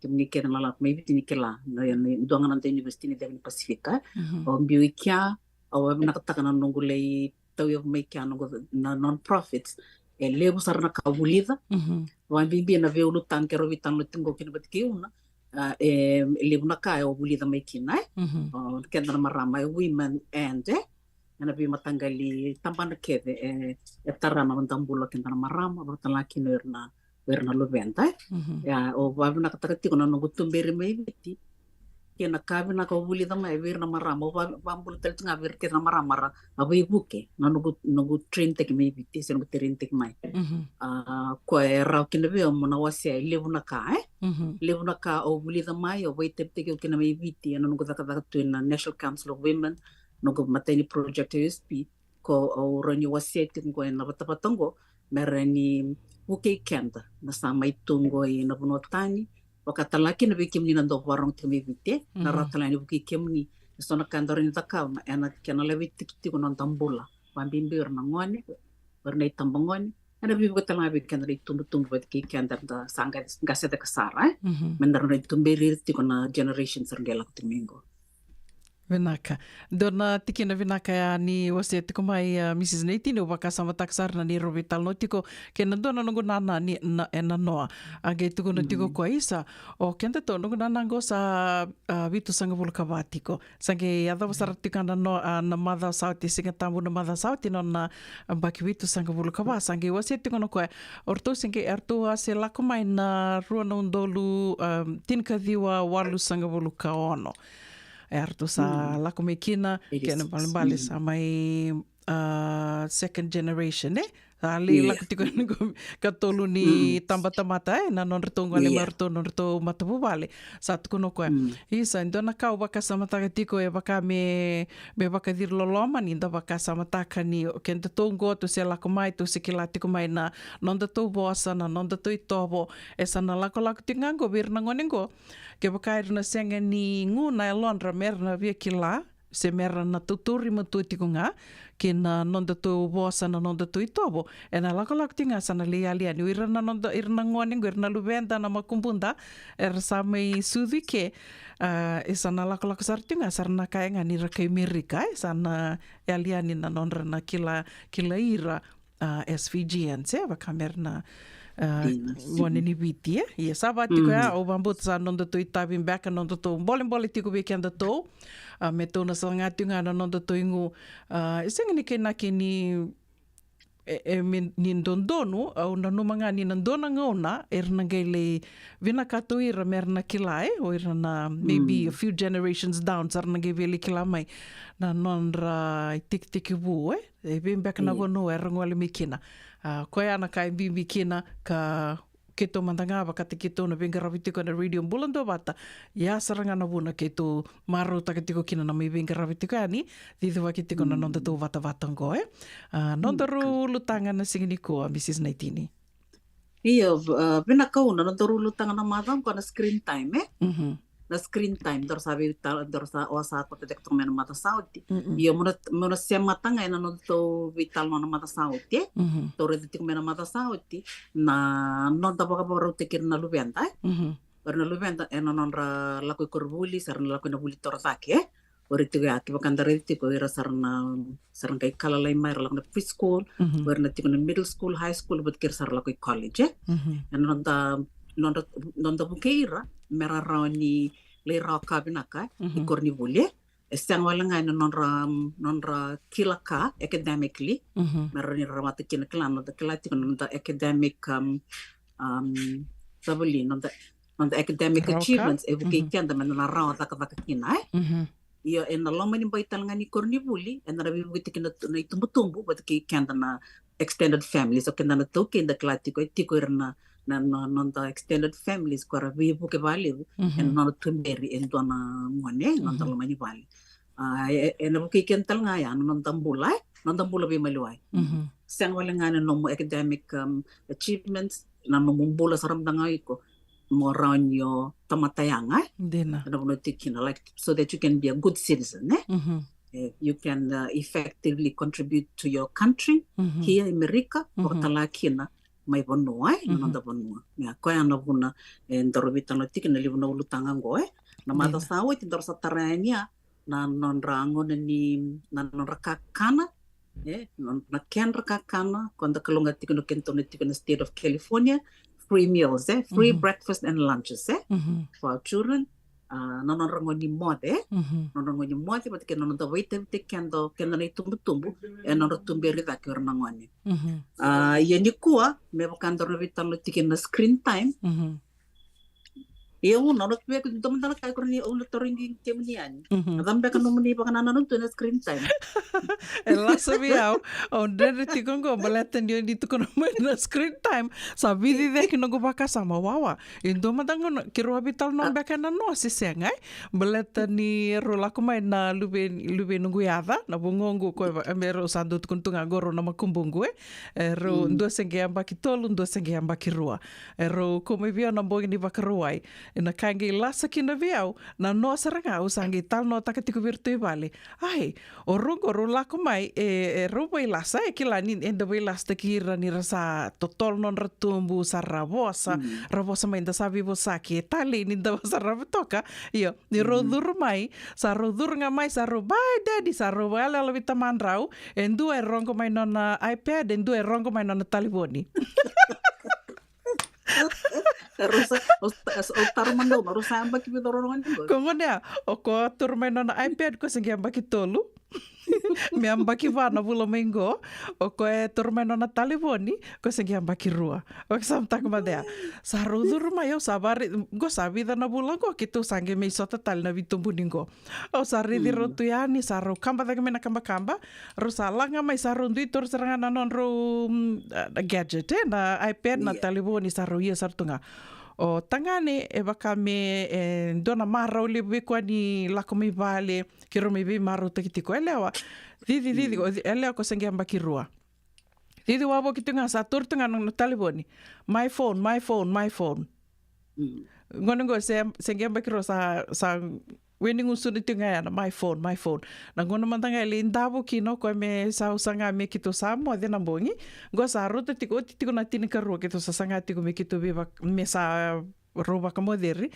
Kami kena malak mai biti ni kela no yang doangan ante university ni Devon Pacifica o mbiu kia o nakataka na nungu lei tau yo mai kia nungu na non-profits e lebo sarana kawulida wa bibi na veulu tankero vitang lutingo kina batiki una e lebo na kai o bulida mai kina o kena marama women and na bi matangali tampana kede e tarama mantambula kena marama batalaki no erna loventa ya o wabuna katakati kono nungu tumberi mai viti kena kabina ka buli tama vir na marama bambul tel tunga vir ke na marama abai buke na nugu train tek me biti sen train tek mai ko era kena be mona wasia levuna ka levuna ka o buli tama o wait tek kena me biti na nugu taka tu na National Council of Women nugu mateni project USP ko o ronyo wasia tek ko na batapatango merani buke kenda na sama itungo na bunotani wakatalaki na bikim ni nando warong tumi vite na ratalani buki kemni sona kandor ni takau na ena kena levi tikiti ko non tambula pambimbir na ngone bernai tambangone ana bi ko tala bi kena tumbu bet ki kenda da sanga gaseta kasara mendar na tumberi tiko na generation sergela tumingo Vinaka. Dona tikina vinaka ya ni wase tiko mai Mrs. Natine waka sama taksar na ni robital no tiko kena dona nungu nana ni ena noa. Age tiko no tiko kwa isa o kenta to nungu nana ngo sa vitu sanga bulu kavatiko. Sange yada wasara tikana no na mother sauti singa tambu na mother sauti no na baki vitu sanga bulu kava. Sange wase tiko no kwa orto singe erto ase lako mai na rua na undolu tinka diwa walu sanga bulu kaono. Erto sa lako me kina kena bali sa mai second generation ali lako tiko katolu ni tambatamata na non retongo ale marto non reto matabu vale sa tiko no kwa isa ndona ka baka samata tiko e baka me baka dir loloma ni nda baka samata kani kenta tongo to se lako mai to se kila tiko mai na non da to bosa na non da to itobo esa na lako tingango bir na ngonengo ke baka na senga ni nguna elondra merna via kila se mera na tuturi matuti kunga ke na nonda tu bosa na nonda tu itobo e na lako tinga sana lialia ni irna nonda irna ngone irna lubenda na makumbunda samai sudhi ke sana lako sartinga sarna kaenga ni rakai merika sana alia ni na nonra na kila ira SVG se bakamerna one ni biti ye sabati ko ya o bambut sa non to itabim back non to bolen tiko weekend to me to na sanga tinga non to ingu iseng ni kena kini ni ndondonu au na numanga ni ndona ngona erna gele vina katuira merna kilai o irna maybe a few generations down sarna geveli kila mai na nonra tik bu e bim back na gono erngwale mikina koe ana kai bibi kina ka keto mandanga ba kate keto na benga ravitiko na radio bulando bata ya saranga na buna keto maro takatiko kina na mai benga ravitiko ani dido wa kitiko na nonda to vata vatango nonda ru lutanga na singini ko Mrs. Natine iyo bina kauna nonda ru lutanga na madam ko na screen time na screen time dorsa osa ko detektor men mata sauti iyo mona sema tanga ena no to vital no mata sauti to redetik men mata sauti na non ta baka baro tekir na lubenta na lubenta ena non ra la ko korbuli sarna la ko na buli tortake oriti ga ki bakanda redetik ko ira sarna kai kala lai mai la na preschool werna tik na middle school high school but kir sar la ko college ena non da bukeira mera raoni le ra kabinaka ikorni bule estang wala nga non ra kilaka academically mera ni ramata kina klano da klati non da academic sabuli non da academic achievements e buke kanda men na ra ta ka kina iyo en na lomani baital nga ni korni buli en na bi buke kina na itumbu bat ki kanda na extended families o kanda na to kinda klati ko tiko irna na non da extended families ko ra vivo ke vale en non tumberi en dona ngone non da lomani vale en bu ke kental nga ya non tambula bi maluai sang wala nga no academic achievements na no mumbula saram da nga ko moranyo tamatayanga dena na no tikina like so that you can be a good citizen you can effectively contribute to your country here in America por talakina mai bonua nanda bonua ya ko ana buna ndorobita no tikina livuna ulutanga ngoe na mata sawo tindor satarania na non rango ni na non rakakana non na ken rakakana konda kalunga tikino kentone tikino state of California free meals free breakfast and lunches for our children non rango ni mode non rango ni mode but non da wait te kendo na tumbu non tumberi da kor nangone yani kuwa me bakandor vital tikin na screen time Iya una not pe teman-teman kayak kurni una toringi kemnian. Mhm. Adam pe kan nomuni pa kanana nun na screen time. Ela sabiau, onde tikongo baleta ndio di tukono na screen time. Sabi di dek no baka sama wawa. Indo madango kiro habital no baka na no sisengai. Baleta ni rola kuma na lube nungu yada na bungongo ko mero sandu tukuntunga goro na makumbungu ro ndo senge amba kitolo ndo senge amba kirua. Ro como via na bongi ni bakaruai. Na kangi lasa kina viau na no saranga usangi tal no takatiku virtu vale. Ai, o rungo rula kumai rubo ilasa kila ni enda ilasta kira ni rasa totol non ratumbu sa rabosa mainda sabi bosaki tali ni da sa rabtoka io ni rodur mai sa rodur ngamai sa robai daddy sa robala labita manrau endu rongo mai non iPad endu rongo mai non taliboni. Rusa tarmando rusa amba ki bidororongan ko. Kongonia o ko turmai non iPad ko sengi amba kitolu. Me amba ki vana bula mengo o ko turmai non taliboni ko sengi amba ki rua. O samta ko madea. Sa rodur mai o sabari go sabida na bula go kitu sange me sota tal na vitumbu ningo. O sa ridi rotu yani sa ro kamba da mena kamba ro sa langa mai sa ro ndui tor seranga non ro gadget na iPad na taliboni sa ro ia sartunga. O tangane e baka me dona marau le bekwa ni lako me vale kiro me be maru takitiko elewa didi elewa ko sengi amba kirua didi wabo kitunga sa turtunga no taliboni my phone ngono go sengi amba kirua sa winning usuni tunga yana my phone na ngono mantanga ele indabo kino ko me sa usanga me kito sa mo de nambongi go sa rota tiko na tinika ro kito sa sanga tiko me kito be me sa roba ka moderi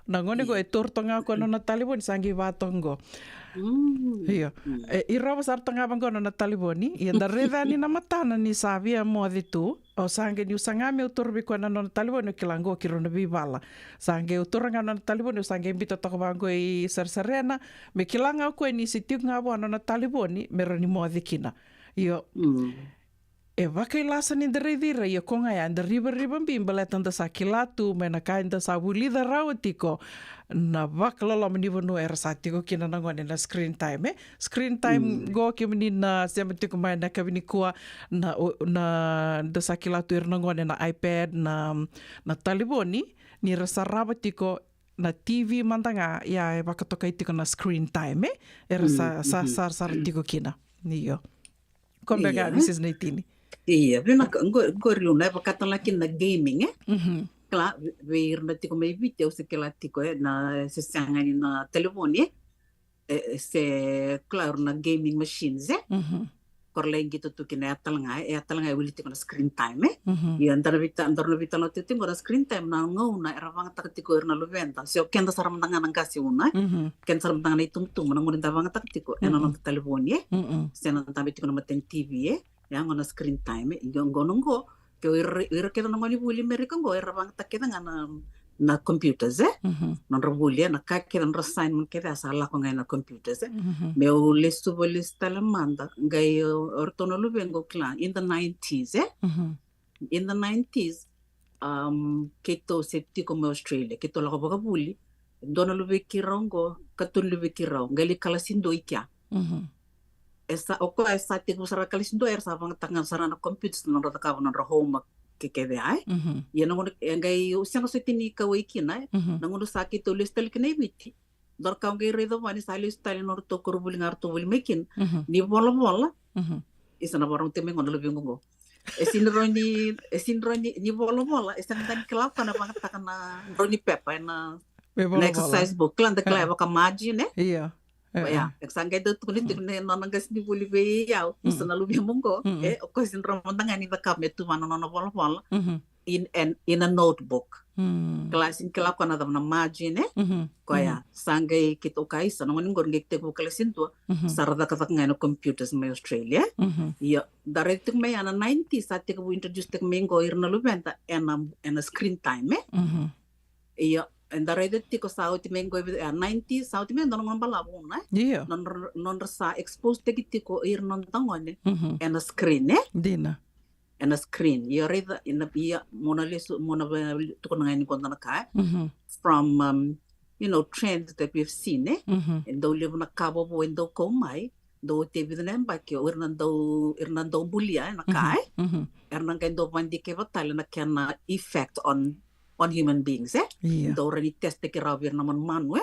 na ngono go e tortonga ko no talibon sangi vatongo Iya. Ira besar tengah bangko na taliboni. Ia dareda ni na matana ni sabia mo ditu. O sange ni usanga me utur bi ko na taliboni kilango kiro na bibala. Sange utur nga na taliboni sange bito to bangko I serserena me kilanga ko ni sitiu nga bo na taliboni mero ni mo dikina. Iyo. E waka ilasa ni dira ia konga ya anda riba bimbala tanda sa kilatu me na kainda sa bulida rawatiko na waka lolo maniwa no era sa tiko kina nangone na screen time screen time go kimini na siamatiko mai na kabini kuwa na da sa kilatu era nangone na iPad na taliboni ni rasa rawatiko na TV mantanga ya e waka toka itiko na screen time era sa tiko kina niyo kombega Mrs. Naitini. Iya, vina ngoriu na pakatan laki na gaming Kla ver na tiko may video se kela tiko na se sangani na telefoni se claro na gaming machines korleng gitu tu kina atalanga wili tiko na screen time ya andar vita no tiko na screen time na ngau na era vanga tak tiko na luventa se kenda saram tangan ang kasi una ken saram tangan itung na ngunta vanga tak tiko na telefoni se na tabi tiko na maten TV yang on screen time ngonongo ke ira keda ngoni buli mereka ngo ira bang takeda na computers non robuli na ka keda assignment keda sala ko ngai na computers me o lestu bolis talamanda ngai ortono lu bengo clan in the 90s in the 90s keto septi como Australia keto la ko buli dona lu bekirongo katun lu bekirong ngai kala sindo ikya esa oko esa tiku sara kalis do er sa bang tangan sarana computer non rata ka non home ke ai ya no ngai usang so tini ka wikina nangono sakit to listel kene biti dor ka ngai redo wani salis tali nor to kurbul ngar to bul mekin ni bola isana borong teme ngono lebih ngo esin roni ni bola esan dan kelap kana bang takana roni pepa na exercise book lan de klava ka margin iya ya, eksangga itu kulit nonang gas di buli be yau, sana lu bimongo, ko sin romontangan ni bakam itu mana nono bola in a notebook. Kelasin kelap kana da na margin ko ya, sangai kito kai sana ngoning gor ngek te ko kelasin tu, sarada ka tak ngano computers me Australia. Ya, dari itu me ana 90 saat ko introduce te mengo irna lu benta en screen time iya Andare tiko sauti mengo 90 sauti men non ngambala buna non rasa expose tiki tiko ir non tangone en screen dina and a screen. You read in the mona to ngai konta na kai from trends that we've seen and do live na kabo bo endo ko mai do te vidnen ba ke irnando bulia na kai ernan kan do bandi ke batal na kana effect on human beings do rani test ke rawir na man o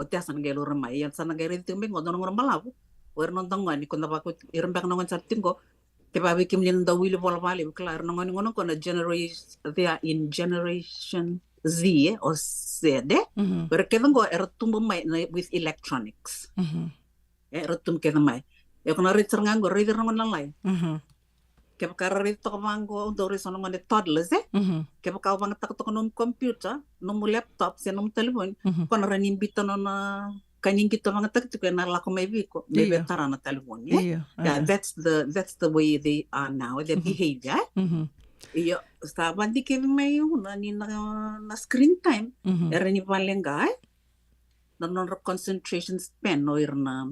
te asan gelo ramai yan sana gere timbe ngodo ngoro malabu wernon tangani konda ba ko irmbak na ngon sartingo ke ba be kim len do wili bola bali klar no ngoni ngono kono generation they are in generation Z or Z pero ke ngo ertumbo mai with electronics ertum ke mai e kono rit ngango rider ngon lalai ke ba rit to mango do ri sono ngone toddlers ke ba ka bang tak to kono computer no mu laptop se no telepon kono ranin bitono na kaning kita mga tagtukan na lako may biko may betara na telepon that's the way they are now their behavior iyo staban di kevin may una ni na screen time era ni palengay na non concentration span no irna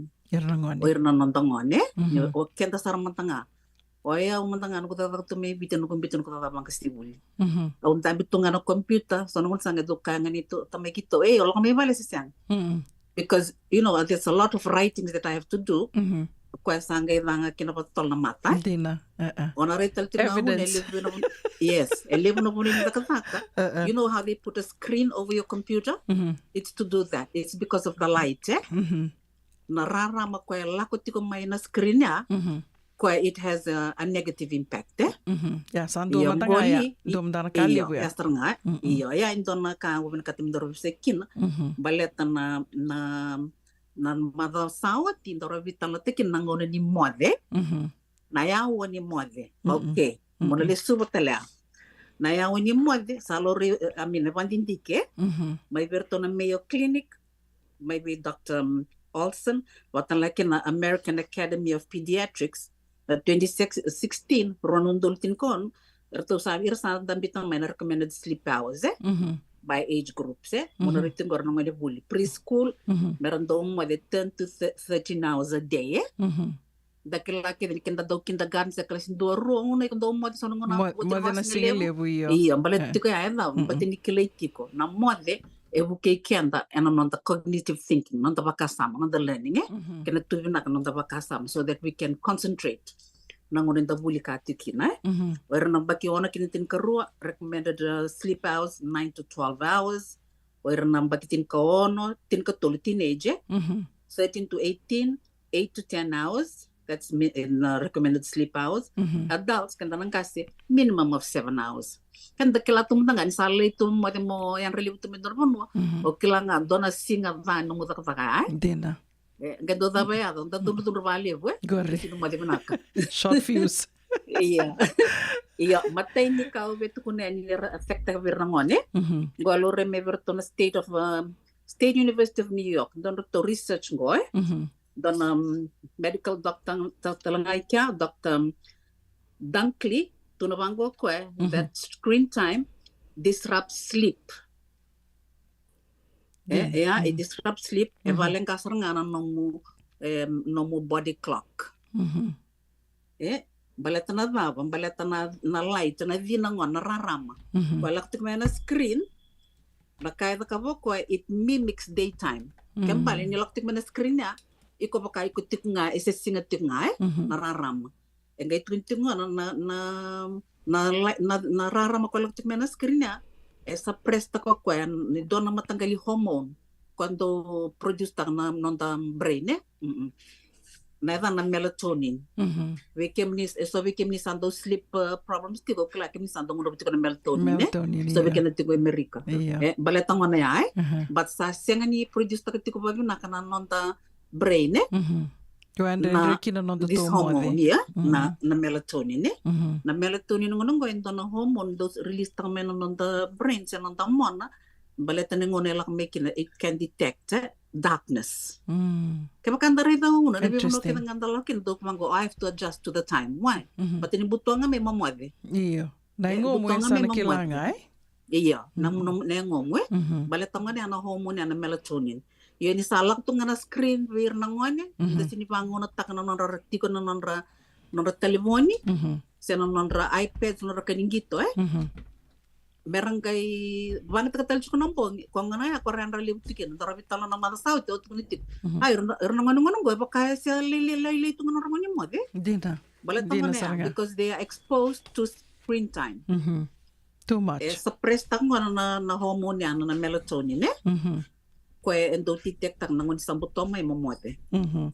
nontongon o kenta saramantanga Oya umantangan ko tatag to may bitin ko tatapang kastibuli. Aun tabi to nga no computer so nung sanga do kanga nito tamay kito wala ko may bala siyang. Because there's a lot of writings that I have to do. Kaya sanga nga kinapatol na mata. Hindi na. Ona retal evidence. Yes, elibo na po rin nakataka. You know how they put a screen over your computer? It's to do that. It's because of the light. Nararama kaya lakot ko may na screen niya. Kaya it has a negative impact. Ya, sandu matanga ya. Dum dana kali bu ya. Nga. Iyo, ya indona ka wabin katimdoro sekin. Baleta na madasawa tindoro vitala tekin nangona ni mode. Na yawo ni mode. Okay. Mona le subotela. Na yawo ni mode salori vandindike. May verto na Mayo Clinic. Maybe Dr. Olson, watan like na American Academy of Pediatrics. 2016 ronundultin kon erto sabi sa dambitang may recommended sleep hours by age groups muna ritin gor no may bully preschool meron daw mo de 10 to 13 hours a day dakila kid kinda daw kindergarten sa class do ro na daw mo sa ngona mo na sile bu yo iya balet ko ay na batini kilate ko na mo de ebuke kenda and on the cognitive thinking non the bakasama non the learning kena tuvina non the bakasama so that we can concentrate nangonin da bulikati kina where na baki ona kinitin karua recommended sleep hours 9 to 12 hours where na baki tin ka ono tin ka tolo teenage 13 to 18 8 to 10 hours that's in recommended sleep hours adults kanda nang kasi minimum of 7 hours kan dakila tumtangan sale itu mo yang relief tumidor mo o kila nga dona singa van no muda ka dena gado da baya da dulu vale gorre sino mo de manaka short fuse iya matay ni ka betu kunen ni affect ka virangone golo remeverto na State University of New York don to research ngoy don medical doctor talangay kya Dr. Dunkley tunabango ko that screen time disrupts sleep. It disrupts sleep. Evaleng kasar nga no mo body clock. Baleta na light na vinangon na rarama. Balak na screen na kaya kabo ko it mimics daytime. Kembali nilaktik na screen niya iko baka ikutik nga isesingatik nga nararama. Engay tunting na rarama ko lang tikmena screen niya sa presta ko ni doon na matanggali hormone quando produce tang na non brain na na melatonin we kemnis ando sleep problems tiko kla kemnis ando ngoro tiko na melatonin so we kenati ko America baletang na ya but sa sengani produce tiko ba na kana non brain na this hormone na melatonin na melatonin ngonong ito na hormone those release tang men on the brain sa non mona baleta ngone lak making it can detect darkness kaya makanda rin daw una nabi mo kita ngandalo kin do mango I have to adjust to the time why but ini buto nga may mamwade iyo na ngo mo sa nakilanga iya na ngomwe baleta nga na hormone na melatonin yun ni salak tu nga na screen wir nangone da sini pangono tak na non ratiko na non teleponi sena nonra iPad nonra kaningito merang kay banget katal chuko nampo ko ngana ya ko ran rali butikin ndara bitala na mata saw te otko nitik ay erna ngano go ba kaya sa lili tu ngano ngani mo de Dina. bala Dina tama saranga. because they are exposed to screen time Too much. suppress tang na hormone yan na melatonin ko endo titek tang nangon sambutom may momote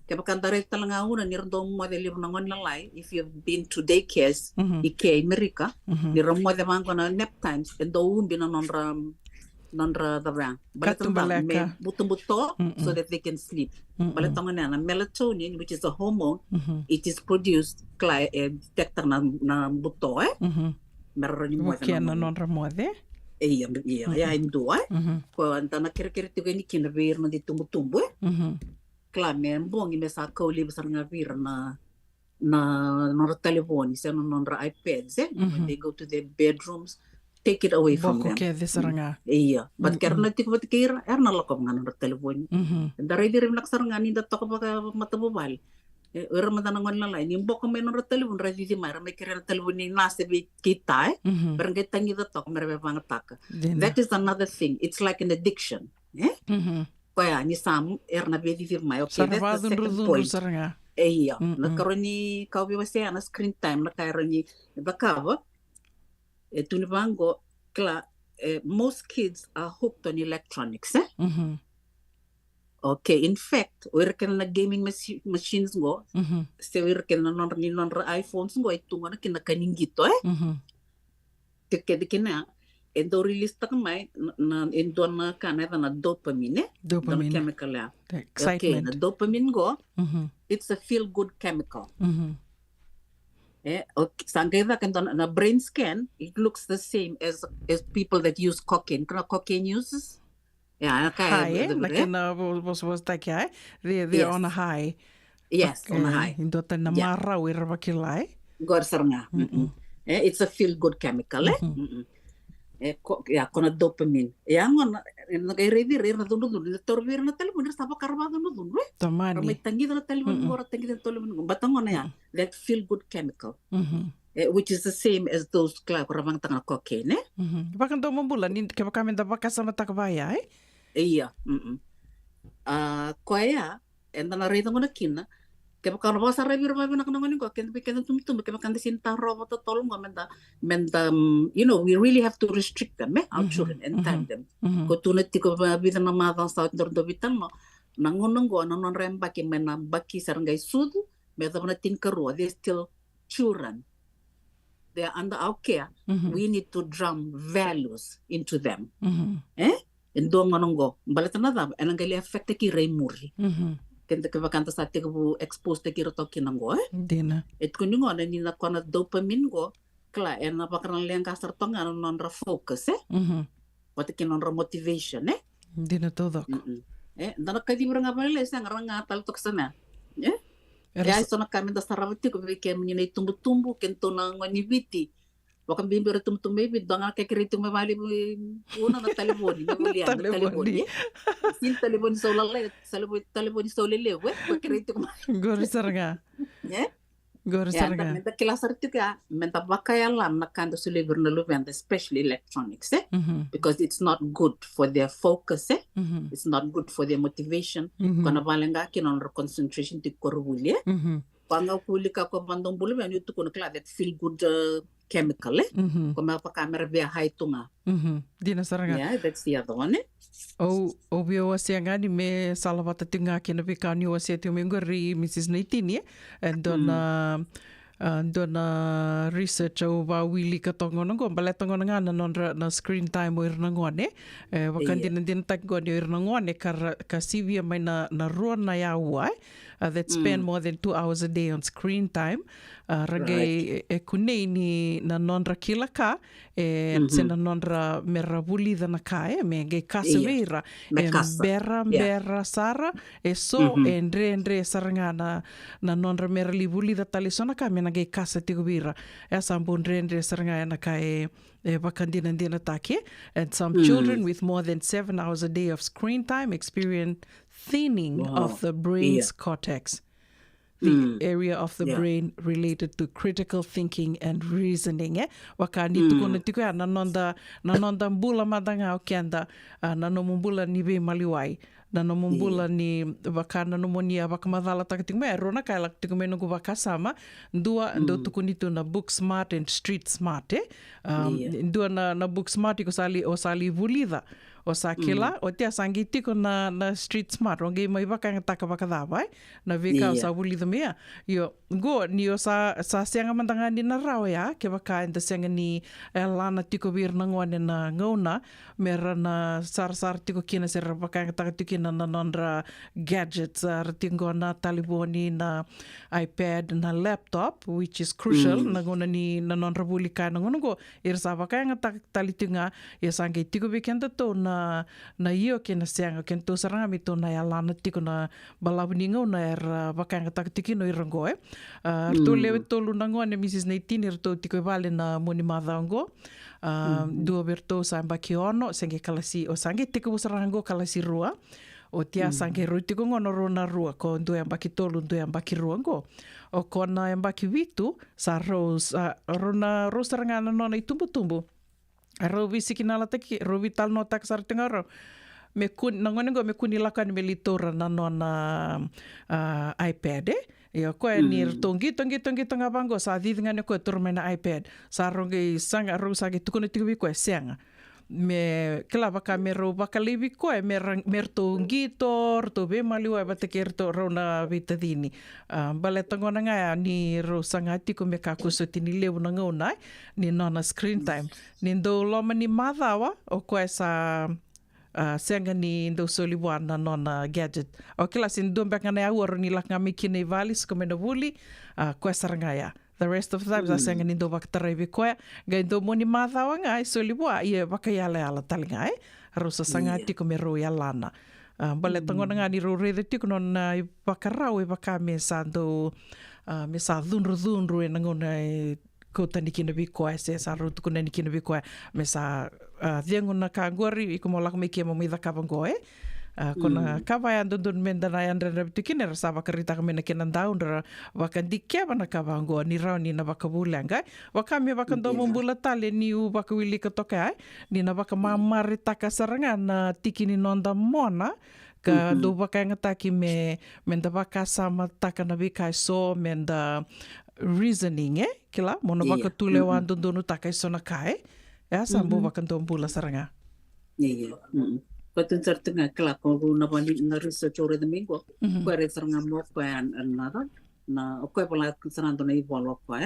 kaya bakandare talanga una nirdo mo de libro nangon lalay if you've been to daycares ike America nirdo mo de mango na nap times endo umbi na nonra the rang Katumbaleka. me buto so that they can sleep balatong na melatonin which is a hormone it is produced detector na buto meron mo Kaya na nonra mo de. iya indo ko anta na kira-kira tigo ni kinabir na ditumbo klame mbongi me sa ko libsar nga vir na nonra telefoni sa nonra iPads when they go to their bedrooms take it away from Boko them kaya de saranga. iya but karena tigo kira erna lokop nga nonra telefoni daray dirim laksar nga ni dato ko baka matabubal Ramadan ngon lalay ni mbok may nonra telefon ra di mara may kira telefon ni nasa bi kita barangay tangi dato ko merbe pangataka. That is another thing. It's like an addiction. Kaya ni Sam erna be di firma. Okay, that's the second point. Saranga. Iya, nagkaroon ni kaubi wasi na screen time nagkaroon ni bakava. Tuni bango most kids are hooked on electronics. Okay, in fact, we're na gaming machines go. So we're na non iPhones go itu na kinakaningito Kaya endo release ta kamay na endo na kaneta na dopamine. Dopamine. Chemical ya. The Okay, excitement. na dopamine go. It's a feel good chemical. Okay, sangkita kan na brain scan, it looks the same as people that use cocaine. Kana cocaine uses? Yeah, High, like in was like high. They're on a high. Yes, on a high. Indo ta na mara wir bakilay. Gorsar nga. It's a feel good chemical kona dopamine. Ngon nagay-ready na dunod torbir na telepon sa pa karabado no dun. Tamani. May tangi na telepon mo tangi na telepon mo. Batang na yan. That feel good chemical. Which is the same as those karabang tanga cocaine. Bakang do mambulan kaya kami da bakasama takabaya Iya. Kaya enda na rito mo na kina. Kaya kalau bahasa review review nak nangonin ko kaya tum kaya kan disinta robot to tolong ko menda we really have to restrict them our children and time them. Ko tunat ti ko bida na madang sa do bitan mo nangonong ko nanon remba ki mena baki sarangay sud meda na tin karo they still children. They are under our care. We need to drum values into them. Endo ngonongo balata na dab enang gali affect ki raimuri kenta ka bakanta sa te ko expose te ki roto kinango Dina. et kuningo na ni na kona dopamine go kla na pakaran leng kasar tonga non ra focus what kinon ra motivation Dina todo. dana ka di branga bale sa nga tal tok sana ya so na kami da saravati ko be kem ni tumbu kento na ngoni biti Wakang bimbir tum-tum-baby, doang kaya kiriting mamali mo una na taliboni, taliboni. Sin taliboni sa ulalay, taliboni sa ulalay, kaya kiriting mamali. Gori saranga. Gori saranga. Menta kilasar itu ka, menta bakayalan na kanda sa liver na lubenda, especially electronics, because it's not good for their focus, it's not good for their motivation. Kung nabalang ka, kinon concentration ti korwuli, Panga puli ka ko bandong bulu ben yutu kono kla that feel good chemical ko ma pa camera via high tunga Dina saranga. Yeah, that's the other one O bio wasi ngani me salawata tinga kina pikani wasi tu mingori Mrs. Naitini and dona research o ba wili ka tongo ngo bale tongo nga na screen time o irna ngone wakan din tak go ni irna ngone ka CV mai na ruan na ya wa that spend more than 2 hours a day on screen time ragay kunei ni na nonra kila ka sena nonra meravuli da na ka me ge kaseveira bera sara so endre saranga na nonra merali vuli da talisona ka na ge kasa tigubira sambun endre saranga na ka bakandina dina take and some children with more than 7 hours a day of screen time experience thinning of the brain's cortex. the area of the Yeah. brain related to critical thinking and reasoning. Waka ni tukuna tiku ya nanonda mbula madanga o kianda nanomumbula ni be maliwai. Nanomumbula ni waka nanomonia waka madala takating me rona kaila tiku me nungu waka sama ndua ndo tukunitu na book smart and street smart ndua na book smart iko sali vulida o sa kila o te asangi tiko na street smart o ngai mai waka ngataka waka dawai na vika o sa vulida mea yo go ni o sa sianga mandanga ni na rao ya ke waka enda sianga ni lana tiko vir na ngwane na ngauna mera na sar tiko kina sera waka ngataka tiko na nandra gadgets ratingo na taliboni na iPad na laptop which is crucial na ngona ni na nandra vulika na ngona go irsa waka ngataka talitunga ya sangi tiko vikenda to na io ke na sianga ke to saranga mi to na ya lana tiko na balawninga na wakanga takitiki no irango to lewe to lunango ne Mrs. 19 to tiko vale na moni madango do berto samba kiono senge kalasi o sange tiko sarango kalasi rua o tia sange rutiko ngono rona rua ko ndo ambaki tolu ndo ambaki ruango o kona ambaki vitu sa rona rosaranga no na itumbu Rovi sikinala taki, rovi tal no tak sar tengaro. Me kun nangone go me kuni lakan me litora na nona iPad Yo koe ni tongi tanga bango sa di ngane koe tur na iPad. Sa rongi sanga ro sa ki tukuna tiku koe senga. Me kela baka me ro baka libi koe me tongi tor to be maliwa bata kerto ro na vitadini. Bale tangona nga ni ro sanga tiku me ka kusotini lewu na ngona ni nona screen time. Ni ndo loma ni madawa o koe sa senga ni ndo soliwa na nona gadget. O kila sin domba ngana ya uro ni laka mikine valis komena vuli koe sarangaya. The rest of the time, sa senga ni ndo baktarevi koe. Ga ndo moni madawa nga soliwa ia bakayala ala talinga Rosa sanga tiko me ro ya lana. Bale tangona nga ni ro rede tiko nona bakarau baka me sa ndo me sa dhunru e nangona ko tani kina bi koe se sa ro tukuna ni kina bi koe me sa thianguna ka ngori i ko mo lak me kia mo mitha ka bangoe kona ka vai andun menda na andra na tikine sa bakarita ka mena kena daundra wakandi kia bana ka bango ni rauni na bakabulanga wakame bakando mo bula tale ni u bakawili ka toka ni na bakamamari taka saranga na tikini nonda mona ka do baka ngataki me menda baka sama taka na bikai so menda reasoning kila mono baka tule wa andun taka sona kai sambo bakando bula saranga Patun sartunga kala ko na bani na research ore de mingo ko re saranga mo ko another na ko pala sarando na evolve ko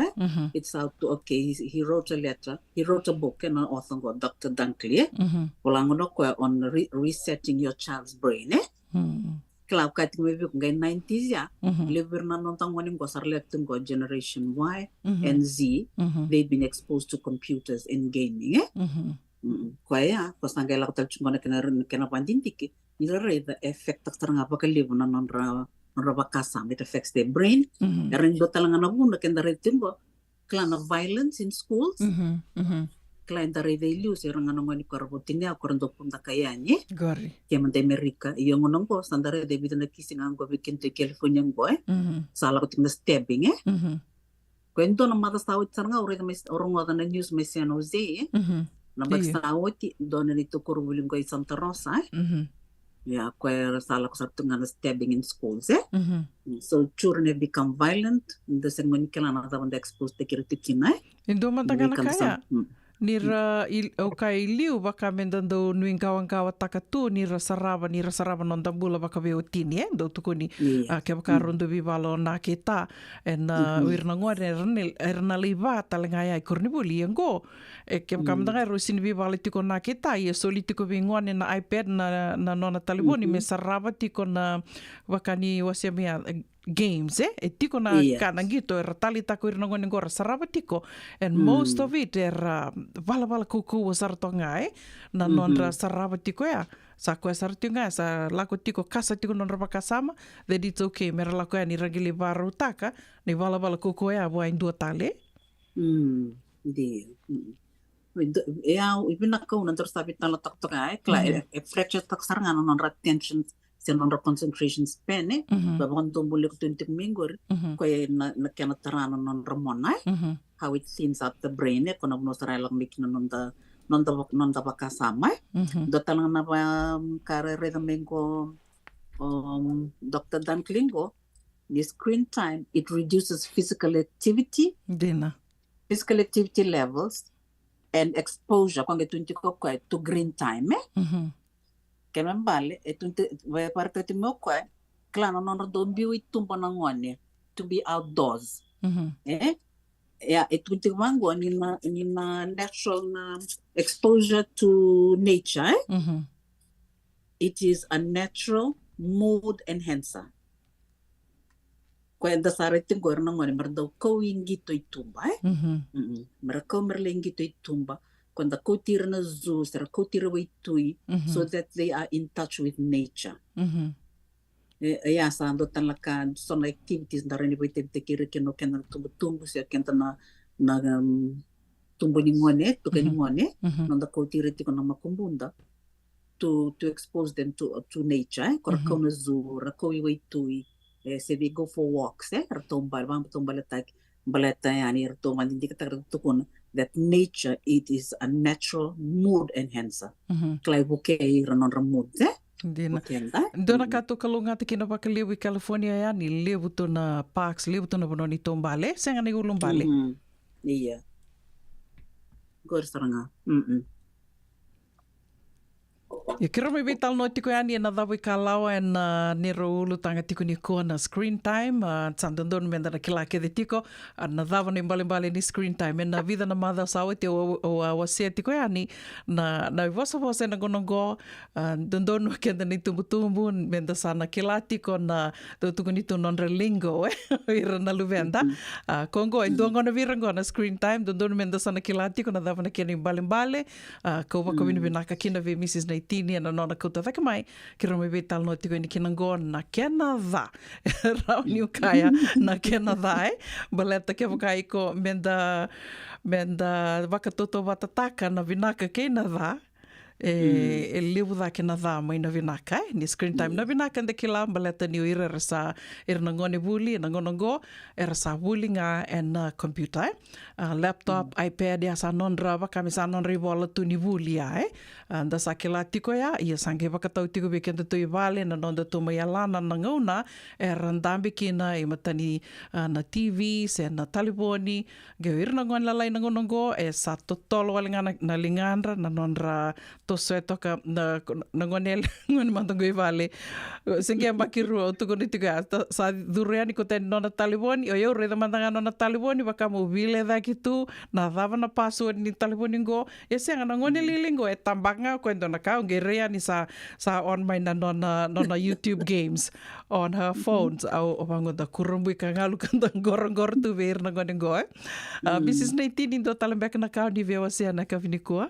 it's out to he wrote a letter, he wrote a book and an author go Dr. Dunkley wala ngono ko on resetting your child's brain kala ka tinga bi ko ngay 90s ya liver na non tang woni ko sarletun go generation Y and Z they've been exposed to computers and gaming Kaya, pas nangay lang tal chungana kena pandintiki, nilare the effect tak sarang apa kalibu na nonra bakasam, it affects their brain. Erin do talangan na bunda kenda retimbo, clan of violence in schools. Clan da they lose erang anong ni karabutin niya kurang do punta kayanya. Gori. Kaya man Amerika, yung ngonong ko sandare de bidan na kissing ang go bikin to California boy. Sala ko timna stabbing Kwento na matas tawit sarang ore orang na news may San Jose Nabagstawat doon nito kurulong ko Santa Rosa. Yeah, kaya sala ko sa tunga na stabbing in schools. So children have become violent. Kasi ngon kailan na tawag exposed to kiritikin Indo mataga na kaya. Nira okay liu baka mendando nuing kawan-kawan takatu nira sarava non tambula baka beotini do tukuni ke baka rondo bibalo na kita en wirna ngore erna liva talengaya kornibuli ngo ke baka mendanga rosin bibalo tiko na kita ye solitiko bingone na iPad na nona taliboni me sarava tiko na wakani wasemia games tiko na kanangito tali tako irna ngone ngora sarava tiko and most of it vala kuku sartonga na nonra sarava tiko sa ko sartinga sa lako tiko kasa tiko nonra pakasama that it's okay mera lako ni ragili baru taka ni vala kuku wa indua tale di ibinakaw na terus tapi tala taktok kla fracture tak saranga nonra tension se non concentration span babon to bulik 20 minggu ko na kena tarana non ramona how it thins up the brain kono no saralang mikna non da bakasama do talang na ba kare redamengo Dr. Dan Klingo, the screen time, it reduces physical activity levels and exposure to green time. Kaya mbale, parte mo kwa, klano non don biwi tumpa nangone to be outdoors. It wango ni na natural na exposure to nature. It is a natural mood enhancer. Kwenda sare tingor na ngone merdo ko ingito itumba merko merlengito itumba kwenda ko tirna zu sera ko tirwe tui so that they are in touch with nature. Ya sando tanlaka son activities na reni boite tekire keno kena tumbu se kenta na tumbu ni ngone to keni ngone nonda ko tire tiko na makumbunda to expose them to nature. Korakona zoo, rakoi way tui. Se they go for walks, ratombal, baleta yani ratombal indikator tukun that nature it is a natural mood enhancer. Klai buke ranon mood, Dina. Dona kato kalunga te kina waka lewu I California ya ni lewu tona parks, lewu tona bononi tombale, senga ni ulum bale. Iya. Gor saranga. Ia kira mai vital no tiko yani na dawi ka lawa en nero ulu tanga tiko ni ko na screen time tsandondon menda na kila ke de tiko na dava ni mbale ni screen time en na vida na mother sawa te o wasia tiko yani na vosa na gonongo dondon kenda ni tumbu menda sana kila tiko na tuko ni non relingo ira na luvenda kongo en dongo na virango na screen time dondon menda sana kila tiko na dava na keni mbale ko wa ko vini binaka kina ve Mrs. 19 na nona kouta taka mai ki rome vetal no tiko ni kinango na Canada rau ni ukaya na Canada baleta ke wakai ko menda wakatoto watataka na vinaka Canada e lewu da Canada mai na vinaka ni screen time na vinaka de kila baleta ni ira rasa na ngone buli na ngonongo era sa bulinga en computer laptop iPad ya sa non rava kami sa non rivola tu ni bulia anda sa kila tiko ya ia sange wakatau tiko bekenda tu vale na non to mai alana na ngona era ndambi kina I matani na TV se na taliboni ge ira na ngon lalai na ngonongo sa totolo walinga na lingandra na non ra to seto ka na ngonel ngon mantongo I vale sengia makiru tu koni tiga sa duriani ko ten nona taliboni o yo reda mandanga nona taliboni baka mobile da kitu na dava na password ni taliboni go senga na ngone lilingo tambanga kwendo na ka ngerea ni sa on my na nona YouTube games on her phones au bango da kurumbu ka ngalu kanda gorongor tu ver na ngone go Mrs. 19 indo talembek na ka ni vewa sia na ka vinikua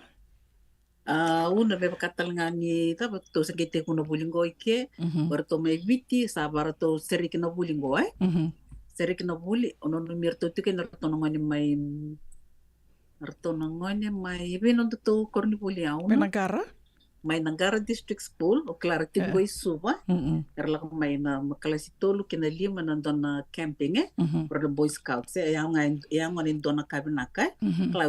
una beba katalngani ta to sagete kuno bulingo ike barto mai viti sa barato serik na bulingo serik na buli ono mirto tike na tonongani mai benon to korni buli au Menangara mai Nangara District School o Clara Tingoi Suba erla mai na makalasi tolu kina lima na dona camping for the Boy Scouts yang on dona kabinaka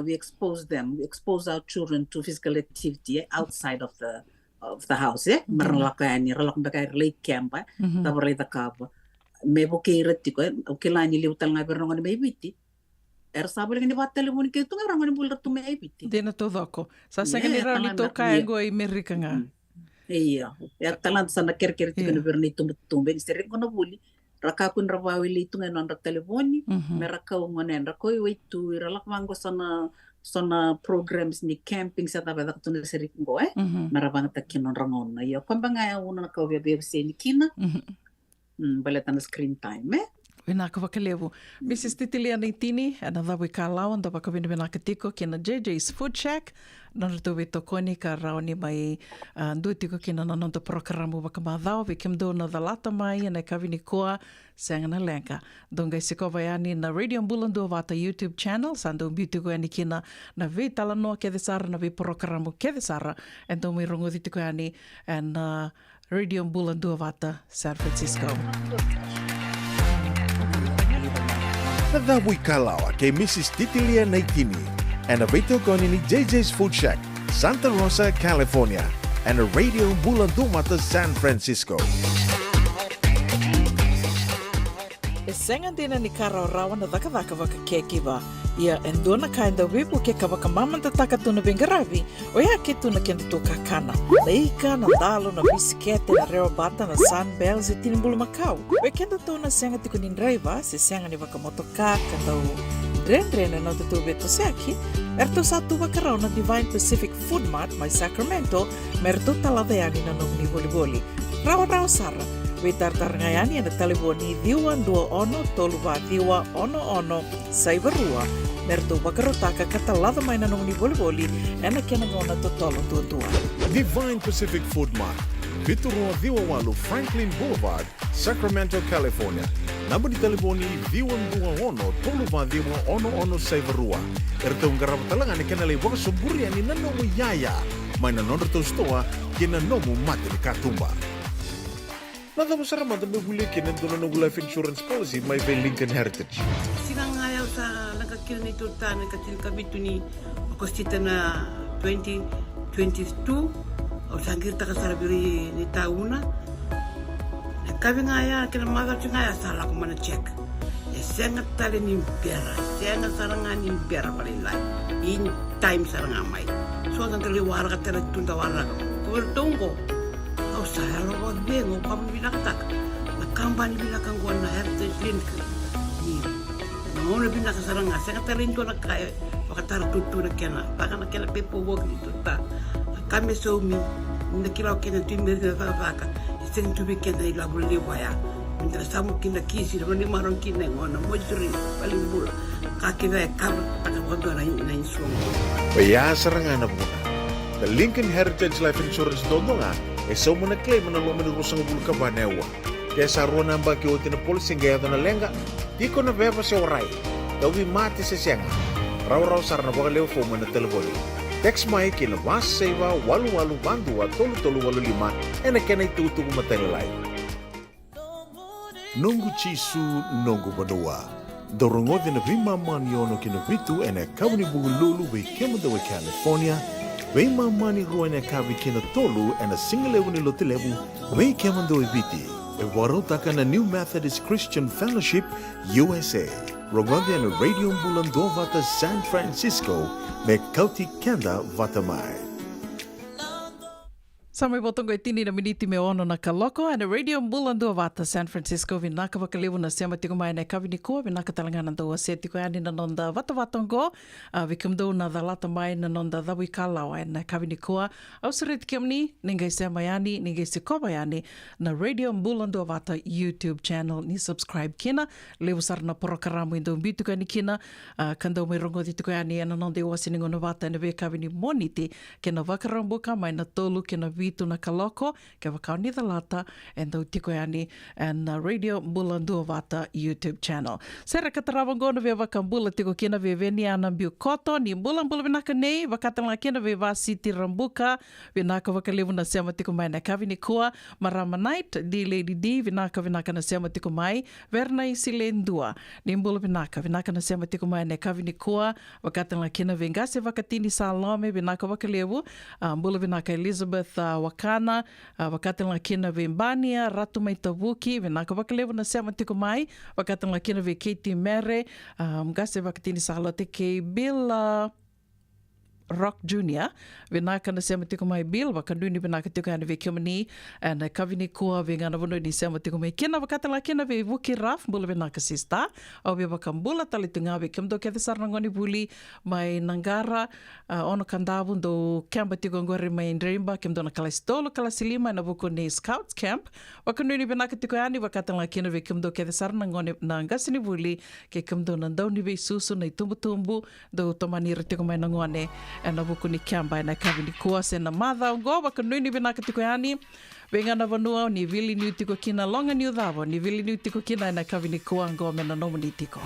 we expose our children to physical activity outside of the house marlakani relak bakai lake camp tabarle takaba mebo ke retiko o kelani liutal nga bernongan mebiti sabole ni batale mun ke tunga rangon bulra tu me epiti dena to doko sa senga ni rani to kaya go I merika nga iya ya talant sana kerker tiko no berni tumbe sere kono buli rakakun rawawili tunga non telefoni meraka ngonen rakoi waitu ralak mango sana programs ni camping sa tabada to sere ngo marabang takinon rangon na yo kwambanga una ka bebe seni kina baletan screen time Wina ka wakalewu. Mrs. Titilia Neitini, ana dawi ka lawan, da waka wina ka tiko kina JJ's Food Shack, nana to weto koni ka raoni mai ndu tiko kina nana to programo waka madao, vikim do na dalata mai, ana ka vini koa, sangana lenka. Donga siko vayani na Radio Mbulando vata YouTube channel, sando mbitiko yani kina na vi talanoa ke desara, na vi programo ke desara, ento mai rongo ditiko yani, and Radio Bulan Vata, San Francisco. Nadhabui kalawa kay Mrs. Titilia Naikini and a Vito Konini JJ's Food Shack, Santa Rosa, California, and a Radio Bulan Vata, San Francisco. Sengan din ni karaw-rawan na daka-daka waka kekiba. Ia endona kainda wipu ke kawaka mamanta takatuna bengarabi o ia ketuna kendo kakana. Leika na dalo na bisikete na reo bata na sunbells e tinimbulu Macau. O kendo tona senga tikunin driver se senga ni waka motoka kandau dren-dren na tutu beto seki. Erto satu wakarao na Divine Pacific Food Mart mai Sacramento merto taladeani na nomni boli-boli. Rawa-rawa sara. Witar-tar ngayani na taliboni diwan 21-2-1-1 Saivarua. Merto bakarotaka katalada may nanong ni boli-boli na kinangona totolo tuwa. Divine Pacific Food Mart, Viturua Diwawalu Franklin Boulevard, Sacramento, California. Number di taliboni Diwan 21-2-1-1 Saivarua. Ertong garap talangan ikanalay waka suburian ni nanomu yaya. May nanondo to stoa kinanomu mati ni katumba. Nada masara mata behuli kina dono no life insurance policy may by Lincoln Heritage. Sinang ayaw sa nagkakil ni Tulta nagkatil kabito ni Agostita na 2022 o sangir ta kasarabiri ni tauna. Nagkabi nga ya kina magal nga ya sala ko mana check. Sengat tali ni pera, sengat sarangan ni pera palilay. In time sarang amay. So ang taliwara ka tala tuntawara ko. Kuwertong o saya lo wag beng o kami binaktak nagkampanya binakang ko na Heritage Link ni nauna binakasarang nga sa katalento na kaya pakatara tutu na kena baka na kena pepo wag dito ta kami so mi nakilaw kena timir na vaka iseng tubi kena ilabul liwaya minta samu kina kisi na maron kina ngona mojuri palimbul kakina kabel pada wag na insuang Baya sarangan na muna. The Lincoln Heritage Life Insurance dodo nga so muna claim na lumen rusang bulu ka banewa. Kaya sa ruwa nang baki uti na polisi nga na lenga, di ko na beba si oray. Dawi mati sa siyang. Raw-raw sar na baka lew fo muna telefoni. Text may kina was seva walu-walu bandua tolu-tolu-walu lima e na kena itutu kumatalilay. Nunggu chisu nunggu badua. Dorongo din na vimaman yono kina vitu e na kawani bugululu we kemadawa California. Wei mamani ruanya kavi kina tolu and a single level ni lotilevu wei kemando ibiti e warotaka na New Methodist Christian Fellowship USA rogode na Radio Bulan Vata San Francisco me kauti kenda vatamai. Samay botong ko itini na miniti me ono na kaloko and Radio Bulan Vata San Francisco vinaka wakalivu na sema tiko mai na kavi niko vinaka talanganan do seti ko ani na nonda vata go vikamdo na dalata mai na nonda dawi kalawa na kavi niko au seret kemni ningai sema yani ningai sikoba yani na Radio Bulan Vata YouTube channel ni subscribe kina lewu sar na programa indo bitu ka ni kina kando mai rongo ditu ko ani na nonda wasiningo no vata na ve kavi ni moniti kena wakarambuka mai na tolu kena vitu na kaloko ke wakau ni dalata and do tiko yani and Radio Bulan Vata YouTube channel. Sera katarawan gono ve wakambula tiko kina ve veni anambiu koto ni bulan vinaka nei wakatanga kina ve vasiti rambuka vinaka wakalevu na sema tiko mai na kavi ni kua marama night di Lady D vinaka na sema tiko mai verna isilendua ni vinaka na sema tiko mai na kavi ni kua wakatanga kina ve ngase wakatini Salome vinaka wakalevu mbula vinaka Elizabeth Wakana, wakatanga kina ve Mbania, Ratu mai Tavuki, vinaka wakalevu na sema tiko mai, wakatanga kina ve Katie Mere, mgase wakatini Salote ke Bill Rock Jr. Vinaka na sema tiko mai Bill, wakanduni vinaka tiko yana ve Kimani, and kavini kua ve ngana vono ni sema tiko mai kina wakatanga kina ve Vuki Raf, mbula vinaka sista, au ve wakambula talitunga ve kimdo kethe sarnangoni buli mai Nangara, ono kandavu do camp tiko ngore mai Ndrimba, kimdo na kalastolo kalasilima na vuko ni Scouts Camp, wakanduni vinaka tiko yani wakatanga kina ve kimdo kethe sarnangoni na ngasini buli, ke kimdo na ndau ni ve susu na itumbu-tumbu, do tomanira tiko mai nangone, na buku ni kiamba na kavi ni kuase na madha ngo wakanui ni vinaka tiko yani vengana vanua ni vili ni utiko kina longa ni udhavo ni vili ni utiko kina na kavi ni kuango mena nomu ni tiko.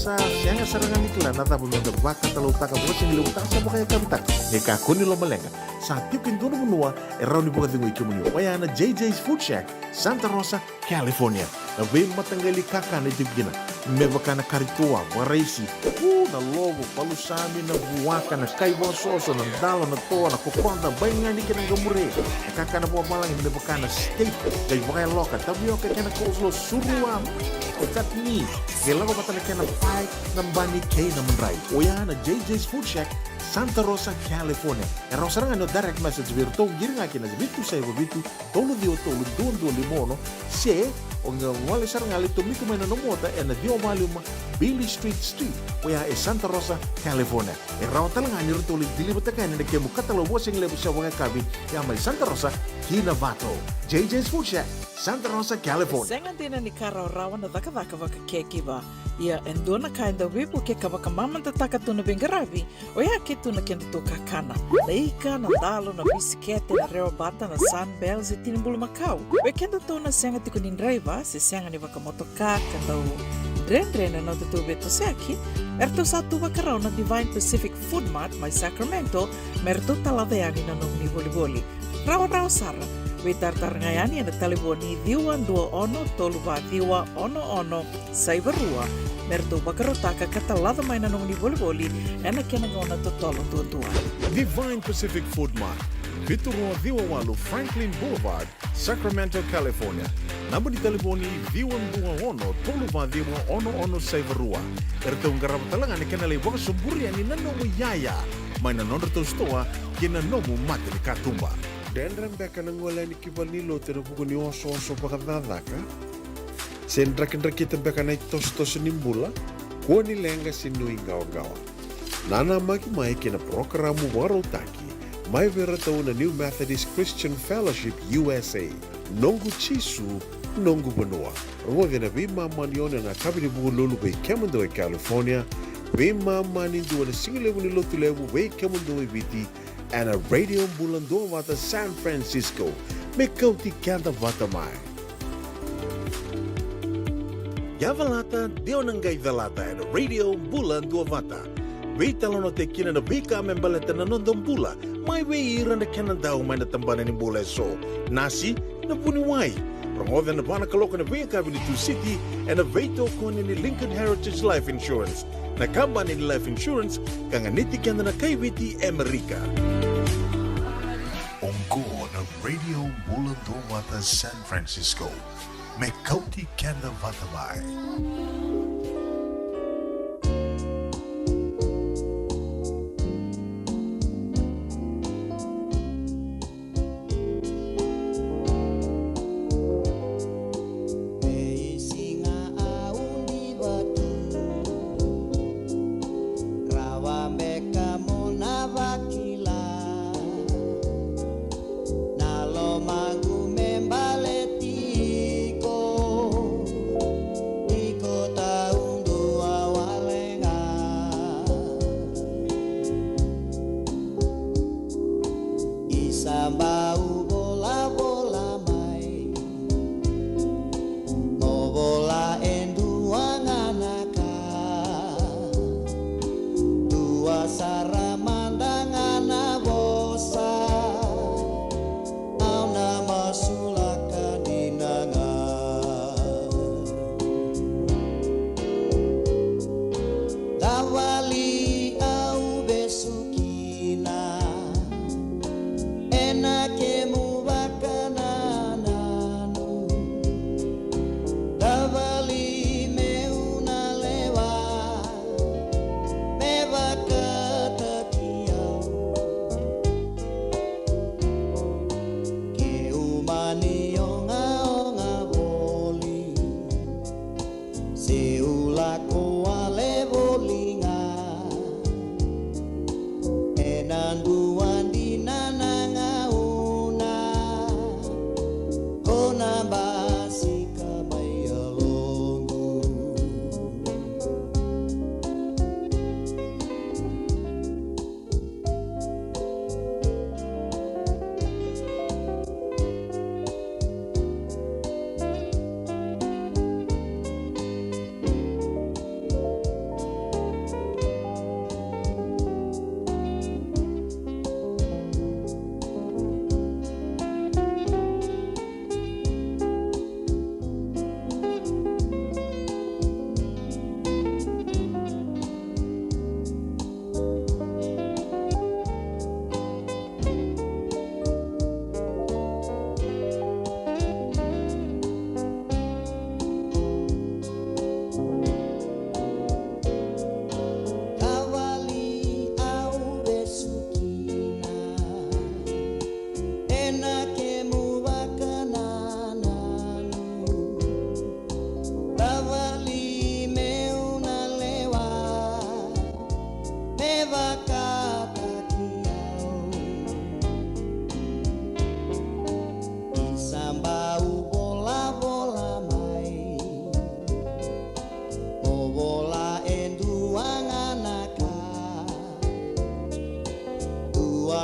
sa sianga sarangan iklan na tabu ng baka talutaka mo sa nilutang sa mga kamtak ni kakuni lo malenga sa tiukin dono munua eraw ni buka dingo ikumuni waya na JJ's Food Shack Santa Rosa, California na vem matanggali kaka na tibgina mebaka na karitua waraisi na logo palusami na buwaka na kaiwa soso na dalo na toa na kukonda baingan di kena gamure kaka na buwa malang mebaka na steak kay baka loka tabio kay kena kozlo suruam Kat ni, kailan ko patalaki na 5 ng bani kay na manray. Uya na JJ's Food Shack, Santa Rosa, California. Erang sarang ano direct message virtual giring akin na bitu sa iba bitu, tolo dio tolo duon limono, se o nga wale sar ngali to miku mena no mota e na dio wale uma Billy Street wea e Santa Rosa, California. E rawa talanga ni rutuli dili butaka ni ke mukatalo washing lebu sa wanga kabi ya mai Santa Rosa, Kinavato. JJ's Food Shack, Santa Rosa, California. Senga dina ni kara rawa na daka waka kekiwa. Ia endona kainda wipu ke kawaka mamanta taka tuna bengaravi o ia ke tuna kenda to kakana. Na ika, na dalo, na bisikete, na rewa bata, na sunbells e tinimbulu makau. We kenda tona senga tiko ni driver, se senga ni waka motoka, kanda Dren na te tube to seki, erto sa tuwa karao na Divine Pacific Food Mart mai Sacramento, merto talaveani na nung ni voliboli. Rawa sara, we tartar ngayani na taliboni diwan 21 toluwa diwa ono saivarua, merto bakarotaka katalada mai na nung ni voliboli, ena kenangona to tolo tua. Divine Pacific Food Mart, Viturua Diwawalu Franklin Boulevard, Sacramento, California. Namba di telefoni ono toluva ono saivarua. Erto ngarama talanga ni kenale waka soburi ani nanomu yaya. Mai na nondro stoa kina nomu mate ni katumba. Dendram beka nangola ni kibalilo tena buku ni oso pakadadaka. Sen kita beka na tos nimbula. Kuani lenga sinu ingawa. Nana maki mai kina programu warotaki. Mai vera na New Methodist Christian Fellowship USA. Nongu chisu nongu banua. Rongo na vima maniona na kabini buku lulu bei Kemando California. Vima mani dua na singilewu ni lotu lewu bei Kemando viti. And a radio bulando vata San Francisco. Mekauti kanta vata mai. Yavalata deonangai velata and a radio bulando vata. Veitalono te kina na vika membaleta na nondon bula. Mai veira na kenandau mai na tambana ni bula so. Nasi na puniwai. Rongoven na bana kaloka na vika vini tu city and a veito kone ni Lincoln Heritage Life Insurance. Na kamba ni Life Insurance kanganiti kanda na kaiviti Amerika. Ongo na radio bulando vata San Francisco. Mekauti kanda vata mai.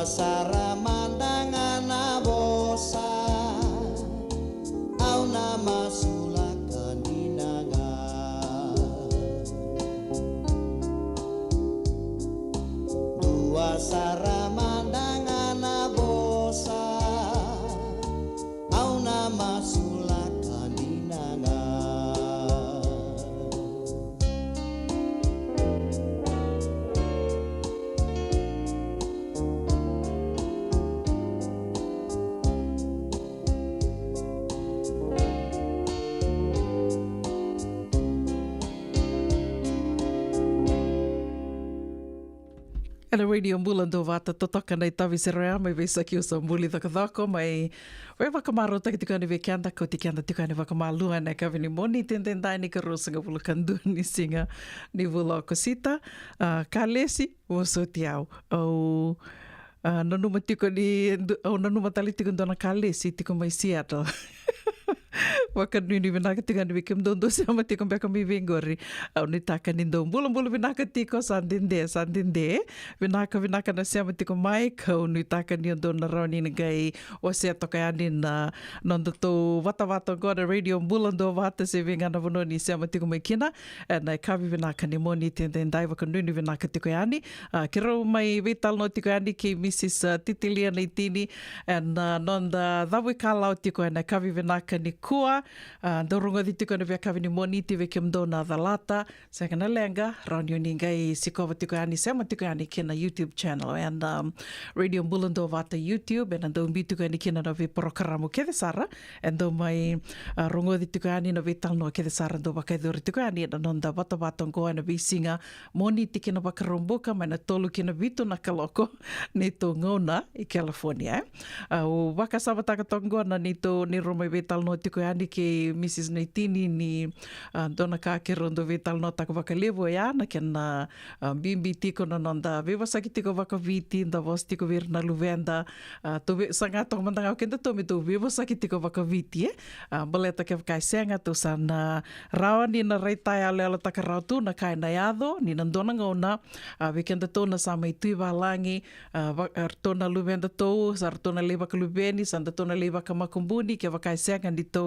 sara mandangan bosa au nama sulakan dinanga dua sara mandangan bosa au nama sulakan dinanga Ana radio mbula ndo vata totoka nei tavi se rea mai vesa ki o sa mbuli thakadhako mai wai wakamaro taki tukani ve kianda ko ti kianda tukani wakamalua na kavini moni tendendai ni karosanga vula kandu ni singa ni vula kosita kalesi o so tiau au nanuma tiko ni au nanuma tali tiko ndona kalesi tiko mai Seattle waka nini vinaka tingani vikim dondo sama tiko mbeka mi vingori au ni taka ni ndo mbulu vinaka tiko sandinde vinaka na sama tiko mai kau ni taka ni ndo na rauni ni gai o se toka ani na nondo to wata ngora radio mbulu ndo vata se vingana vono ni sama tiko mai kina na kavi vinaka ni moni tendai waka nini vinaka tiko ani kiro mai vital no tiko ani ki Mrs. Titilia nei tini nonda dhawi kalau tiko na kavi vinaka ni kua ndorunga di tiko na via kavini moni ti veke mdona dhalata sakana lenga raunio ni ngai sikova tiko ani sema tiko ani kina YouTube channel and Radio Mbulando vata YouTube and ndo mbitu ani kina na vi programo kede sara and ndo mai rungo di tiko ani na vi talno kede sara ndo bakaidori tiko ani na nonda vata ngo na vi singa moni ti kina bakaromboka mana tolu kina vitu na kaloko ni to ngona i California o waka sabataka tongo na ni to ni romai vi talno tiko ani ke Mrs. Neitini ni dona ka ke rondo vital no taka vakalevo ya na kena bimbi tiko na nonda vevasaki tiko vakaviti nda vos tiko vir na luvenda to sanga to mandanga kenda to me to vevasaki tiko vakaviti baleta ke kai senga to sana rawa ni na reitai ale taka rautu na kai na yado ni nandona ngona vekenda to na sama itu valangi to na luvenda to sar to na leva kalubeni sanda to na leva kamakumbuni ke vakai senga di to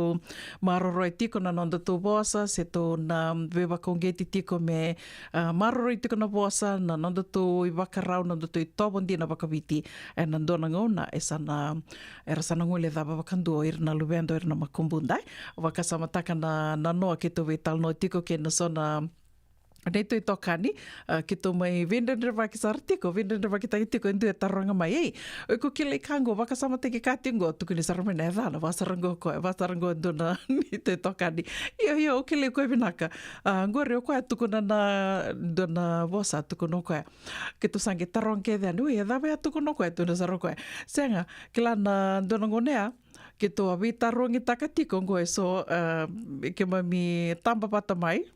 maroroi tiko na nonda tō bosa, se tō na wewa kongeti tiko me maroroi tiko na bosa, na nonda tō i wakarau, nonda tō i tōbondi na wakawiti, e na ndona ngona, e era sana ngule dhaba wakanduo, ira na luwendo, ira na makumbundai, wakasamataka na noa ke tō wetal no tiko ke na sona nei toi tokani ki tō mai vendendra waki saratiko, vendendra waki tagitiko endu e taranga mai ei. Oi ko kile kango waka samate ki katingo tuku ni saramena e dhana, wasarango koe, wasarango enduna ni toi tokani. Iyo, kile koe vinaka. Ngore o koe tuku na dona vosa tuku no koe. Ke tu sange taronke dhani, ui e dhawe a tuku no koe, tuna saro koe. Senga, kila na dona ngonea, ke tō awi tarongi takatiko ngoe so ke mami tamba pata mai,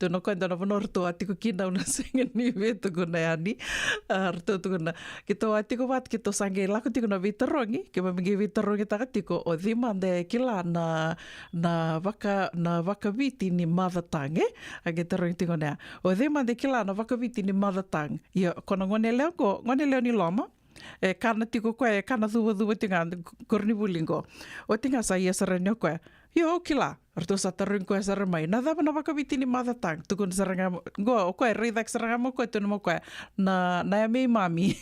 no koe ndana whanau rato atiko kina una senga ni vetu kuna yani rato tukuna ki tō atiko wat ki tō sange lako tiko na vitarongi ke mamingi vitarongi takatiko o dhimande kila na wakawiti ni mother tongue a ke tarongi tiko nea o dhimande kila na wakawiti ni mother tongue ia kona ngone leo ni loma e kana tiko koe kana dhuwa tinga korni bulingo o tinga sa ia saranyo koe yo kila arto sa taring koe saramai na dhaba na wakawiti ni mother tongue tukun saranga go o koe ridak saranga mo koe tunu mo koe na ya mei mami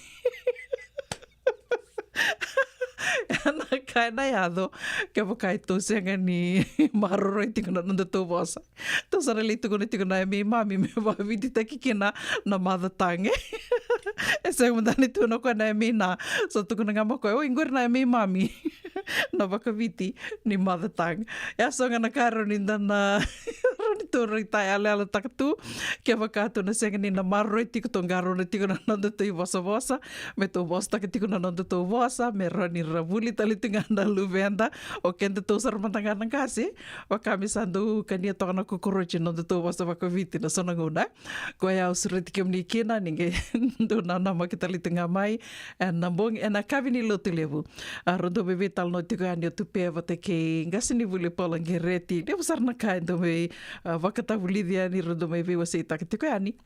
na kai na yado ke wakai tō senga ni maroroi tiko na nanda tō wasa tō sarali tuku na tiko na ya mei mami me wawiti taki kina na mother tongue e senga mandani tūna koe na ya mei na so tuku na ngama koe o ingori na ya mei mami na wakawiti ni mother tongue ya so ngana karo ni dana roni tō ritai ale takatu ke wakatu na senga ni na maroroi tiko tō ngaro na tiko na nanda tō i wasa me tō wasa taka tiko na nanda tō wasa me roni ravuli tali tinga na luvenda o kenda tō saramatanga na kasi wakami sandu kania toka na kukorochi nanda tō wasa wakawiti na sona nguna koe au surati ke mni kina ninge ndo na nama ki tali tinga mai na mbong na kavini lotu levu rondo bebe tal no tiko ani o tupe vate ke ngasini vule polange reti ne wasar na kai ndo me wakatavuli dia ni rondo me ve wase taka tiko ani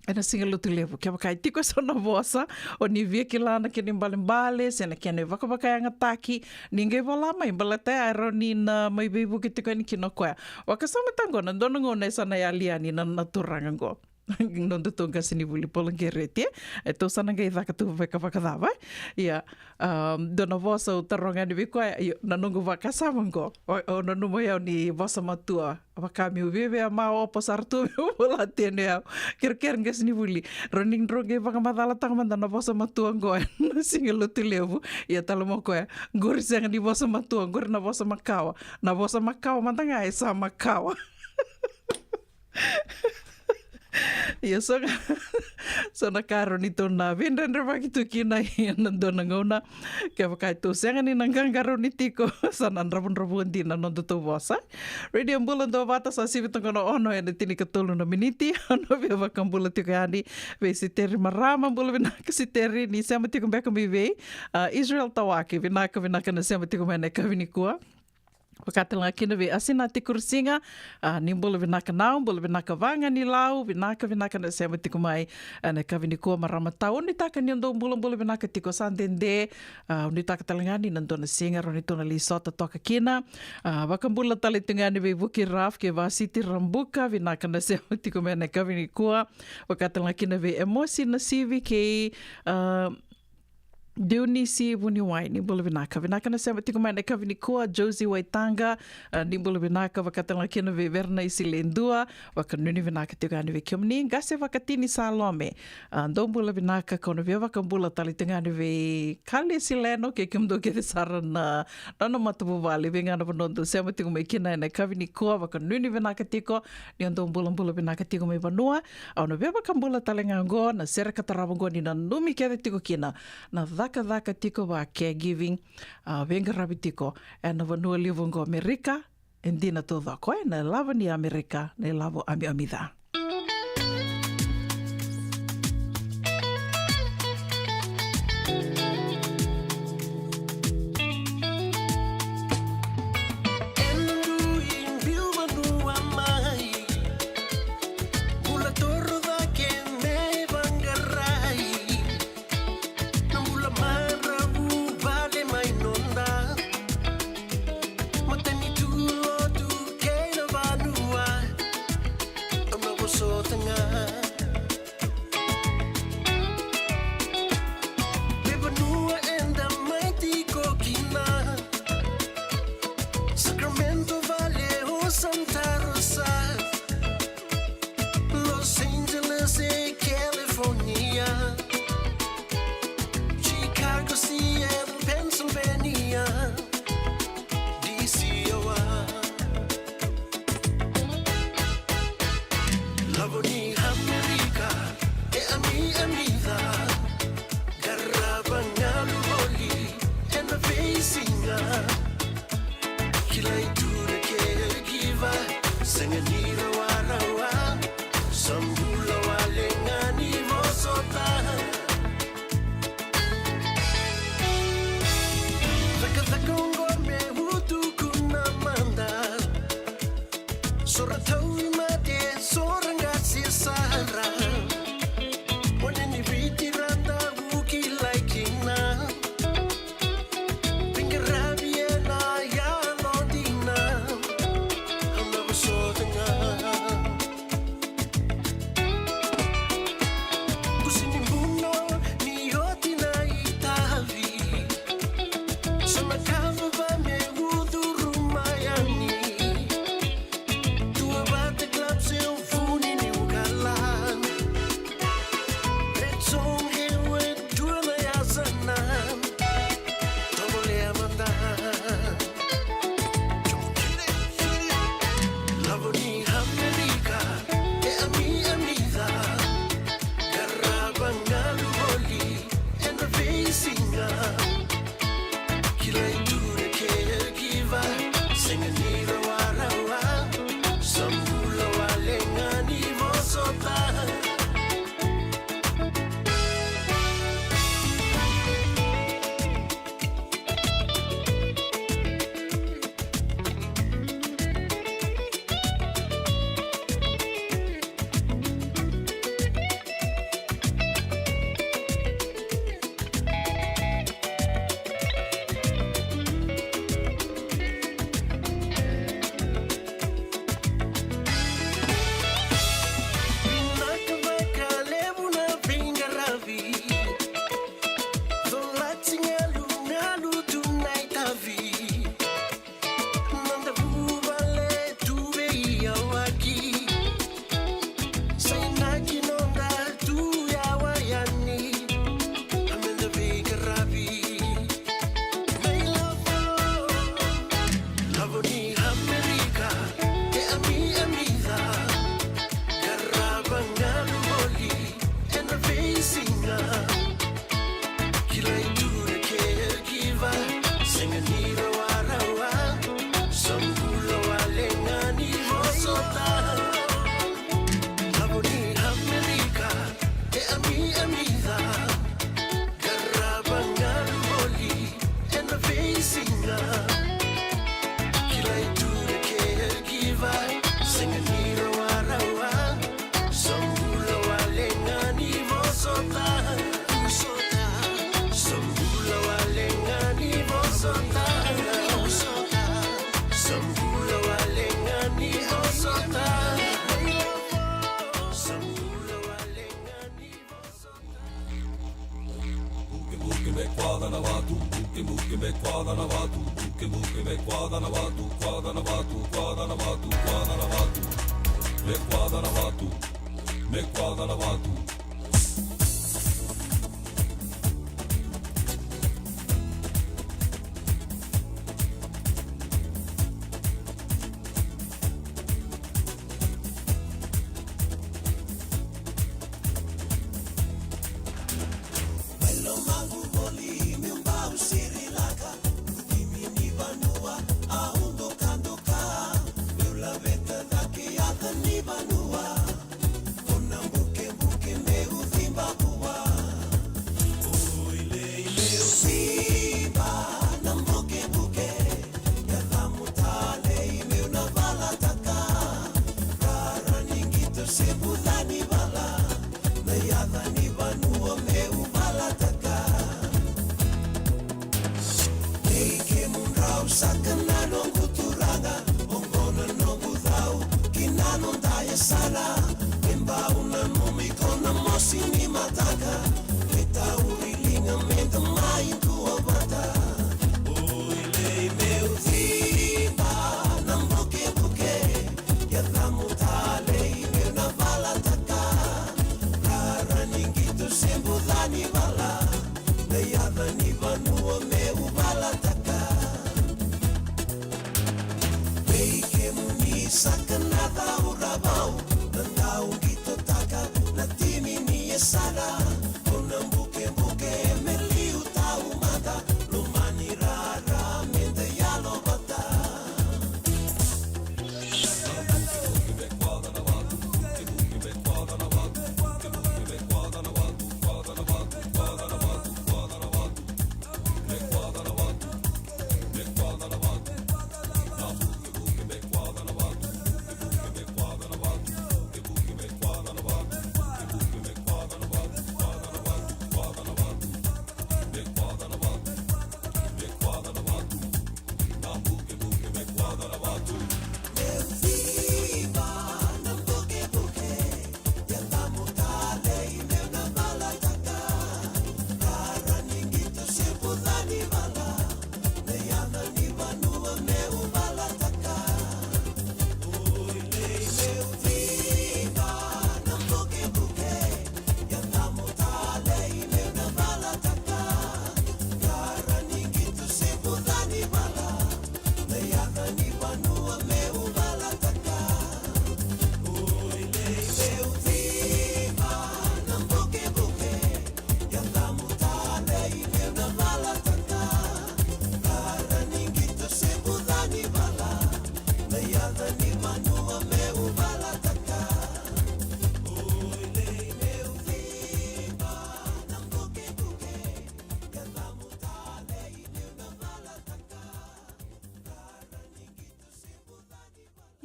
Ana singa lutu levu, kia wakai tiko sona vosa, o ni via ki lana ki ni mbale, sena kia ne waka anga taki, ninge wala mai, mbalate aero ni na mai beibu ki tiko ni kino koea. Waka sama tango, na dona ngone sana ya liani na naturanga ngo. Non tu tonga sini vuli polongerete e to sana ngai vaka tu veka dava ia dona vosa o taronga ni viko na nungu vaka samango o na numo ia ni vosa matua vaka mi vive a mau opo sartu vola tene ker ngai sini vuli running droge vaka madala tanga na vosa matua ngo na singelo tu levu ia talomo ko ngor sanga ni vosa matua ngor na vosa makawa mantanga e sa makawa ia so na karo ni tona vindan ravaki tuki na nandona ngona ke vakai tu senga ni nangang karo ni tiko sanan rabun di na nondo to vosa radio ambulan do vata sa sivito kono ono ene tini katulu no miniti ono via vakambula tiko ani ve siteri marama ambula vinaka siteri ni sema tiko mbeka mive Israel Tawaki vinaka na sema tiko mene kavinikua Pakatala kina ve asina te kursinga, ni mbula vinaka nao, mbula vinaka vanga ni lau, vinaka na sema tiko mai, na kavini kua marama tau, ni taka ni ando mbula vinaka tiko sandende, ni taka talangani nandona singa, roni tona li sota toka kina, wakambula tali tungani ve vuki raf, ke vasiti rambuka, vinaka na sema tiko mai na kavini kua, wakatala kina ve emosi na sivi ke, Dionisi Vuniwai, ni mbula vinaka na sema tiko mai na kavini kua, Josie Waitanga, ni mbula vinaka wakatala kina ve verna isi lendua, wakanuni vinaka tiko anu ve kiomni, gase wakatini Salome, ndo mbula vinaka kono via wakambula tali tengani ve kali sileno, ke kiomdo ke sara na nana matabu vali, vengana vanondo sema tiko mai kina na kavini kua, wakanuni vinaka tiko, ni ndo mbula vinaka tiko mai vanua, au na via wakambula tali ngango, na sera katarabango ni na numi kia tiko kina, na Dhaka tiko wa caregiving, venga rabi tiko, e na vanua livungo Amerika, e dina to dhako, e na lava ni Amerika, na lavo amida. Sora tau mate, sora ngasi sara. One ni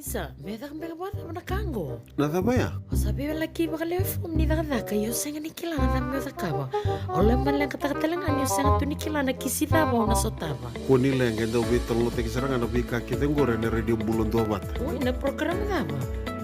Isa, me da mbega bwana mana kango. Na tabaya? O sabi wala ki baka leo fum ni daga daka yo senga ni kilana na me da kaba. Ole mala kata kata lenga ni senga tu ni kilana kisida ba una sotaba. Koni lenga ndo vitolo te kisaranga na bika kitengore na radio Bulondo Bata. Na program daba.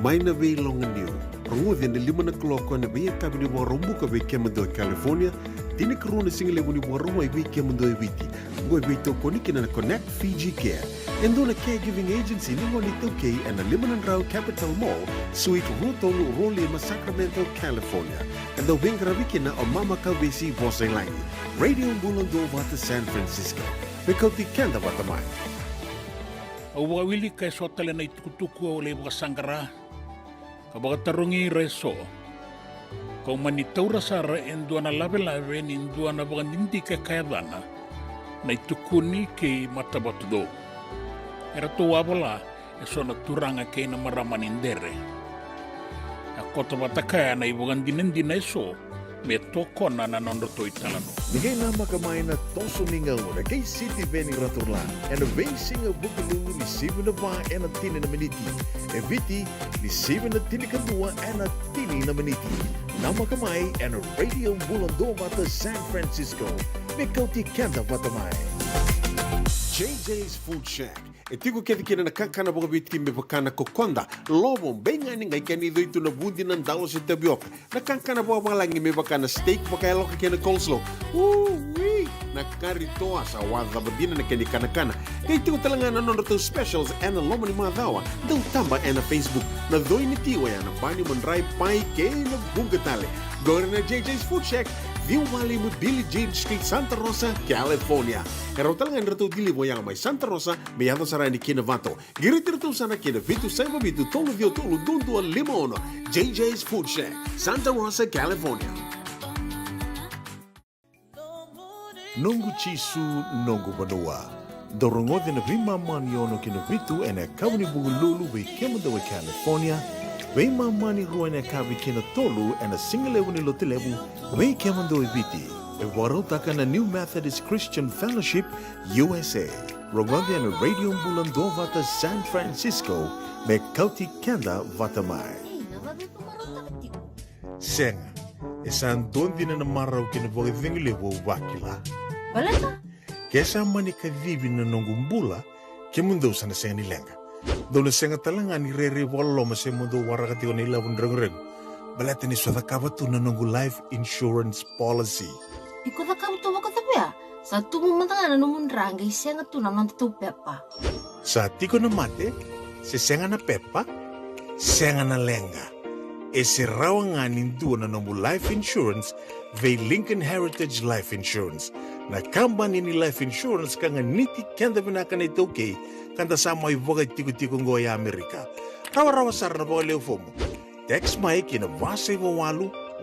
Mai na vei longa niu. Rangudi na 5 na kloko na vei kabini wa rumbu ka vei kemendo California. Tini karuna singile wuni wa rumbu ai vei kemendo viti. Ngoi vei to koni kina na Connect Fiji Care. Endo na caregiving agency ni ngoni toke and na Limanan Rao Capital Mall, Suite Rutolo Rolima, Sacramento, California. Endo vingra wikina o Mama Kawisi Vosenlangi. Radio Bulondo Bata San Francisco. Bekoti kenda bata mai. Au wawili kai sotale na itukutuku o le buka sangara. Ka baka tarungi reso. Kau mani taura sara endua na lave ni endua na baka ninti ke kayadana. Na itukuni ke matabatudo. Era tō awala e sona turanga kei na maramanindere. A kota watakaya na iwagandinendina eso me tōkona na nondoto italano. Nigay nama kamay na toso ningaw na kay City Benny Raturlan and a basing of Bukalungu ni 7 na ba and a tini na miniti. E viti ni 7 na tini kadua and a tini na miniti. Nama kamay and a Radio Bulondo Bata San Francisco. Mikauti Kanda Batamay. JJ's Food Shack tiku kedi kina na kankana boka biti me bakana kokonda lobo benga ni ngai kani do itu na bundi na dalo si tabioka na kankana boka langi me bakana steak boka loka kena coleslaw na karitoa sa wadha badina na kani kana kay tiku talangana no to specials and lomo ni madawa dong tamba na Facebook na doi ni tiwa ya na bani monrai pai ke na bungatale go na JJ's Food Shack View Valley mo Billie Jean Street, Santa Rosa, California. Karo talangan rato dili mo yang may Santa Rosa, may ato saray ni Kinavato. Girit-rito sana Kinavitu, Saiba Vitu, Tolo Vio Tolo, Duntua, Limon, JJ's Food Shack, Santa Rosa, California. Nungu chisu, nungu banua. Dorongote na rima maniono Kinavitu, and a kawani bugululu, we came to California. Wei mamani ruane kabi kina tolu and a single ni lotilebu wei kemando ibiti. E warotaka na New Methodist Christian Fellowship USA. Rongwandi na Radio Bulando Vata San Francisco me kauti kenda vatamai. Senga, esan dondi na marau kina boge vingilebu wakila. Walata? Kesa mani kadhibi na nongumbula kemundo sana senga nilenga. Dona senga talanga ni rere walo mase mundo warakati ko nila reng. Balata ni swada kabatu na nungu life insurance policy. Iko da kam to waka tapia. Sa tumu matanga na numun ranga senga tu na tu pepa. Sa tiko na mate, se senga na pepa, senga na lenga. E se rawa nga nindu na nungu life insurance ve Lincoln Heritage Life Insurance. Na kambani ni life insurance kanga niti kenda vinaka na itoke kanda sama ivoga tiku-tiku ngoya Amerika. Rawa-rawa sarana boga leo fomo. Text mai kina vasa iwa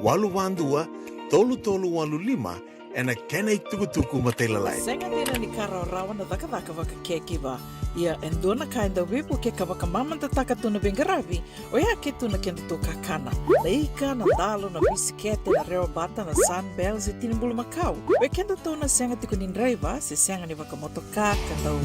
walu vandua, tolu walu lima, ena kena ituku-tuku matailalai. Senga tena ni kara rawa na daka-daka waka kekiwa. Ia endona kainda wipu ke kawaka mamanta taka tuna bengaravi, o ia ke tuna kenda to kakana. Na ika, na dalo, na bisikete, na reo bata, na sunbells e tinimbulu makau. O kenda to na senga tiku nindraiva, se senga ni waka motoka, katau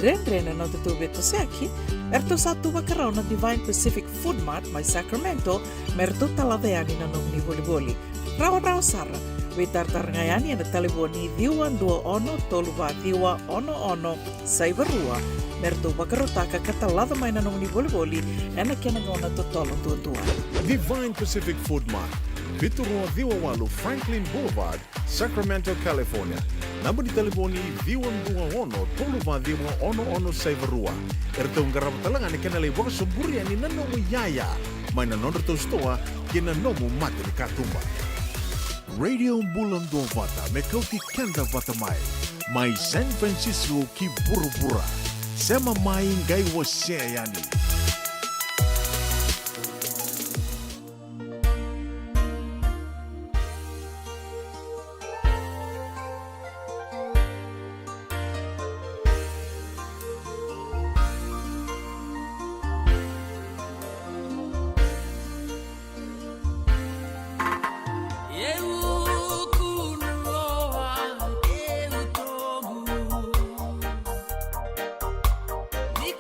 Dren na tutu beto seki, erto satu bakarao na Divine Pacific Food Mart mai Sacramento, merto talaveani na nung ni boli-boli. Rawa-rawa sara, witar-tar ngayani na taliboni diwan 21 toluwa diwa ono saibarua, merto bakarotaka katalada mai na nung ni boli-boli, ena kenangona totolo tutua. Divine Pacific Food Mart, Viturua Viwawalu Franklin Boulevard, Sacramento, California. Namba di telefoni V121 toluva V111 Saivarua. Erto ngarap talangan kena lewa suburian ni nanomu yaya. Maina nonderto stoa kena nomu mate di katumba. Radio Bulando Vata mekauti kenda vata mai. Mai San Francisco ki burubura. Sema mai ngai wasea yani.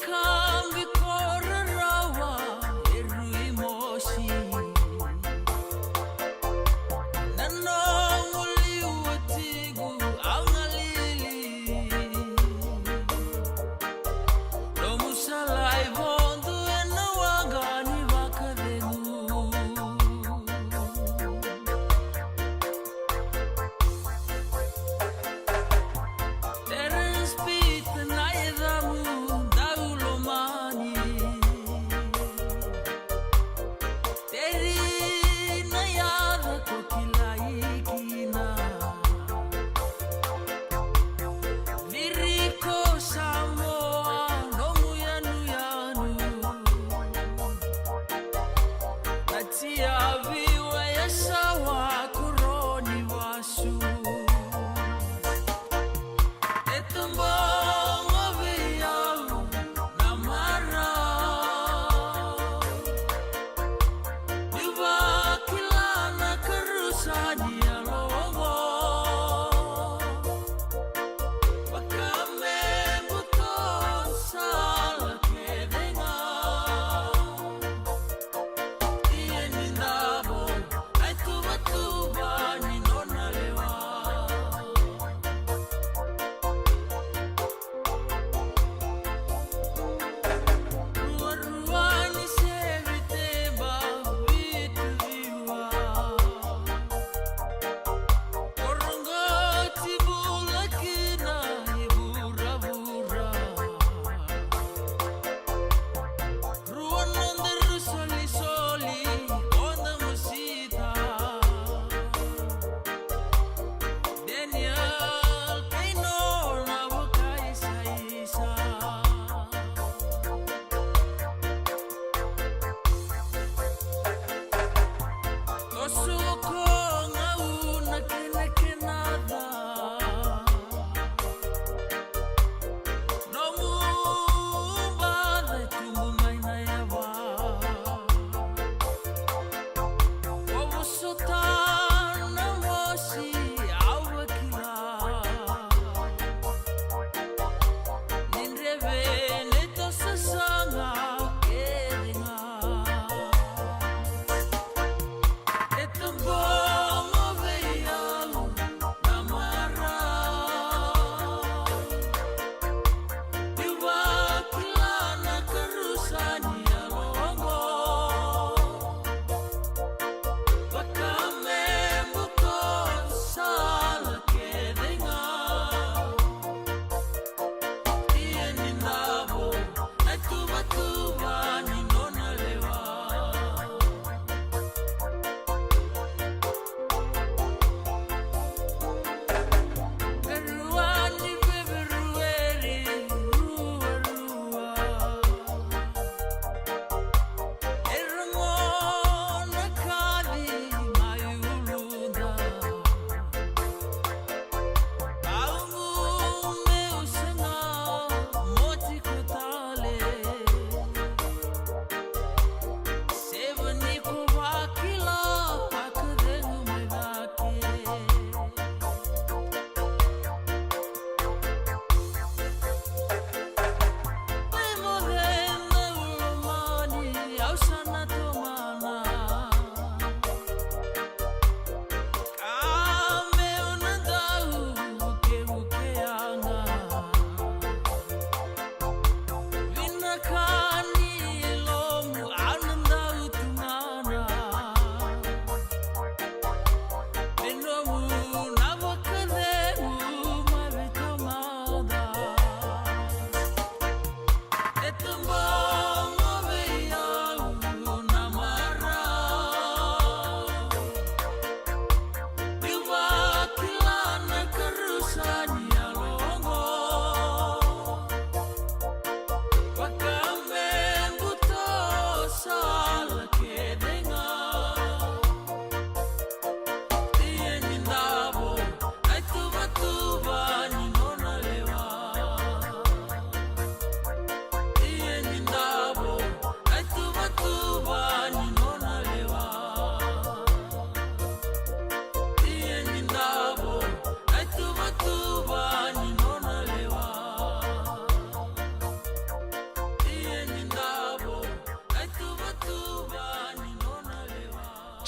Come before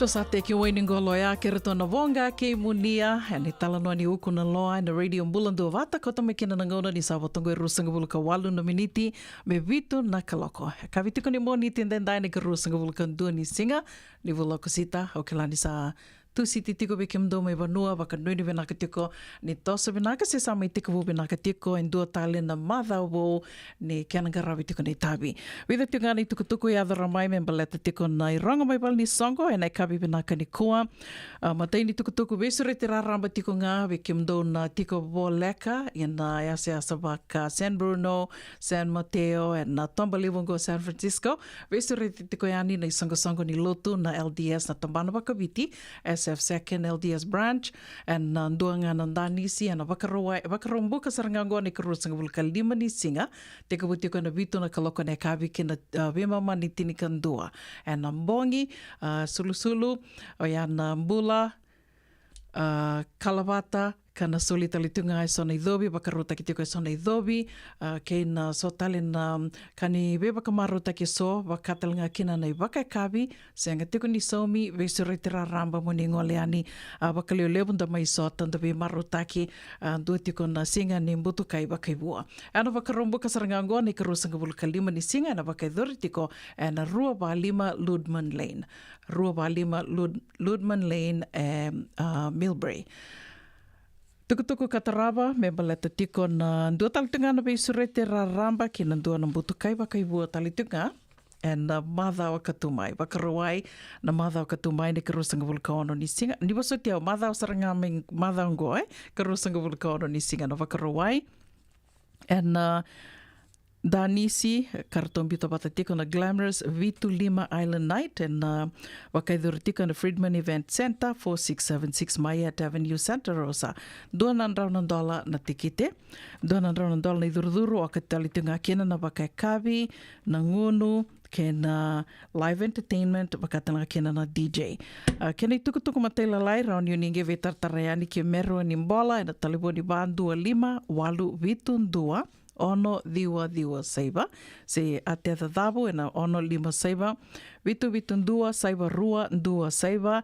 So sa te ki waining golo ya ke reto na vonga ke munia and tala no ni uku na loa na radio Bulando Vata ko tame kina na ngona ni sa watongo e rusanga bulu ka walu na miniti me vitu na kaloko. Ka vitu ko ni mo ni tenden dai ne ka rusanga bulu ka ndua ni singa ni vula ko sita o ke lani sa tu siti tiko be kimdo me vanua waka nui ni venaka tiko ni tosa venaka se sa mai tiko wu venaka tiko en dua tale na madha wo ni kiananga rawi tiko ni tabi. Wida tiko ngani tukutuku i adhara mai me mbaleta tiko na i ronga mai bal ni songo e nai kabi venaka ni kua. Matai ni tukutuku vesure te raramba tiko ngā we kimdo na tiko wo leka i na ase asa waka San Bruno, San Mateo e na Tomba Livongo San Francisco. Vesure te tiko yani na i songo ni lotu na LDS na Tambana Wakaviti SF Second LDS branch and nduanga nandanisi and wakarombuka sarangango ni karusanga vulka lima ni singa teka butiko na vitu na kaloko na kavi kina vimama ni tinikandua and mbongi sulusulu o yan mbula Kalavata kana soli talitunga e sona idhobi bakarota ki tiko e sona idhobi kei na so tale na kani beba kamarota ki so bakatalanga kina na ibaka kabi senga tiko ni somi vesure tira ramba moni ngoleani bakalio lebunda mai so tanda be marota ki dua tiko na singa ni mbutu kai bakai bua ana bakarombo kasaranga ngo ni karusanga bulka lima ni singa na bakai dhori tiko na rua ba lima Ludman Lane Ludman Lane Millbrae. Tukutuku kataraba me baleta tiko na ndua talitunga na beisure te raramba ki na ndua na mbutu kai bua talitunga and madha o katumai wakarawai na madha o katumai ne karusanga vulka ono ni singa ni waso tia madha o saranga me madha ngo karusanga vulka ono ni singa na wakarawai and Danisi, karatombito patatiko na Glamorous V25 Island Night and wakaidhuritiko na Friedman Event Center 4676 Mayat Avenue Santa Rosa. $200 na tikite. $200 na idhurudhuru wakatalitunga kena na wakaikavi na ngunu kena live entertainment wakatanga kena na DJ. Kena itukutuku matela lai raun yuninge vetartarayani ke mero ni mbola ena taliboni bandu 5 walu vitundua ono diwa saiba se ate thabu ena ono 5 saiba vitu ndua saiba rua ndua saiba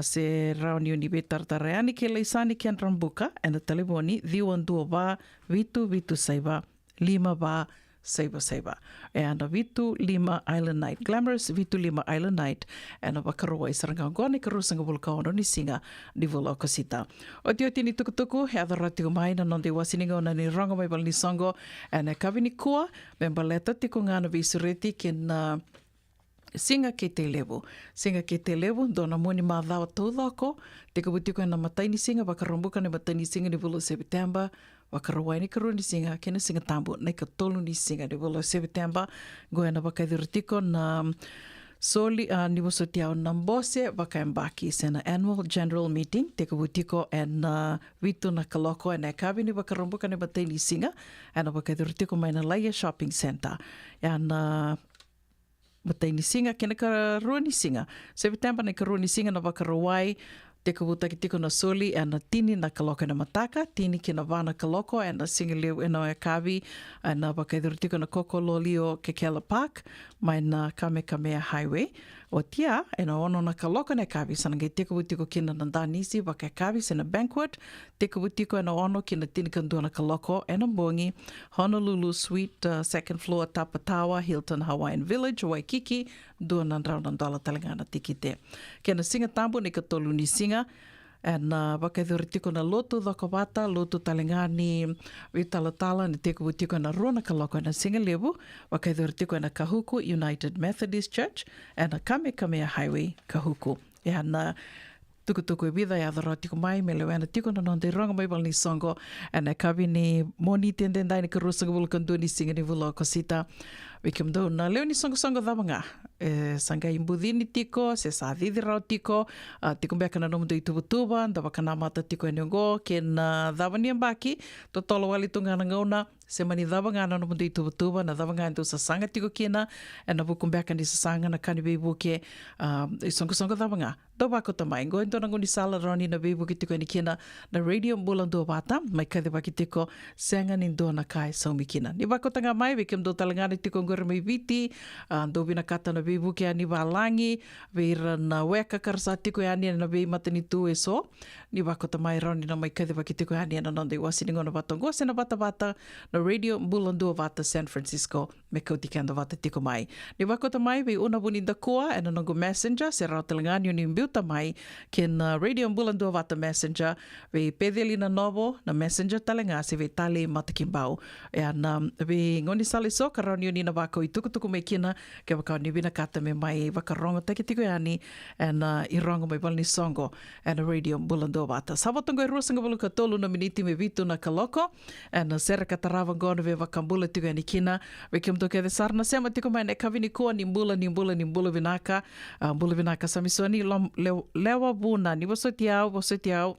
se rauni uni betartareani ke leisani ken rambuka ena telefoni diwa ndua ba vitu saiba 5 ba saiba ena V25 Island Night Glamorous V25 Island Night ena wakaroa isaranga ngone karusanga vulka ono ni singa ni vula okosita o tioti ni tukutuku he adharati umai na nonde wasininga ona ni ronga mai bal ni songo ena kavini kua membaleta tiko ngana visureti ken singa ke te levu dona moni madhao taudhako teka butiko ena mataini singa wakarombuka ne mataini singa ni vula September wakarawai ni karu ni singa kena singa tambu na ka tolu ni singa ni vula September goena wakaidhuritiko na soli ni wasotiao na mbose wakaembaki sena annual general meeting teka butiko ena vitu na kaloko ena kabi ni wakarombuka ne mataini singa ena wakaidhuritiko mai na Laia Shopping Center ena mataini singa kena ka rua ni singa September na ka rua ni singa na wakarawai teka wuta ki tiko na soli e na tini na kaloko na mataka, tini ki na vana kaloko e na singaleu e na e kawi e na wakaidhuru tiko na Kokololio Kekela Park mai na Kamehameha Highway. O tia e na ono na kaloko na kawi sanangai teka wutiko ki na Nandanisi waka kawi se na Banquet, teka wutiko e na ono ki na tini kandua na kaloko e na Mbongi, Honolulu Suite, second floor Tapatawa, Hilton Hawaiian Village, Waikiki, $200 talingana tikite. Kena singa tambu ni ka tolu ni singa na wakaidhuritiko na lotu dhokawata, lotu talingani witalatala ni teko wutiko na rona kaloko na singa levu, wakaidhuritiko na Kahuku United Methodist Church na Kamehameha Highway Kahuku. Na tukutuku e vida ya adharatiko mai me leo ana tiko na nonde ronga mai bal ni songo na kabi ni moni tendendai ni karusanga vulkandu ni singa ni vula kosita wikimdo na leo ni songo dhamanga sanga imbudhi ni tiko se sa dhidhi rao tiko tiko mbeka na nomundo itubutuba nda wakana mata tiko eniongo kena dhavani ambaki totolo wali tunga na ngauna se mani dhavanga na nomundo itubutuba na dhavanga ndu sasanga tiko kena na vukumbeka ni sasanga na kani beibuke songo dhavanga do bako tamai ngo ento nangu ni sala roni na beibuke tiko ni kena na radio Bulando Vata mai kadhe baki tiko sanga ni ndo na kai saumi kena ni bako tanga mai wikimdo talangani tiko ngore mai viti, do vina kata na vei vuke ani valangi, vei rana weka karasa tiko e ani na vei matani tu e so, ni wako ta mai roni na mai kathi waki tiko e ani na nonde wasi ni ngona vatongo, sena vata vata na Radio Bulandua Vata San Francisco, me kauti kanda vata tiko mai. Ni wako ta mai vei una vuni da koa, e na nongo messenger, se rao talangani ni mbiuta mai, ken Radio Bulandua Vata Messenger, vei pedeli na novo, na messenger talanga, se vei tale matakimbau, e ana vei ngoni sale so, karani ni na wako i tukutuku me kina, ke waka ni vina kata me mai wakarongo take tiko e ani, and i rongo mai balni songo, and Radio Bulandua Vata. Sawatongo e ruasanga buluka tolu na miniti me vitu na kaloko, and sera katarawa ngona ve wakambula tiko e ani kina, ve kim toke de sarna sema tiko mai ne kavini kua ni mbula vinaka, mbula vinaka samisoni lewa vuna, ni wasoti au,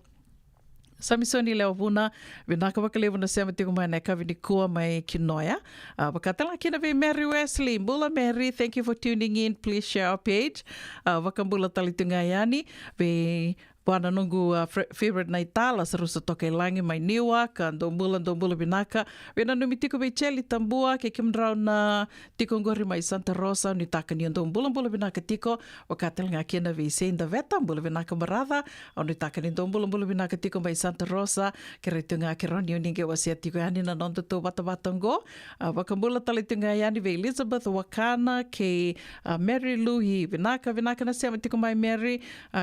Samisoni leo vuna, vinaka wakalevu na sema tiko mai ne kavini kua mai kinoia. Wakatala kina ve Mary Wesley, mbula Mary, thank you for tuning in, please share our page. Wakambula talitunga yani, ve Wana nungu favorite na itala sarusa toke langi mai niwa ka ndombula binaka wena numi tiko bei cheli tambua ke kimdrau na tiko ngori mai Santa Rosa ni taka ni ndombula binaka tiko wakatel nga kena vei seinda veta mbula binaka marada au ni taka ni ndombula binaka tiko mai Santa Rosa ke reitu nga ke roni uninge wasia tiko yani na nondo to bata-batango wakambula talitu nga yani vei Elizabeth Wakana ke Mary Louie binaka na sema tiko mai Mary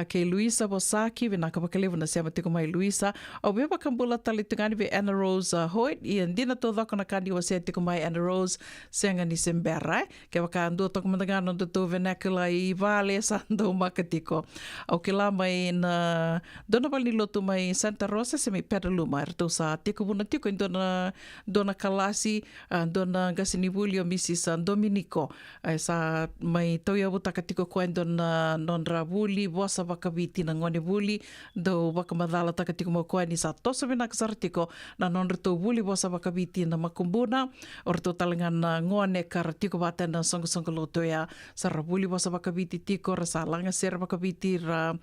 ke Luisa Bosaki vinaka wakalevu na sema tiko mai Luisa au beba kambula talitungani ve Anna Rose Hoyt i ndina to dhako na kani wasea tiko mai Anna Rose senga ni sembera ke waka andu toko mandangano to vernacular i vale sando makatiko au ke la mai na dona bali lotu mai Santa Rosa se mai Petaluma erto sa tiko buna tiko in dona kalasi dona gasini Julio Mrs. Dominico sa mai toia butaka tiko koe dona nonra vuli bosa wakaviti na ngone vuli do wakamadala taka tiko mo koe ni sa tosa vinaka saratiko na nonrito vuli bosa wakaviti na makumbuna orto talangan na ngone kara tiko wate na songo loto ya sara vuli bosa wakaviti tiko rasa langa sera wakaviti ra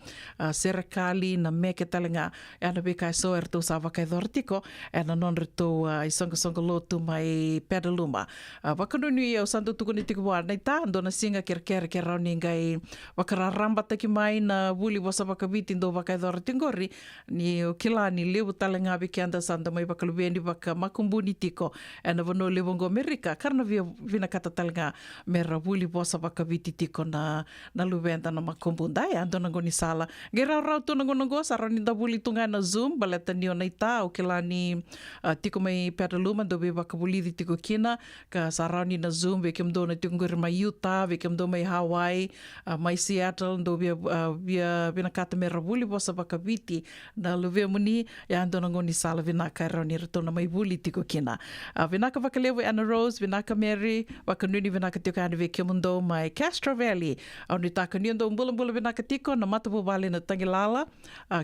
sera kali na meke talanga ana beka so erto sa wakaidor tiko na nonrito i songo loto mai Petaluma wakanuni au santo tukuni tiko wana ita andona singa kerkere ke rauni ngai wakararamba taki mai na vuli bosa wakaviti ndo wakaidora tingori ni o kila ni lewu talanga ke anda sanda mai wakaluweni waka makumbuni tiko na vano lewongo Amerika karna vina kata talanga mera vuli bosa wakaviti tiko na luwenda na makumbunda ya ando nangoni sala gera rautu nangonongo sarani da vuli tunga na Zoom baleta ni ona ita o kila ni tiko mai Petaluma do be wakabulidi tiko kina ka sarani na Zoom ve kemdo na tiko ngori mai Utah ve kemdo mai Hawaii mai Seattle do vina kata mera vuli bosa wakaviti na luwe muni ya ando nangoni sala vinaka roni rito na mai vuli tiko kina vinaka wakalewe Anna Rose vinaka Mary wakanuni vinaka tiko ane ve kemundo mai Castro Valley au ni taka ni ando mbula vinaka tiko na matapu vale na Tangilala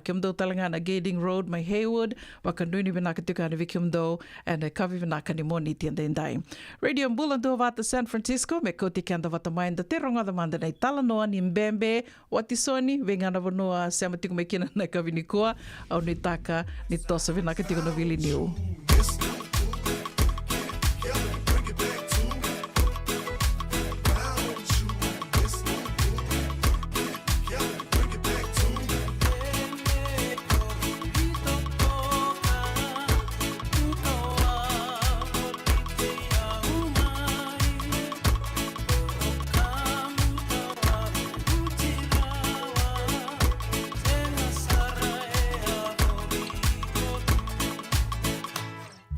kemundo talanga na Gading Road mai Haywood wakanuni vinaka tiko ane ve kemundo ane kavi vinaka ni moni tienda indai Radio Bulandua Vata San Francisco me koti kanda vata mainda te ronga da manda na itala noa ni mbembe watisoni vengana vanoa sema tiko mekina na kavini koa au ni taka ni tosa vinaka tiko no vili niu.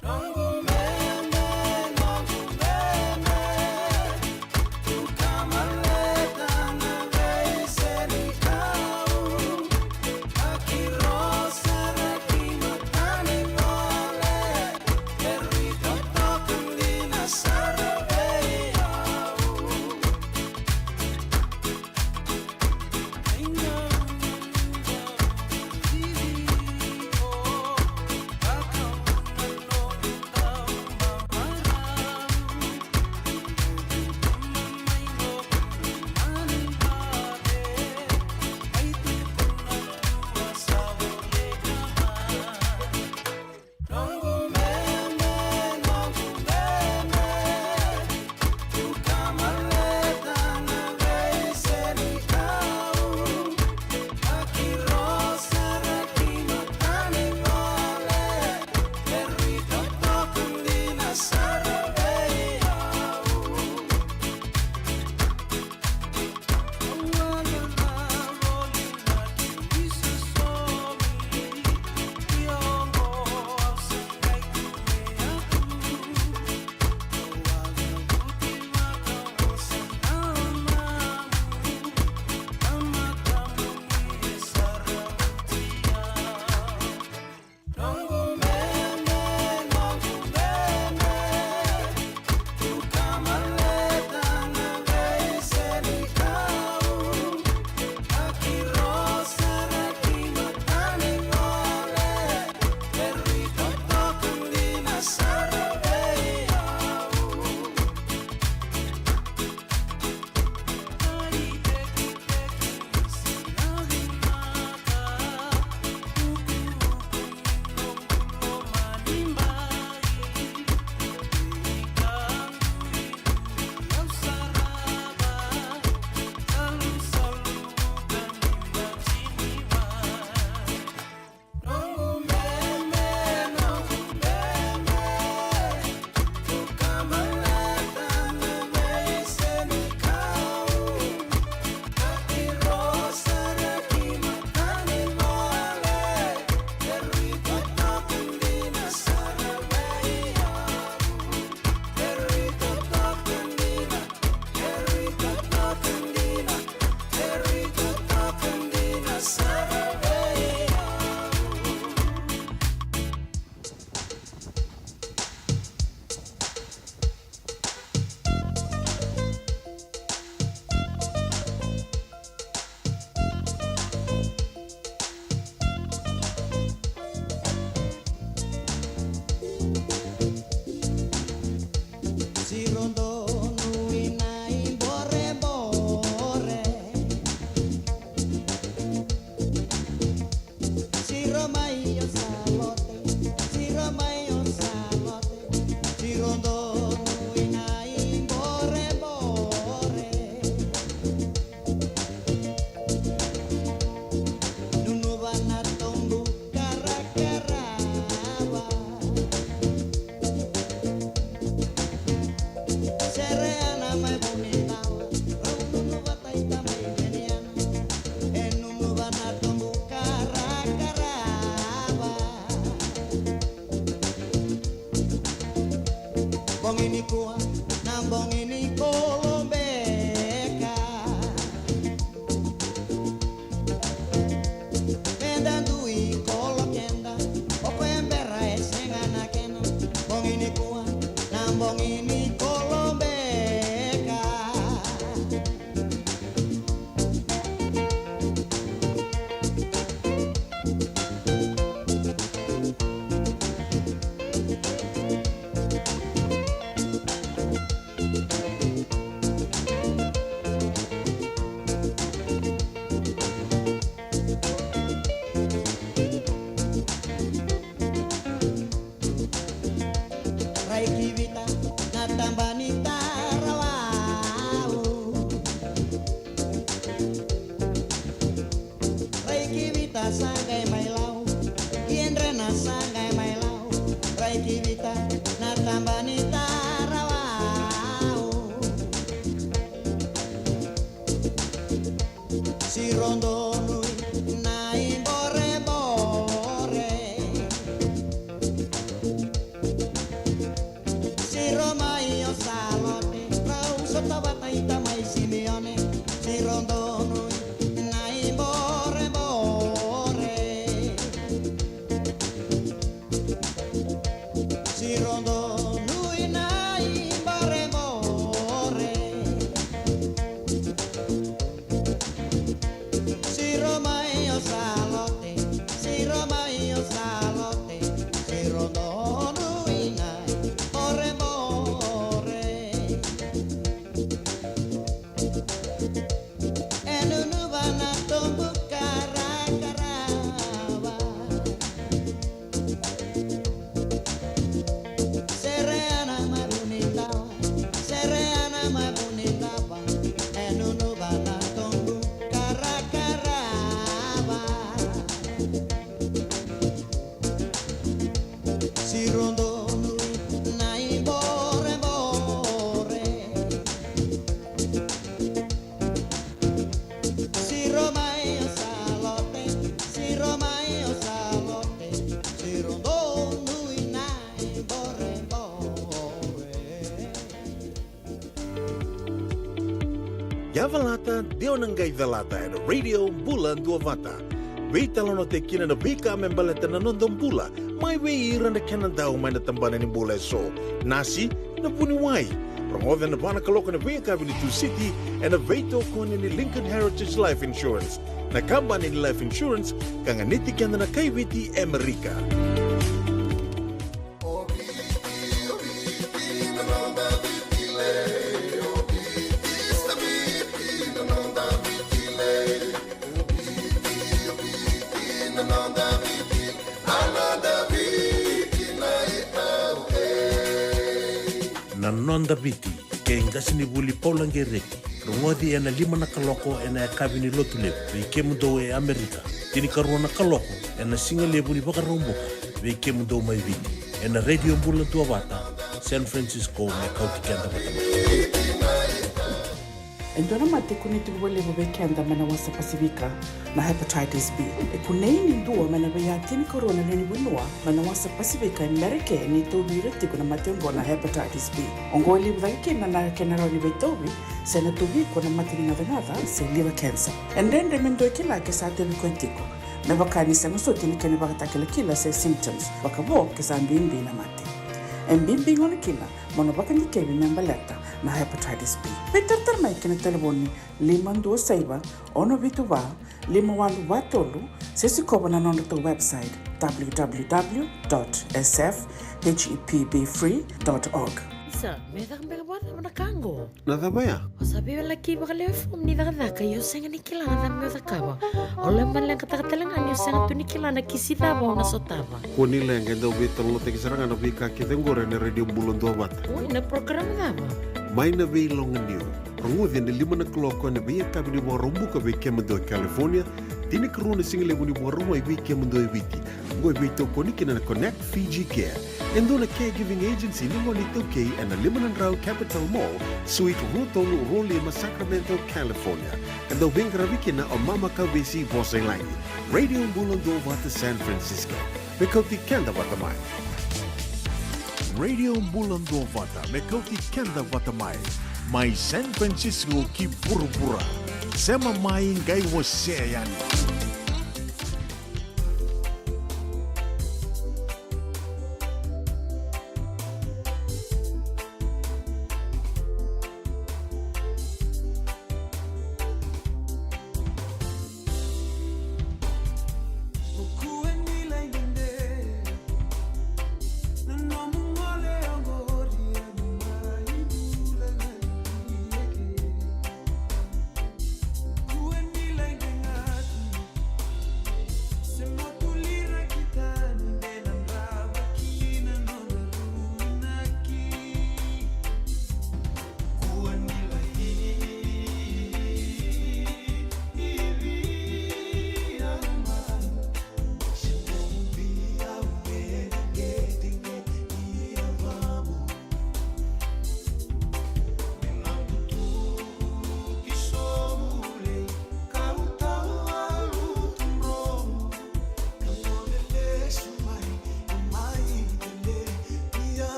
No bong ini kuat na bong ini kolombeka Kenda dui kolo kenda Opo embera esengana kena bong ini kuat na bong ini kolombeka Raikivita natambanita rawau Raikivita sangai mailau Kiendrena sangai mailau Raikivita natambanita rawau Si rondo nui nai bore bore Si Roma io salote Rau sotto bataita mai Simeone Si rondo nui nai bore bore Si rondo nui nai bore bore Si Roma io salote Si Roma io salote Si rondo nui nai bore bore E nunu bana tombu kara karaba Sereana mai bonita Sereana mai bonita E nunu bana tombu kara karaba Si rondo nui nai bore bore Si Roma io salote Si Roma io salote Si rondo nui nai bore bore Yavalata, Deonangai Velata, and Radio Bulan Duavata. Veitalono te kina na vika membaleta na nondong bula. Mai wei ira na kanandao mai na tambana ni bula so. Nasi na puniwai. Promote na bana kaloko na vika vini tu city and a veito kone ni Lincoln Heritage Life Insurance. Na kamba ni Life Insurance kanga niti kanda na kaiwiti Amerika. Na nonda biti ke ngasi ni buli paulange reki rongodi ena lima na kaloko ena ya kabini lotule ve kemundo e Amerika tini karona kaloko ena singa lebu ni baka romboka ve kemundo mai viti ena Radio Bulan Duavata San Francisco me kauti kenda batama Endona mate kuniti wale bo bekenda mana wasa Pasifika na hepatitis B. E kunei ni ndua mana baya tini corona leni winua mana wasa Pasifika Amerike ni tobi reti kuna matembo na hepatitis B. Ongoli wake na kenara ni betobi sena tobi kuna matini na venada se liver cancer. And then remendo kila ke sa tebi kontiko. Na bakani sa musoti ni kene bakata kila se symptoms. Bakabo ke sa mbimbi na mate. Mbimbi ngone kila mono bakani kebi membaleta na hepatitis B. Peter mai kena telefoni 526 ono vituva 51watolu sesi koba na nondo to website www.sfhepbfree.org. Isa, medak mbega bwana manakango. Nadabaya? Wasabi laki bakale fum ni daka yo senga nikila na me dakawa. Ole man lang katakatalangan yo senga tu nikila na kisida ba na sotaba. Kuni lenga ndo bitolo te kisaranga na bika kitengore na Radio Bulan Duavata. Ui na program daba. Mai na vei longa niu. Rongodi na 5 na kaloko na vei kabini mo rombuka vei kemendo California. Tini karuna single muni mo romo i vei kemendo i viti. Ngoi vei toko nikina na Connect Fiji Care. Endo na caregiving agency ni mo nito kei and na 5 Rao Capital Mall, Suite Rutong Rolima, Sacramento, California. Endo vengra wikina o mama ka vesi vosai laini. Radio Bulan Duavata San Francisco. Mekauti kenda watamai. Radio Bulan Vata me kauti kenda vata mai San Francisco ki burubura sema mai ngai wose yani.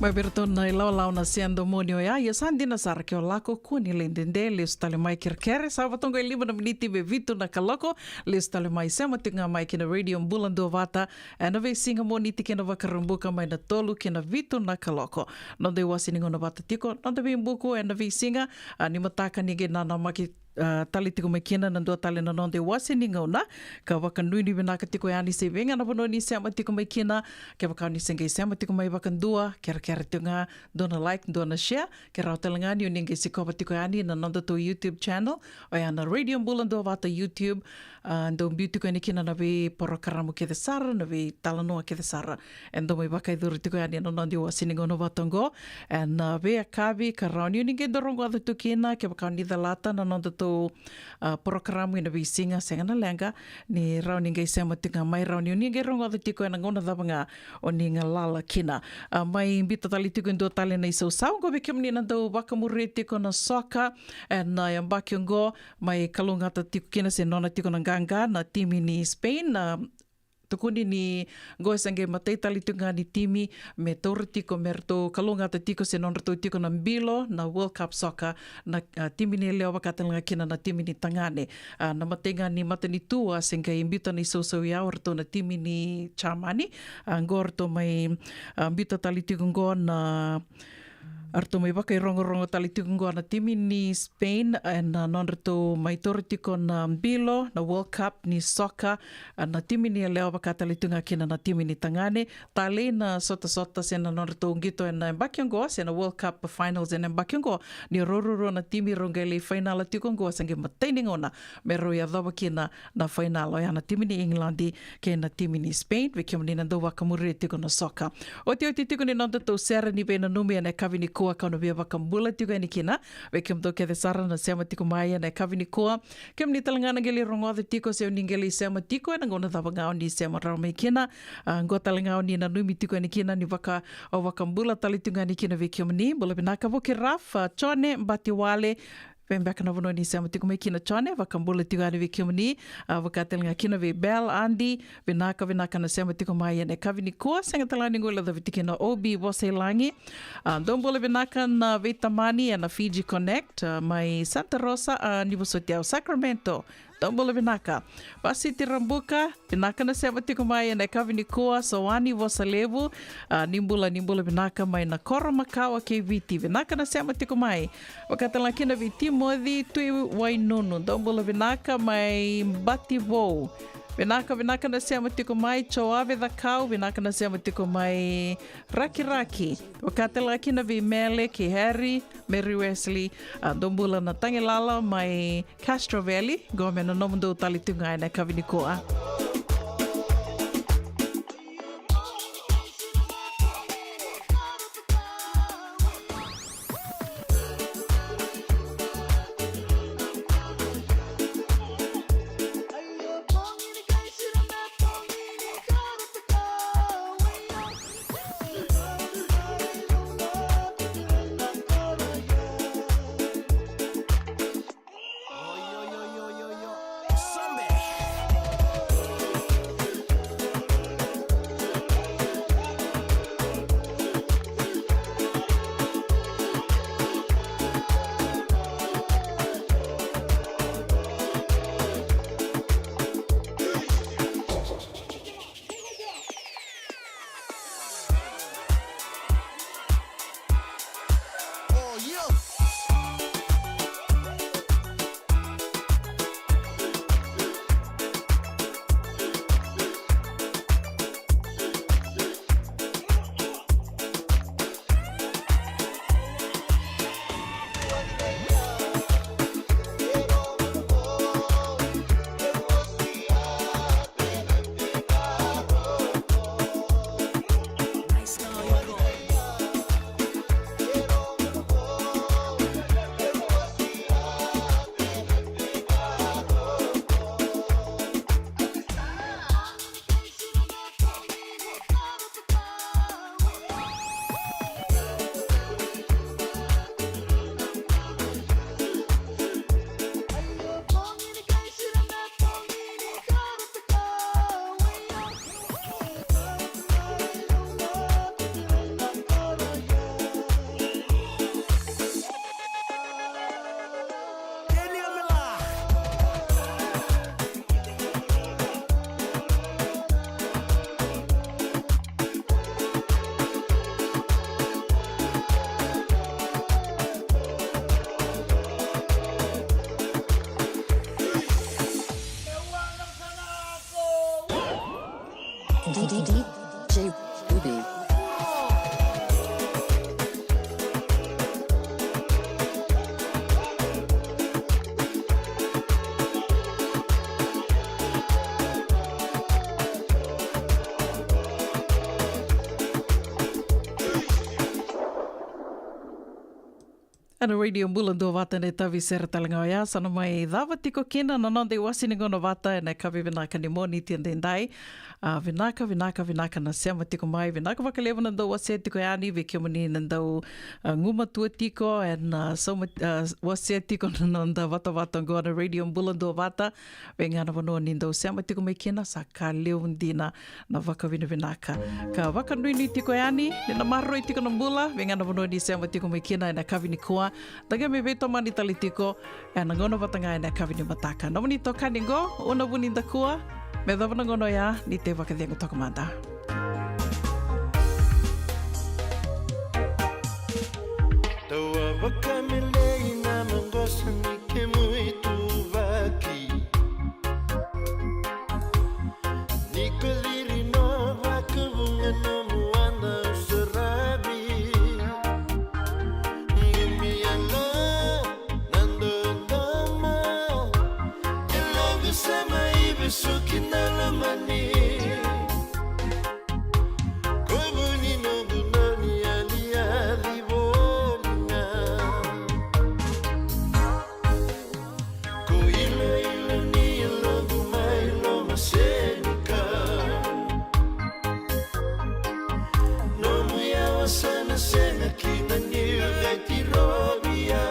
Mai bertona I lau na siando monio ya sandi na sara ke o lako kuni lendende le stale mai kerkere sa vatongo 5 miniti be vitu na kaloko le stale mai sema tinga mai kina radio mbulando vata na ve singa moniti kina vakarumbuka mai na tolu kina vitu na kaloko no de wasiningo na vata tiko no de bimbuku na ve singa ni mataka nige na maki tali tiko mai kina na dua tali na nonde wasiningo na ka wakanui ni vinaka tiko yani se venga na bono ni sema tiko mai kina ke wakau ni sengai sema tiko mai wakandua kera tunga dona like dona share kera telanga ni uninge sikopa tiko yani na nonda to YouTube channel o ya na radio mbulando vata YouTube ndo beauty ko ni kina na ve porokaramu ke de sara na ve talanoa ke de sara endo mai wakai duru tiko yani na nondi wasiningo no vatongo and ve akavi karani uninge dorongo adu tukina ke wakau ni lata na nonda to porokaramu ina ve singa senga na lenga ni rauninge sema tinga mai rauni uninge rongo adu tiko na ngona davanga o ni lala kina mai bita tali tiko ndo tali na isau sau go bekem ni nando wakamure tiko na soka na yambakiongo mai kalunga ta tiko kina se nona tiko na ganga na timi ni Spain na tukuni ni goesange matei tali tunga ni timi me toro tiko merto kalunga ta tiko se nona tiko na mbilo na World Cup Soccer na timi ni leo wakatalanga kina na timi ni tangane na matenga ni matani tua senga imbita ni so ya orto na timi ni chamani ngorto mai mbita tali tiko ngo na arto mai wakai rongo tali tiko na timi ni Spain na nonreto mai toro tiko na mbilo na World Cup ni soccer na timi ni leo wakatali tunga kina na timi ni tangane tali na sota sena nonreto ngito na mbakiongo sena World Cup finals na mbakiongo ni rororo na timi rongeli final tiko ngo sange mateiningona mero ya dhawa kina na final o ya na timi ni Englandi ke na timi ni Spain wikimni na ndo wakamure tiko na soccer oti tiko ni nonreto sera ni bena numi na kavini koa kauna via wakambula tiko ni kina wekem to ke de sara na sema tiko mai na kavini koa kem ni talangana geli rongo de tiko se ningeli sema tiko na ngona dava ngao ni sema rame kina ngo talangao ni na numi tiko ni kina ni waka o wakambula tali tiko ni kina wekem ni bola binaka voke raf chone mbatiwale Pembeka na vono ni sema tiko mai kina chone wakambula tiko ani wekem ni wakatelanga kina ve bel andi vinaka na sema tiko mai na kavini koa senga talani ngola da vitike na obi wose langi dombola vinaka na Vitamani na Fiji Connect mai Santa Rosa ni vosotiao Sacramento dombola vinaka pasi tirambuka vinaka na sema tiko mai na kavini koa Sawani Vosalevu nimbula vinaka mai na Koromakawa KVT vinaka na sema tiko mai wakatelanga kina viti Modi tui wainunu dombola vinaka mai Bativo vinaka na sema tiko mai Choave da Kau vinaka na sema tiko mai Raki wakatela kina Vimele ki Harry Mary Wesley dombola na Tangilala mai Castro Valley gome na nomundo tali tunga na kavinikoa DJ Ruby. Ana radio mbulando wata ne tavi sera talanga o ia, sana mai dhawa tiko kena na nonde wasi ni gono wata e na kawe vinaka ni moni tiandendai. Vinaka na seama tiko mai, vinaka wakalewa na ndau wasi tiko yani, veke mani na ndau nguma tua tiko, and soma wasi tiko na nda wata ngo ana radio mbulando wata, vengana wanoa ni ndau seama tiko mai kena, sa ka leo ndina na waka vinaka. Ka waka nui ni tiko yani, ni na maroi tiko na mbula, vengana wanoa ni seama tiko mai kena, e na kawe ni kua, taga me veto mani talitiko e na ngono watanga e na kawini mataka. Nomani to kaningo, una wuni da kua, me dhawana ngono ya, ni te wakadhengu tokamanda. Tawa wakamelei na mangosa nike muito vaki. Niko liri no wakavunga no muanda usarabi. Suki na lamani Koibuni no bunani ali ali bolinga Ko ilo ni ilo dumai lo masenika No muya wasana sena kina niu gaiti robia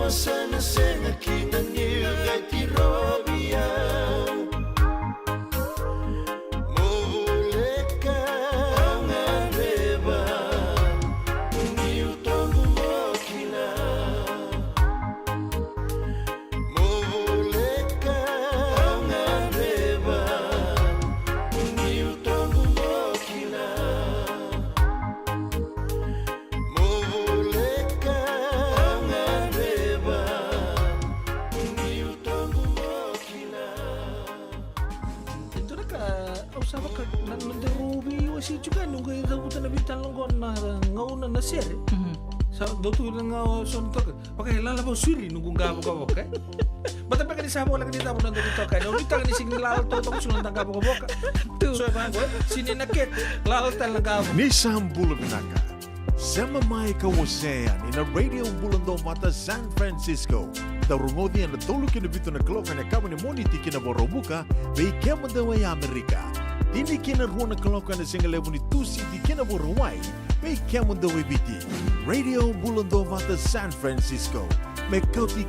Sana senga kina niu gaiti robia sabe que não derrubi eu assim juga nunca ia buta na bitan lang na ngauna na sere. Sa doutor nga son to. Pakai lala ba suri nunggu gabo ka boka. Bata pa kani sabo lang dito na dito ka. No bita ni sing lala to sunan tang gabo ka boka. So ba go sini naket lala tal na gabo. Ni sambula binaka. Sama mai ka wasean in a radio bulando mata San Francisco. Tarungodi na toluk na bito na klok na kama ni moniti kina borobuka be kema da way Amerika. Ini kina ruona klok na single ni tusi di kina borowai be kema da way biti. Radio bulando mata San Francisco. Me kauti